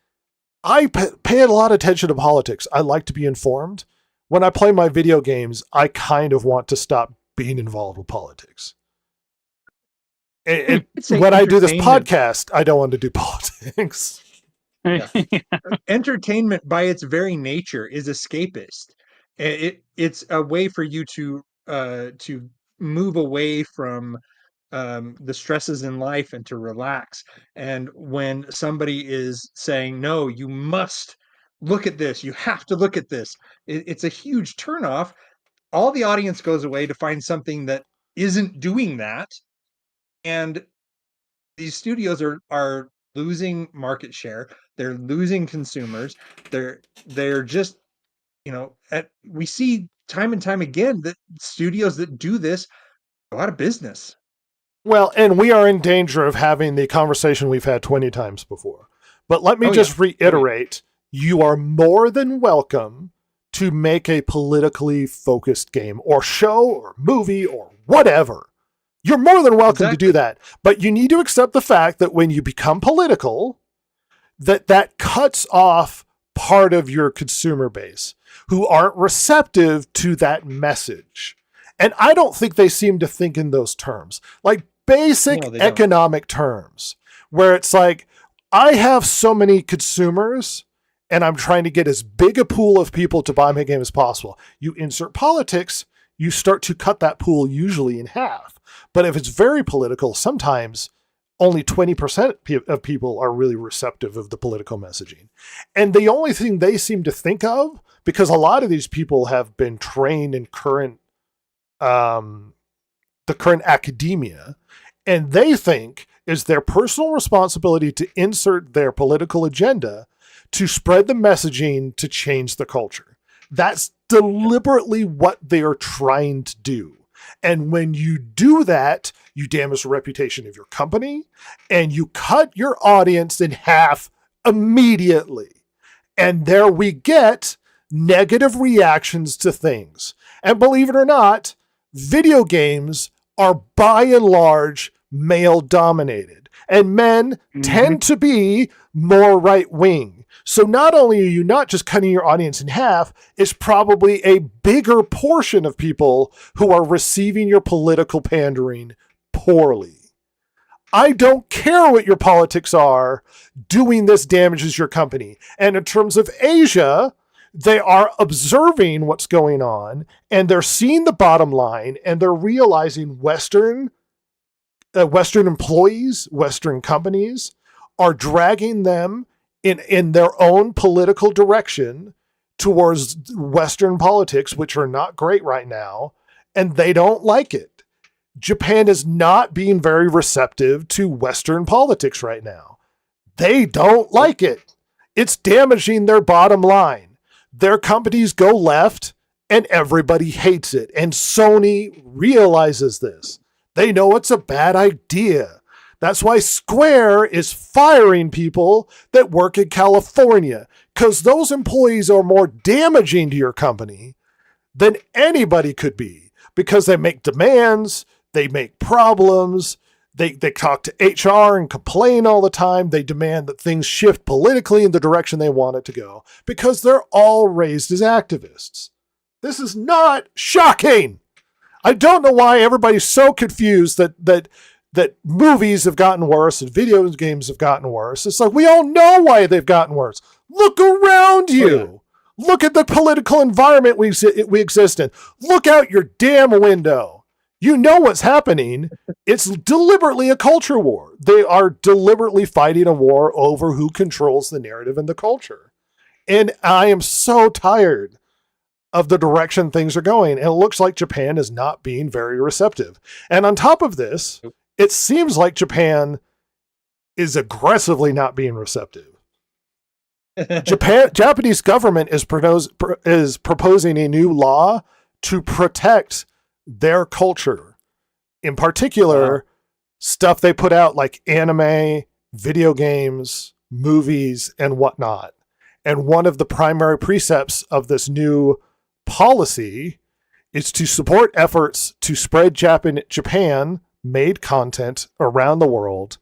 I pay a lot of attention to politics. I like to be informed. When I play my video games, I kind of want to stop being involved with politics. And when I do this podcast, I don't want to do politics.
Yeah. Entertainment by its very nature is escapist. It's a way for you to move away from the stresses in life and to relax. And when somebody is saying, no, you must look at this, you have to look at this, it's a huge turnoff. All the audience goes away to find something that isn't doing that. And these studios are losing market share. They're losing consumers. They're just, we see time and time again that studios that do this go out of business.
Well, and we are in danger of having the conversation we've had 20 times before. But let me
Oh,
just
yeah.
reiterate, you are more than welcome to make a politically focused game or show or movie or whatever. You're more than welcome to do that. But you need to accept the fact that when you become political, that cuts off part of your consumer base who aren't receptive to that message. And I don't think they seem to think in those terms, like basic
No, they don't.
economic terms, where it's like, I have so many consumers and I'm trying to get as big a pool of people to buy my game as possible. You insert politics, you start to cut that pool usually in half. But if it's very political, sometimes only 20% of people are really receptive of the political messaging. And the only thing they seem to think of, because a lot of these people have been trained in the current academia, and they think is their personal responsibility to insert their political agenda to spread the messaging to change the culture. That's deliberately what they are trying to do. And when you do that, you damage the reputation of your company and you cut your audience in half immediately. And there we get negative reactions to things. And believe it or not, video games are by and large male dominated, and men tend to be more right wing. So not only are you not just cutting your audience in half, it's probably a bigger portion of people who are receiving your political pandering poorly. I don't care what your politics are, doing this damages your company. And in terms of Asia, they are observing what's going on and they're seeing the bottom line and they're realizing Western employees, Western companies are dragging them in their own political direction towards Western politics, which are not great right now, and they don't like it. Japan is not being very receptive to Western politics right now. They don't like it. It's damaging their bottom line. Their companies go left and everybody hates it. And Sony realizes this. They know it's a bad idea. That's why Square is firing people that work in California, because those employees are more damaging to your company than anybody could be, because they make demands, they make problems, they talk to HR and complain all the time. They demand that things shift politically in the direction they want it to go, because they're all raised as activists. This is not shocking. I don't know why everybody's so confused that movies have gotten worse and video games have gotten worse. It's like, we all know why they've gotten worse. Look around you. Oh, yeah. Look at the political environment we exist in. Look out your damn window. You know what's happening. It's deliberately a culture war. They are deliberately fighting a war over who controls the narrative and the culture. And I am so tired of the direction things are going. And it looks like Japan is not being very receptive. And on top of this, it seems like Japan is aggressively not being receptive. Japanese government is proposing a new law to protect their culture. In particular, stuff they put out like anime, video games, movies, and whatnot. And one of the primary precepts of this new policy is to support efforts to spread Japan-made content around the world.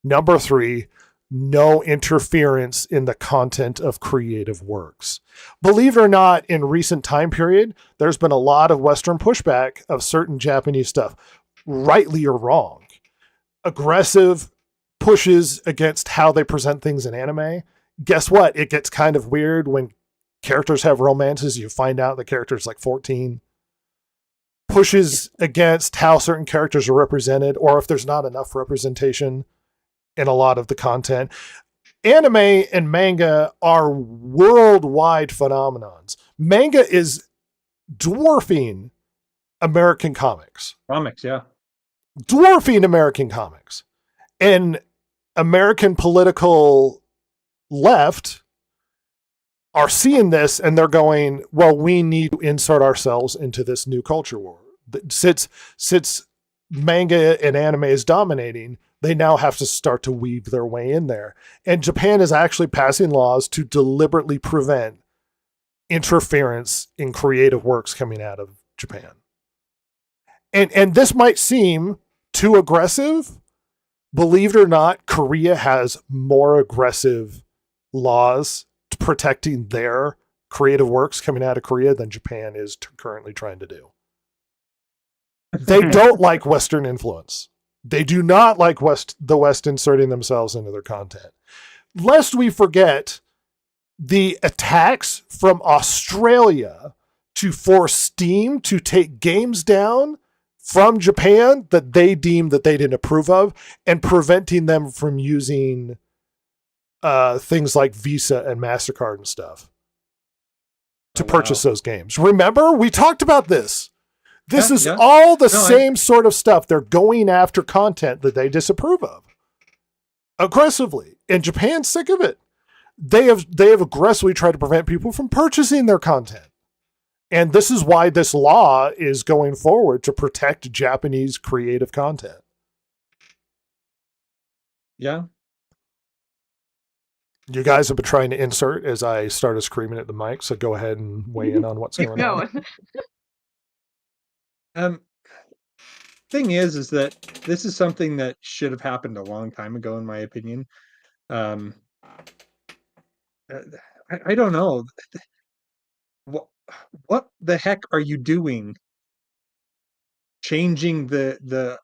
Number 3, no interference in the content of creative works. Believe it or not, in recent time period, there's been a lot of Western pushback of certain Japanese stuff, rightly or wrong. Aggressive pushes against how they present things in anime. Guess what? It gets kind of weird when characters have romances. You find out the character's like 14. Pushes against how certain characters are represented, or if there's not enough representation in a lot of the content. Anime and manga are worldwide phenomenons. Manga is dwarfing American comics. Dwarfing American comics. And American political left are seeing this and they're going, well, we need to insert ourselves into this new culture war. Since manga and anime is dominating, They now have to start to weave their way in there. And Japan is actually passing laws to deliberately prevent interference in creative works coming out of Japan. And this might seem too aggressive. Believe it or not, Korea has more aggressive laws protecting their creative works coming out of Korea than Japan is currently trying to do. They don't like Western influence. They do not like the West inserting themselves into their content. Lest we forget the attacks from Australia to force Steam to take games down from Japan that they deemed that they didn't approve of, and preventing them from using things like Visa and MasterCard and stuff to purchase those games. Remember, we talked about this. This is all the same sort of stuff. They're going after content that they disapprove of aggressively, and Japan's sick of it. They have aggressively tried to prevent people from purchasing their content. And this is why this law is going forward, to protect Japanese creative content.
Yeah.
You guys have been trying to insert as I started screaming at the mic, so go ahead and weigh in on what's
Keep
going on.
Thing is that this is something that should have happened a long time ago, in my opinion. I don't know. What the heck are you doing? Changing the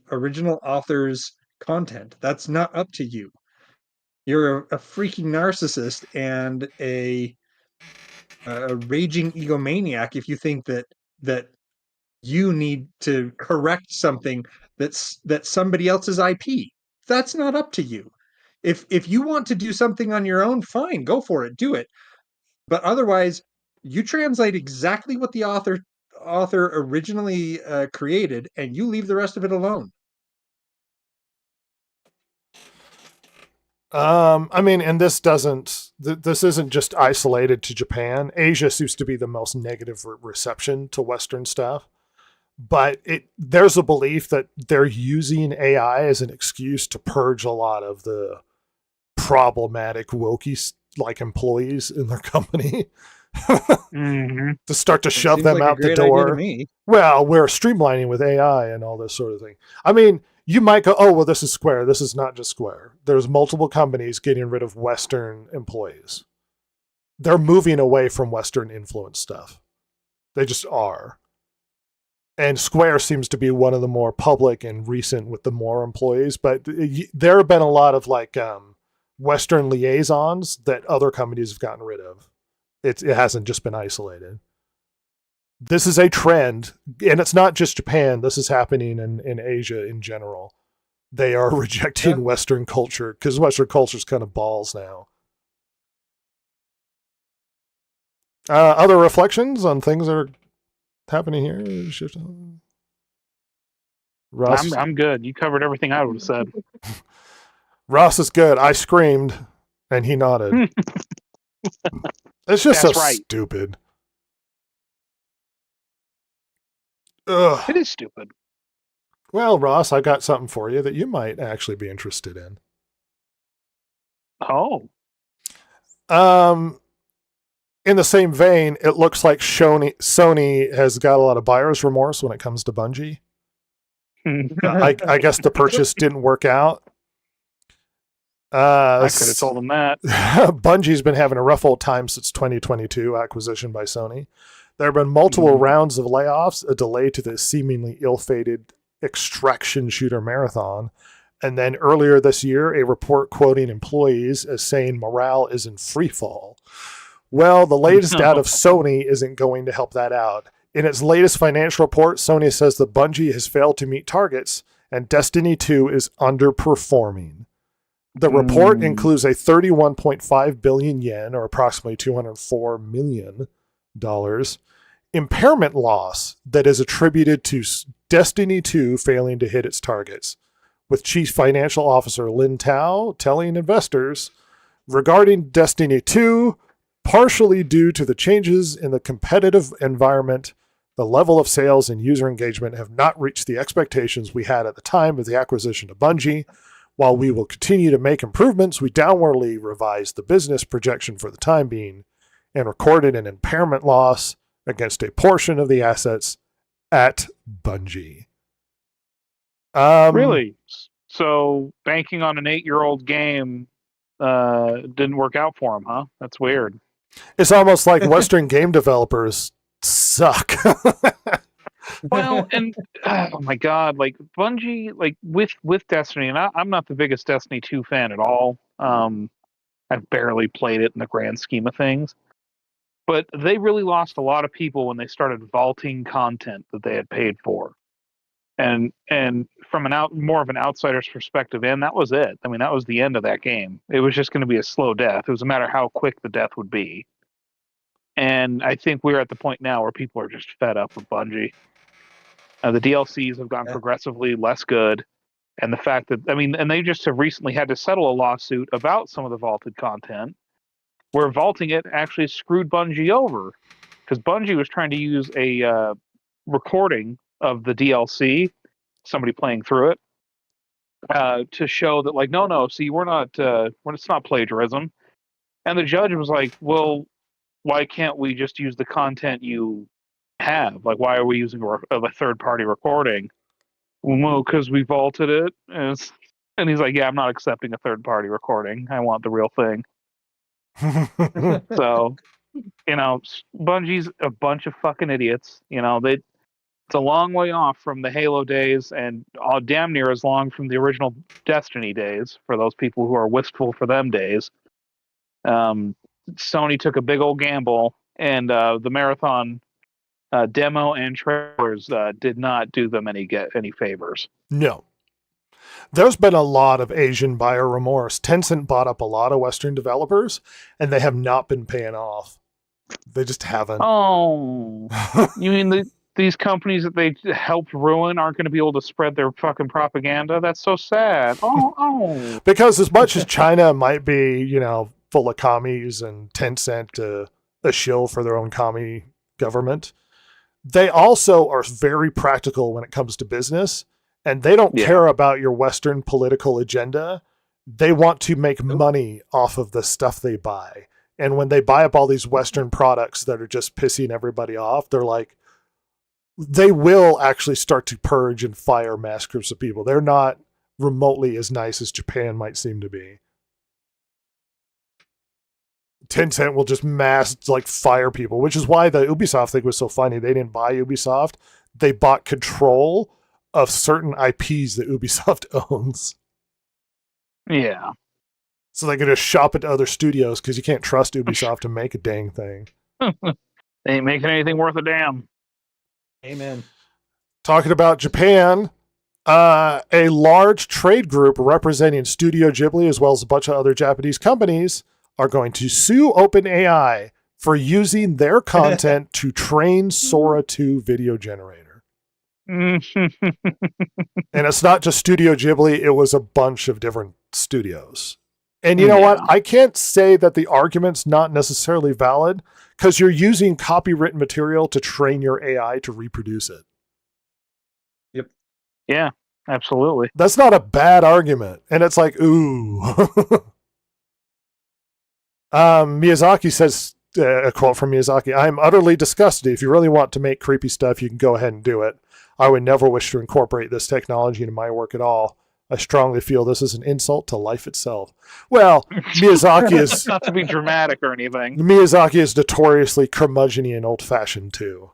original author's content. That's not up to you. You're a freaking narcissist and a raging egomaniac if you think that you need to correct something that's somebody else's IP. That's not up to you. If you want to do something on your own, fine, go for it, do it. But otherwise, you translate exactly what the author originally created, and you leave the rest of it alone.
I mean, and this isn't just isolated to Japan. Asia seems to be the most negative reception to Western stuff. But there's a belief that they're using AI as an excuse to purge a lot of the problematic wokey like employees in their company. To start to shove them out the door. Well, we're streamlining with AI and all this sort of thing. I mean, you might go, oh, well, this is Square. This is not just Square. There's multiple companies getting rid of Western employees. They're moving away from Western influence stuff. They just are. And Square seems to be one of the more public and recent with the more employees. But there have been a lot of like Western liaisons that other companies have gotten rid of. It hasn't just been isolated. This is a trend, and it's not just Japan. This is happening in Asia in general. They are rejecting Western culture because Western culture is kind of balls now. Other reflections on things that are happening here? Ross,
I'm good. You covered everything I would have said.
Ross is good. I screamed, and he nodded. It's just
That's
so
right.
stupid. Ugh.
It is stupid.
Well, Ross, I got something for you that you might actually be interested in.
Oh.
In the same vein, it looks like Sony has got a lot of buyer's remorse when it comes to Bungie. I guess the purchase didn't work out.
I could have told them that.
Bungie's been having a rough old time since 2022 acquisition by Sony. There have been multiple rounds of layoffs, a delay to the seemingly ill-fated extraction shooter Marathon, and then earlier this year, a report quoting employees as saying morale is in free fall. Well, the latest out of Sony isn't going to help that out. In its latest financial report, Sony says that Bungie has failed to meet targets, and Destiny 2 is underperforming. The report includes a 31.5 billion yen, or approximately $204 million, impairment loss that is attributed to Destiny 2 failing to hit its targets, with Chief Financial Officer Lin Tao telling investors regarding Destiny 2, partially due to the changes in the competitive environment, The level of sales and user engagement have not reached the expectations we had at the time of the acquisition of Bungie. While we will continue to make improvements, we downwardly revised the business projection for the time being and recorded an impairment loss against a portion of the assets at Bungie.
Really? So banking on an 8-year-old game didn't work out for him, huh? That's weird.
It's almost like Western game developers suck.
Well, and oh my god, like Bungie, like with Destiny, and I'm not the biggest Destiny 2 fan at all. I've barely played it in the grand scheme of things. But they really lost a lot of people when they started vaulting content that they had paid for. And from more of an outsider's perspective, and that was it. I mean, that was the end of that game. It was just going to be a slow death. It was a matter of how quick the death would be. And I think we're at the point now where people are just fed up with Bungie. The DLCs have gone progressively less good. And the fact that, I mean, and they just have recently had to settle a lawsuit about some of the vaulted content, where vaulting it actually screwed Bungie over. Because Bungie was trying to use a recording of the DLC, somebody playing through it, to show that, like, no, see, it's not plagiarism. And the judge was like, well, why can't we just use the content you have? Like, why are we using a third-party recording? Well, because we vaulted it. And he's like, yeah, I'm not accepting a third-party recording. I want the real thing. So, Bungie's a bunch of fucking idiots. It's a long way off from the Halo days, and damn near as long from the original Destiny days, for those people who are wistful for them days. Sony took a big old gamble, and the Marathon demo and trailers did not do them any favors.
No. There's been a lot of Asian buyer remorse. Tencent bought up a lot of Western developers, and they have not been paying off. They just haven't.
Oh, you mean these companies that they helped ruin aren't going to be able to spread their fucking propaganda? That's so sad. Oh.
Because as much as China might be, full of commies and Tencent a shill for their own commie government, they also are very practical when it comes to business. And they don't care about your Western political agenda. They want to make money off of the stuff they buy. And when they buy up all these Western products that are just pissing everybody off, they're like, they will actually start to purge and fire mass groups of people. They're not remotely as nice as Japan might seem to be. Tencent will just mass fire people, which is why the Ubisoft thing was so funny. They didn't buy Ubisoft. They bought control of certain IPs that Ubisoft owns.
Yeah.
So they could just shop at other studios, because you can't trust Ubisoft to make a dang thing.
They ain't making anything worth a damn.
Amen.
Talking about Japan, a large trade group representing Studio Ghibli, as well as a bunch of other Japanese companies, are going to sue OpenAI for using their content to train Sora 2 video generator. And it's not just Studio Ghibli, it was a bunch of different studios. And you know what? I can't say that the argument's not necessarily valid, because you're using copywritten material to train your AI to reproduce it.
Yep.
Yeah, absolutely.
That's not a bad argument. And it's like, ooh. Miyazaki says, a quote from Miyazaki, "I am utterly disgusted. If you really want to make creepy stuff, you can go ahead and do it. I would never wish to incorporate this technology into my work at all. I strongly feel this is an insult to life itself." Well, Miyazaki is...
Not to be dramatic or anything.
Miyazaki is notoriously curmudgeon-y and old-fashioned, too.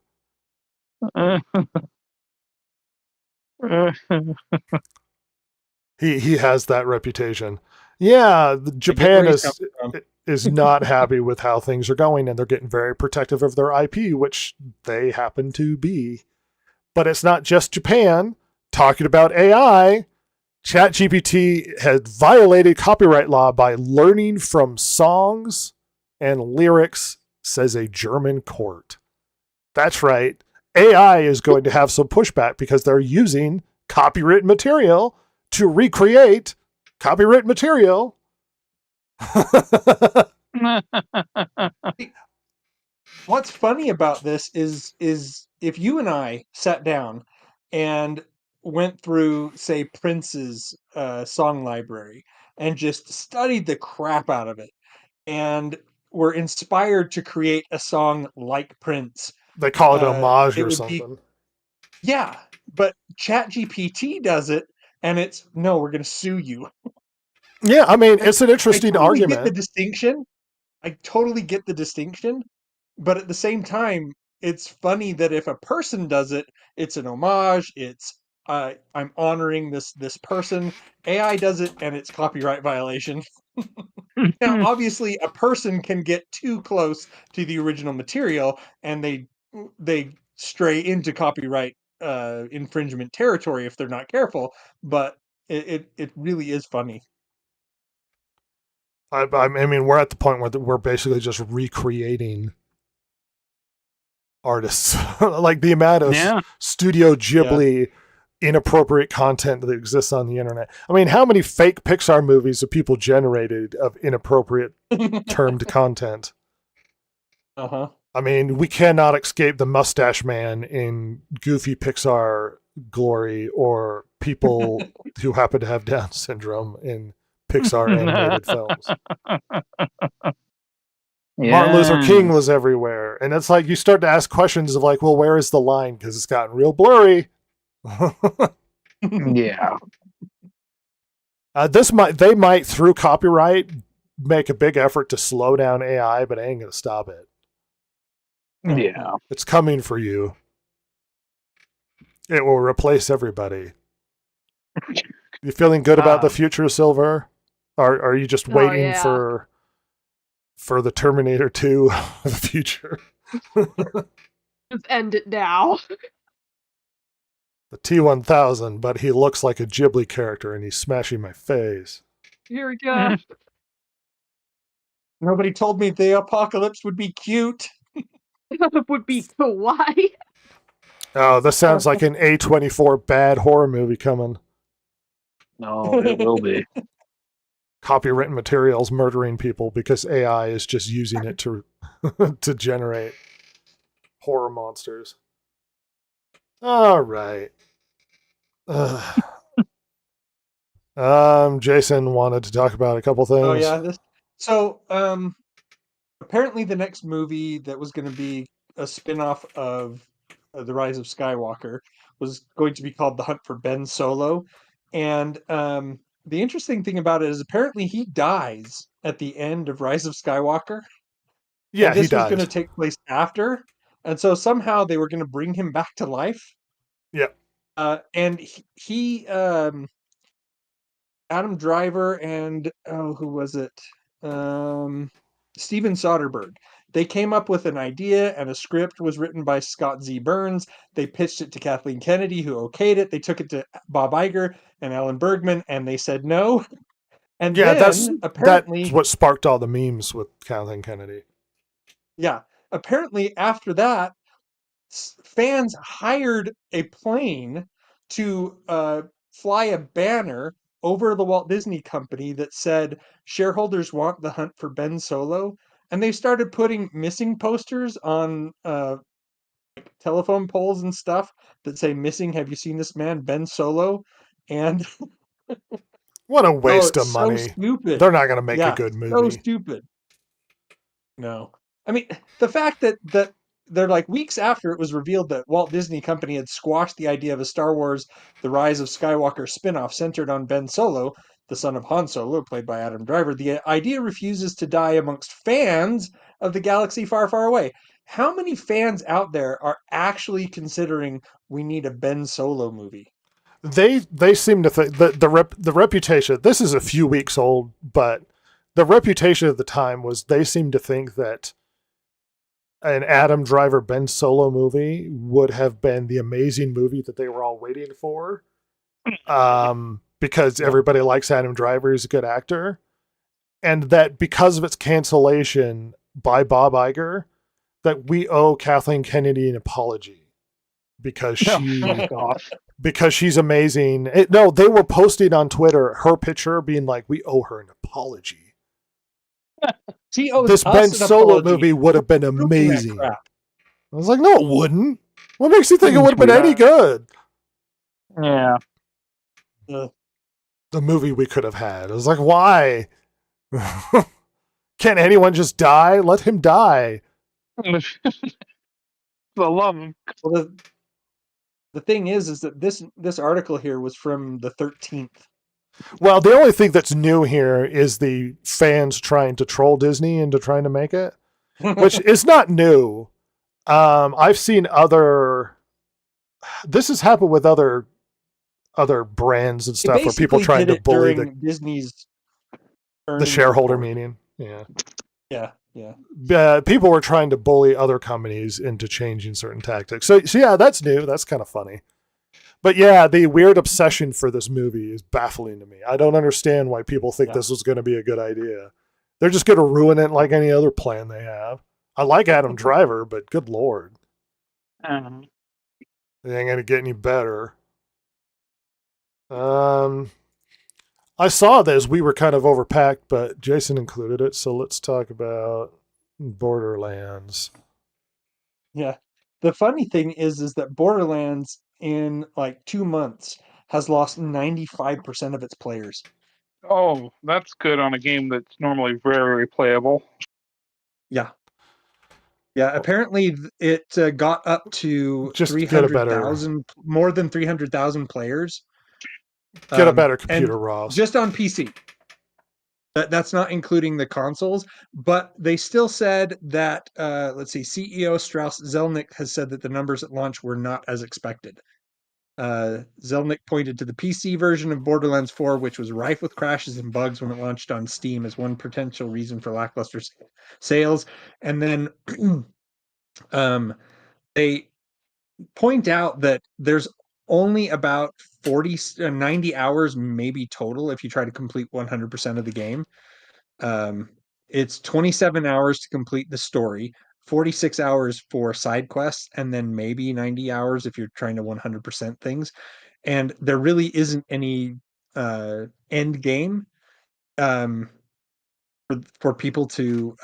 He has that reputation. Yeah, Japan is not happy with how things are going, and they're getting very protective of their IP, which they happen to be. But it's not just Japan. Talking about AI, ChatGPT has violated copyright law by learning from songs and lyrics, says a German court. That's right. AI is going to have some pushback because they're using copyright material to recreate copyright material.
What's funny about this is if you and I sat down and went through, say, Prince's song library and just studied the crap out of it, and were inspired to create a song like Prince,
They call it homage
it
or
would be,
something.
yeah. But ChatGPT does it, and it's no, we're going to sue you.
Yeah, I mean, it's an
I
interesting
totally get the
argument.
distinction. I totally get the distinction, but at the same time, it's funny that if a person does it, it's an homage. It's I'm honoring this person. AI does it, and it's copyright violation. Now, obviously, a person can get too close to the original material, and they stray into copyright infringement territory if they're not careful. But it really is funny.
I mean, we're at the point where we're basically just recreating artists. Like the amount of
Yeah.
Studio Ghibli inappropriate content that exists on the internet. I mean, how many fake Pixar movies have people generated of inappropriate termed content?
Uh-huh.
I mean, we cannot escape the mustache man in goofy Pixar glory, or people who happen to have Down syndrome in Pixar animated films. Martin Luther King was everywhere. And it's like you start to ask questions of like, well, where is the line? Because it's gotten real blurry.
Yeah.
They might, through copyright, make a big effort to slow down AI, but I ain't gonna stop it.
Yeah.
It's coming for you. It will replace everybody. You feeling good about the future, Silver? Or are you just waiting
yeah.
for the Terminator 2 of the future?
Just end it now.
The T-1000, but he looks like a Ghibli character and he's smashing my face.
Here we go.
Nobody told me the apocalypse would be cute.
Would be Hawaii.
Oh, this sounds like an A24 bad horror movie coming.
No, it will be.
Copywritten materials murdering people because AI is just using it to to generate horror monsters. All right. Jason wanted to talk about a couple things.
Oh yeah. So apparently the next movie that was going to be a spin-off of The Rise of Skywalker was going to be called The Hunt for Ben Solo. And the interesting thing about it is apparently he dies at the end of Rise of Skywalker.
Yeah,
and this
he
was
dies.
going to take place after. And so somehow they were going to bring him back to life.
Yeah.
And he Adam Driver and who was it? Steven Soderbergh. They came up with an idea, and a script was written by Scott Z. Burns. They pitched it to Kathleen Kennedy, who okayed it. They took it to Bob Iger and Alan Bergman, and they said no. And
yeah,
then apparently
that's what sparked all the memes with Kathleen Kennedy.
Yeah, apparently after that, fans hired a plane to fly a banner over the Walt Disney Company that said shareholders want the hunt for Ben Solo, and they started putting missing posters on telephone poles and stuff that say missing, have you seen this man Ben Solo? And
what a waste
it's
of money.
so stupid.
They're not going to make a good movie.
So stupid. No. I mean, the fact that they're like weeks after it was revealed that Walt Disney Company had squashed the idea of a Star Wars The Rise of Skywalker spin-off centered on Ben Solo, the son of Han Solo, played by Adam Driver, the idea refuses to die amongst fans of the galaxy far, far away. How many fans out there are actually considering we need a Ben Solo movie?
They seem to think the reputation, this is a few weeks old, but the reputation at the time was they seemed to think that an Adam Driver Ben Solo movie would have been the amazing movie that they were all waiting for. Because everybody likes Adam Driver, he's a good actor. And that because of its cancellation by Bob Iger, that we owe Kathleen Kennedy an apology. Because because she's amazing. No, they were posting on Twitter her picture being like, we owe her an apology. This Ben Solo movie would have been amazing. I was like, no, it wouldn't. What makes you think it would have been any
Yeah.
good?
Yeah.
The movie we could have had. It was like, why? Can't anyone just die? Let him die.
The love of
Well, the thing is that this article here was from the 13th.
Well, the only thing that's new here is the fans trying to troll Disney into trying to make it, which is not new. I've seen other. This has happened with other brands and stuff where people trying to bully
Disney's
the shareholder meeting. Yeah.
Yeah.
People were trying to bully other companies into changing certain tactics. So yeah, that's new. That's kind of funny. But yeah, the weird obsession for this movie is baffling to me. I don't understand why people think this was going to be a good idea. They're just going to ruin it like any other plan they have. I like Adam Driver, but good Lord. It ain't going to get any better. I saw this. We were kind of overpacked, but Jason included it. So let's talk about Borderlands.
Yeah. The funny thing is that Borderlands in like 2 months has lost 95% of its players.
Oh, that's good on a game that's normally very replayable.
Yeah. Yeah, apparently it got up to
Just get a better
300,000, more than 300,000 players.
Get a better computer, Ross.
Just on PC. That's not including the consoles, but they still said that, let's see, CEO Strauss Zelnick has said that the numbers at launch were not as expected. Zelnick pointed to the PC version of Borderlands 4, which was rife with crashes and bugs when it launched on Steam, as one potential reason for lackluster sales. And then they point out that there's only about 90 hours maybe total if you try to complete 100% of the game. It's 27 hours to complete the story, 46 hours for side quests, and then maybe 90 hours if you're trying to 100% things. And there really isn't any end game for people to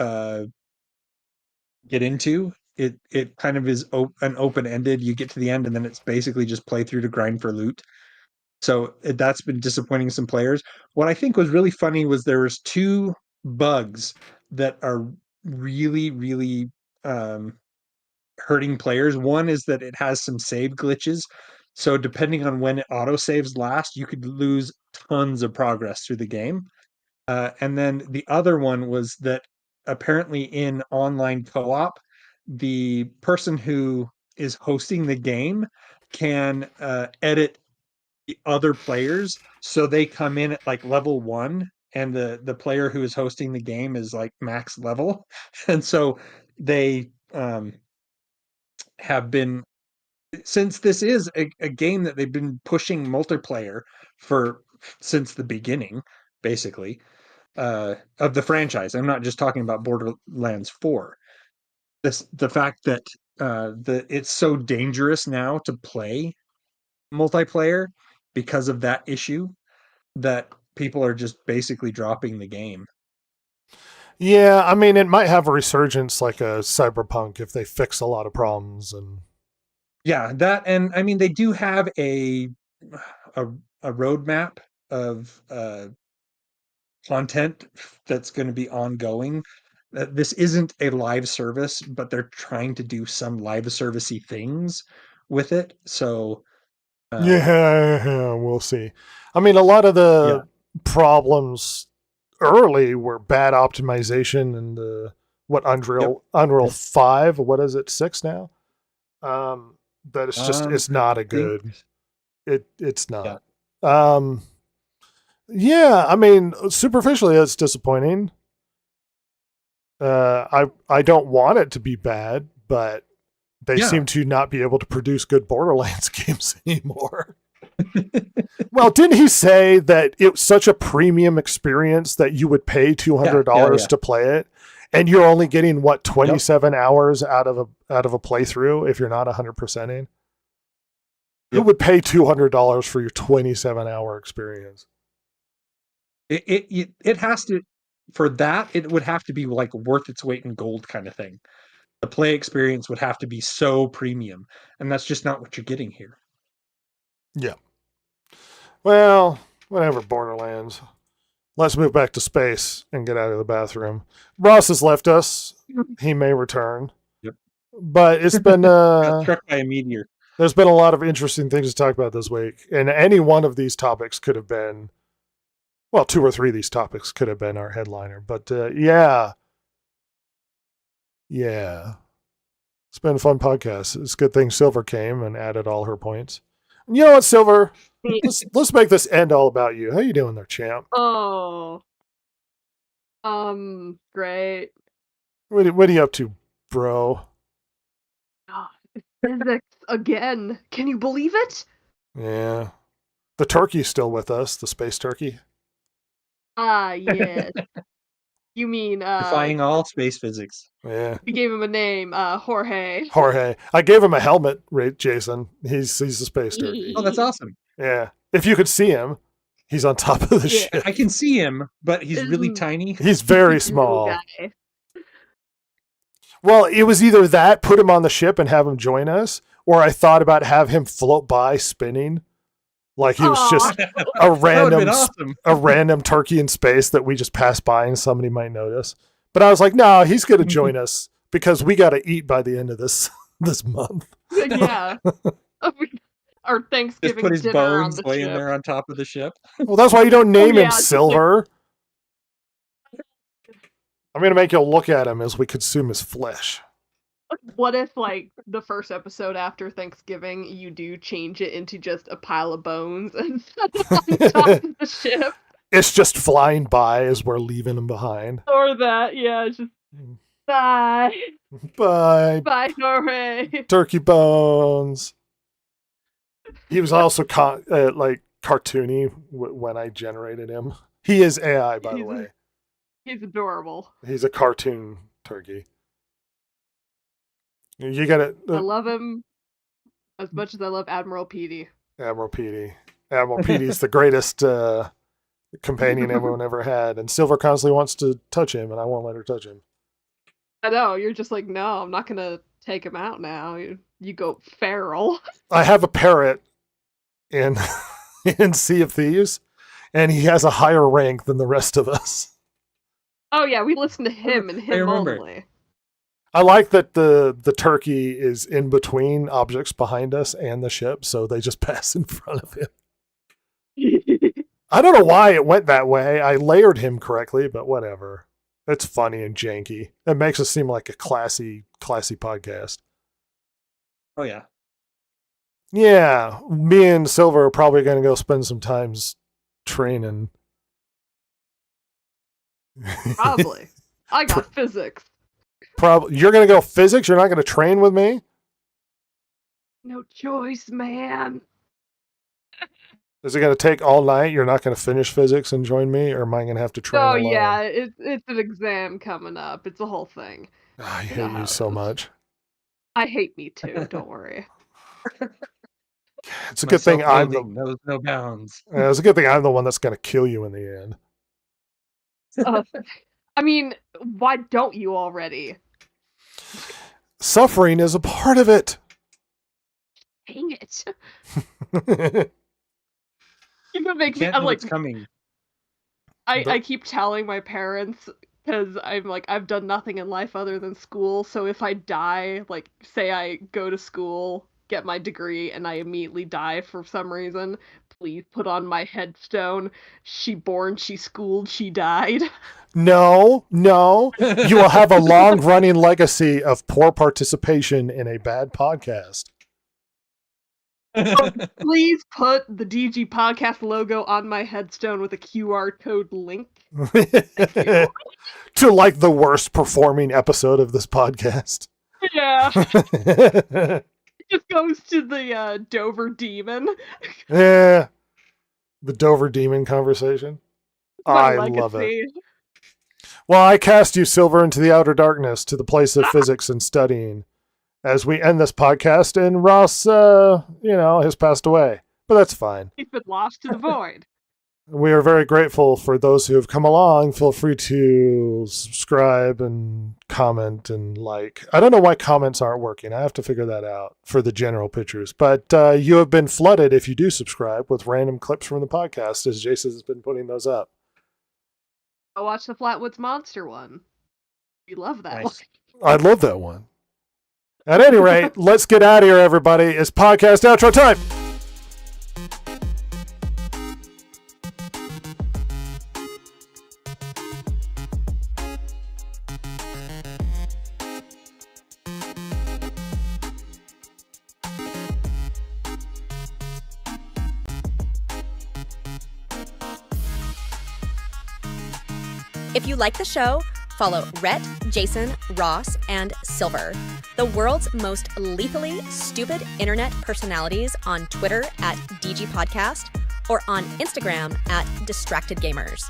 get into. It kind of is an open-ended. You get to the end and then it's basically just play through to grind for loot. So that's been disappointing some players. What I think was really funny was there was 2 bugs that are really, really hurting players. One is that it has some save glitches. So depending on when it autosaves last, you could lose tons of progress through the game. And then the other one was that apparently in online co-op, the person who is hosting the game can edit the other players, so they come in at like level 1 and the player who is hosting the game is like max level. And so they have been, since this is a game that they've been pushing multiplayer for since the beginning, basically, of the franchise. I'm not just talking about Borderlands 4. The fact that it's so dangerous now to play multiplayer because of that issue, that people are just basically dropping the game.
Yeah, I mean, it might have a resurgence like a Cyberpunk if they fix a lot of problems. And
yeah, that, and I mean, they do have a roadmap of content that's going to be ongoing. This isn't a live service, but they're trying to do some live servicey things with it. So
yeah, we'll see. I mean, a lot of the problems early were bad optimization and Unreal 5, what is it, 6 now? That it's just it's not a good. It's not. Yeah, I mean, superficially it's disappointing. I don't want it to be bad, but they seem to not be able to produce good Borderlands games anymore. Well, didn't he say that it was such a premium experience that you would pay $200 to play it, and you're only getting 27 hours out of a playthrough if you're not 100%ing? Who would pay $200 for your 27-hour experience?
It has to, for that, it would have to be like worth its weight in gold kind of thing. the play experience would have to be so premium, and that's just not what you're getting here.
Well, whatever, Borderlands. Let's move back to space and get out of the bathroom. Ross has left us. He may return.
Yep.
But it's been
Got struck by a meteor.
there's been a lot of interesting things to talk about this week. And any one of these topics could have been, well, 2 or 3 of these topics could have been our headliner. But yeah. It's been a fun podcast. It's a good thing Silver came and added all her points. And you know what, Silver? Let's make this end all about you. How you doing there, champ?
Oh. Great.
What are you up to, bro?
God, physics again. Can you believe it?
Yeah. The turkey's still with us, the space turkey.
Ah, yes. You mean,
Defying all space physics.
Yeah.
we gave him a name, Jorge.
Jorge. I gave him a helmet, Jason. He's a space turkey.
Oh, that's awesome.
Yeah. If you could see him, he's on top of the ship.
I can see him, but he's really tiny.
He's very
Little
small.
guy.
Well, it was either that, put him on the ship and have him join us, or I thought about have him float by spinning. Like he was
Aw.
just a
That would have
random
been awesome.
a random turkey in space that we just pass by and somebody might notice. But I was like, no, he's going to join us because we got to eat by the end of this month.
Yeah. Our
Just
Thanksgiving
put his
dinner on
bones
the
laying
ship.
there on top of the ship.
Well, that's why you don't name
yeah,
him Silver. I'm going to make you look at him as we consume his flesh.
What if, like, the first episode after Thanksgiving, you do change it into just a pile of bones and set it on top of the ship?
It's just flying by as we're leaving him behind.
Or that, yeah, it's just, bye.
Bye,
Bye, Jorge.
turkey bones. He was also like cartoony when I generated him. He is AI, by the
He's-
way.
He's adorable.
He's a cartoon turkey. You got it.
I love him as much as I love Admiral Petey.
Admiral Petey. Admiral Petey's the greatest companion everyone ever had, and Silver constantly wants to touch him, and I won't let her touch him.
I know, you're just like, no, I'm not gonna take him out now. You go feral.
I have a parrot in in Sea of Thieves, and he has a higher rank than the rest of us.
Oh yeah, we listen to him and him
remember.
only.
I like that the turkey is in between objects behind us and the ship, so they just pass in front of him. I don't know why it went that way. I layered him correctly, but whatever. It's funny and janky. It makes us seem like a classy podcast.
Oh, yeah.
Yeah, me and Silver are probably going to go spend some times training.
Probably. I got physics.
Probably. You're going to go physics? You're not going to train with me?
No choice, man.
Is it going to take all night? You're not going to finish physics and join me? Or am I going to have to train
Oh
alone?
yeah, it's an exam coming up. It's a whole thing.
I
You
hate
know how
you
it
so
is.
much.
I hate me too. Don't worry.
It's a good thing I'm the,
Self-loathing knows no bounds.
it's a good thing I'm the one that's going to kill you in the end.
I mean, why don't you already?
Suffering is a part of it.
Dang it! You can make me.
Can't
I'm
know
like,
what's coming.
I keep telling my parents because I'm like, I've done nothing in life other than school. So if I die, like, say I go to school, get my degree, and I immediately die for some reason, please put on my headstone. She born, she schooled, she died.
No. You will have a long-running legacy of poor participation in a bad podcast.
Please put the DG podcast logo on my headstone with a QR code link.
To like the worst performing episode of this podcast.
Yeah, it just goes to the Dover Demon.
Yeah. The Dover Demon conversation.
My
I love it.
legacy.
Well, I cast you, Silver, into the outer darkness to the place of physics and studying as we end this podcast, and Ross, has passed away. But that's fine.
He's been lost to the void.
We are very grateful for those who have come along. Feel free to subscribe and comment and like. I don't know why comments aren't working. I have to figure that out for the general pictures. But you have been flooded, if you do subscribe, with random clips from the podcast, as Jason has been putting those up.
I watched the Flatwoods Monster one. We love that
Nice.
one.
I love that one. At any rate, let's get out of here, everybody. It's podcast outro time.
If you like the show, follow Rhett, Jason, Ross, and Silver, the world's most lethally stupid internet personalities, on Twitter at DG Podcast or on Instagram at Distracted Gamers.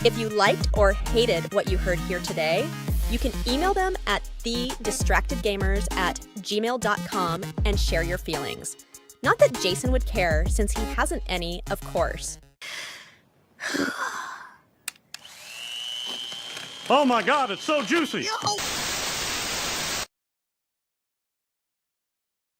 If you liked or hated what you heard here today, you can email them at thedistractedgamers@gmail.com and share your feelings. Not that Jason would care, since he hasn't any, of course.
Oh my God, it's so juicy.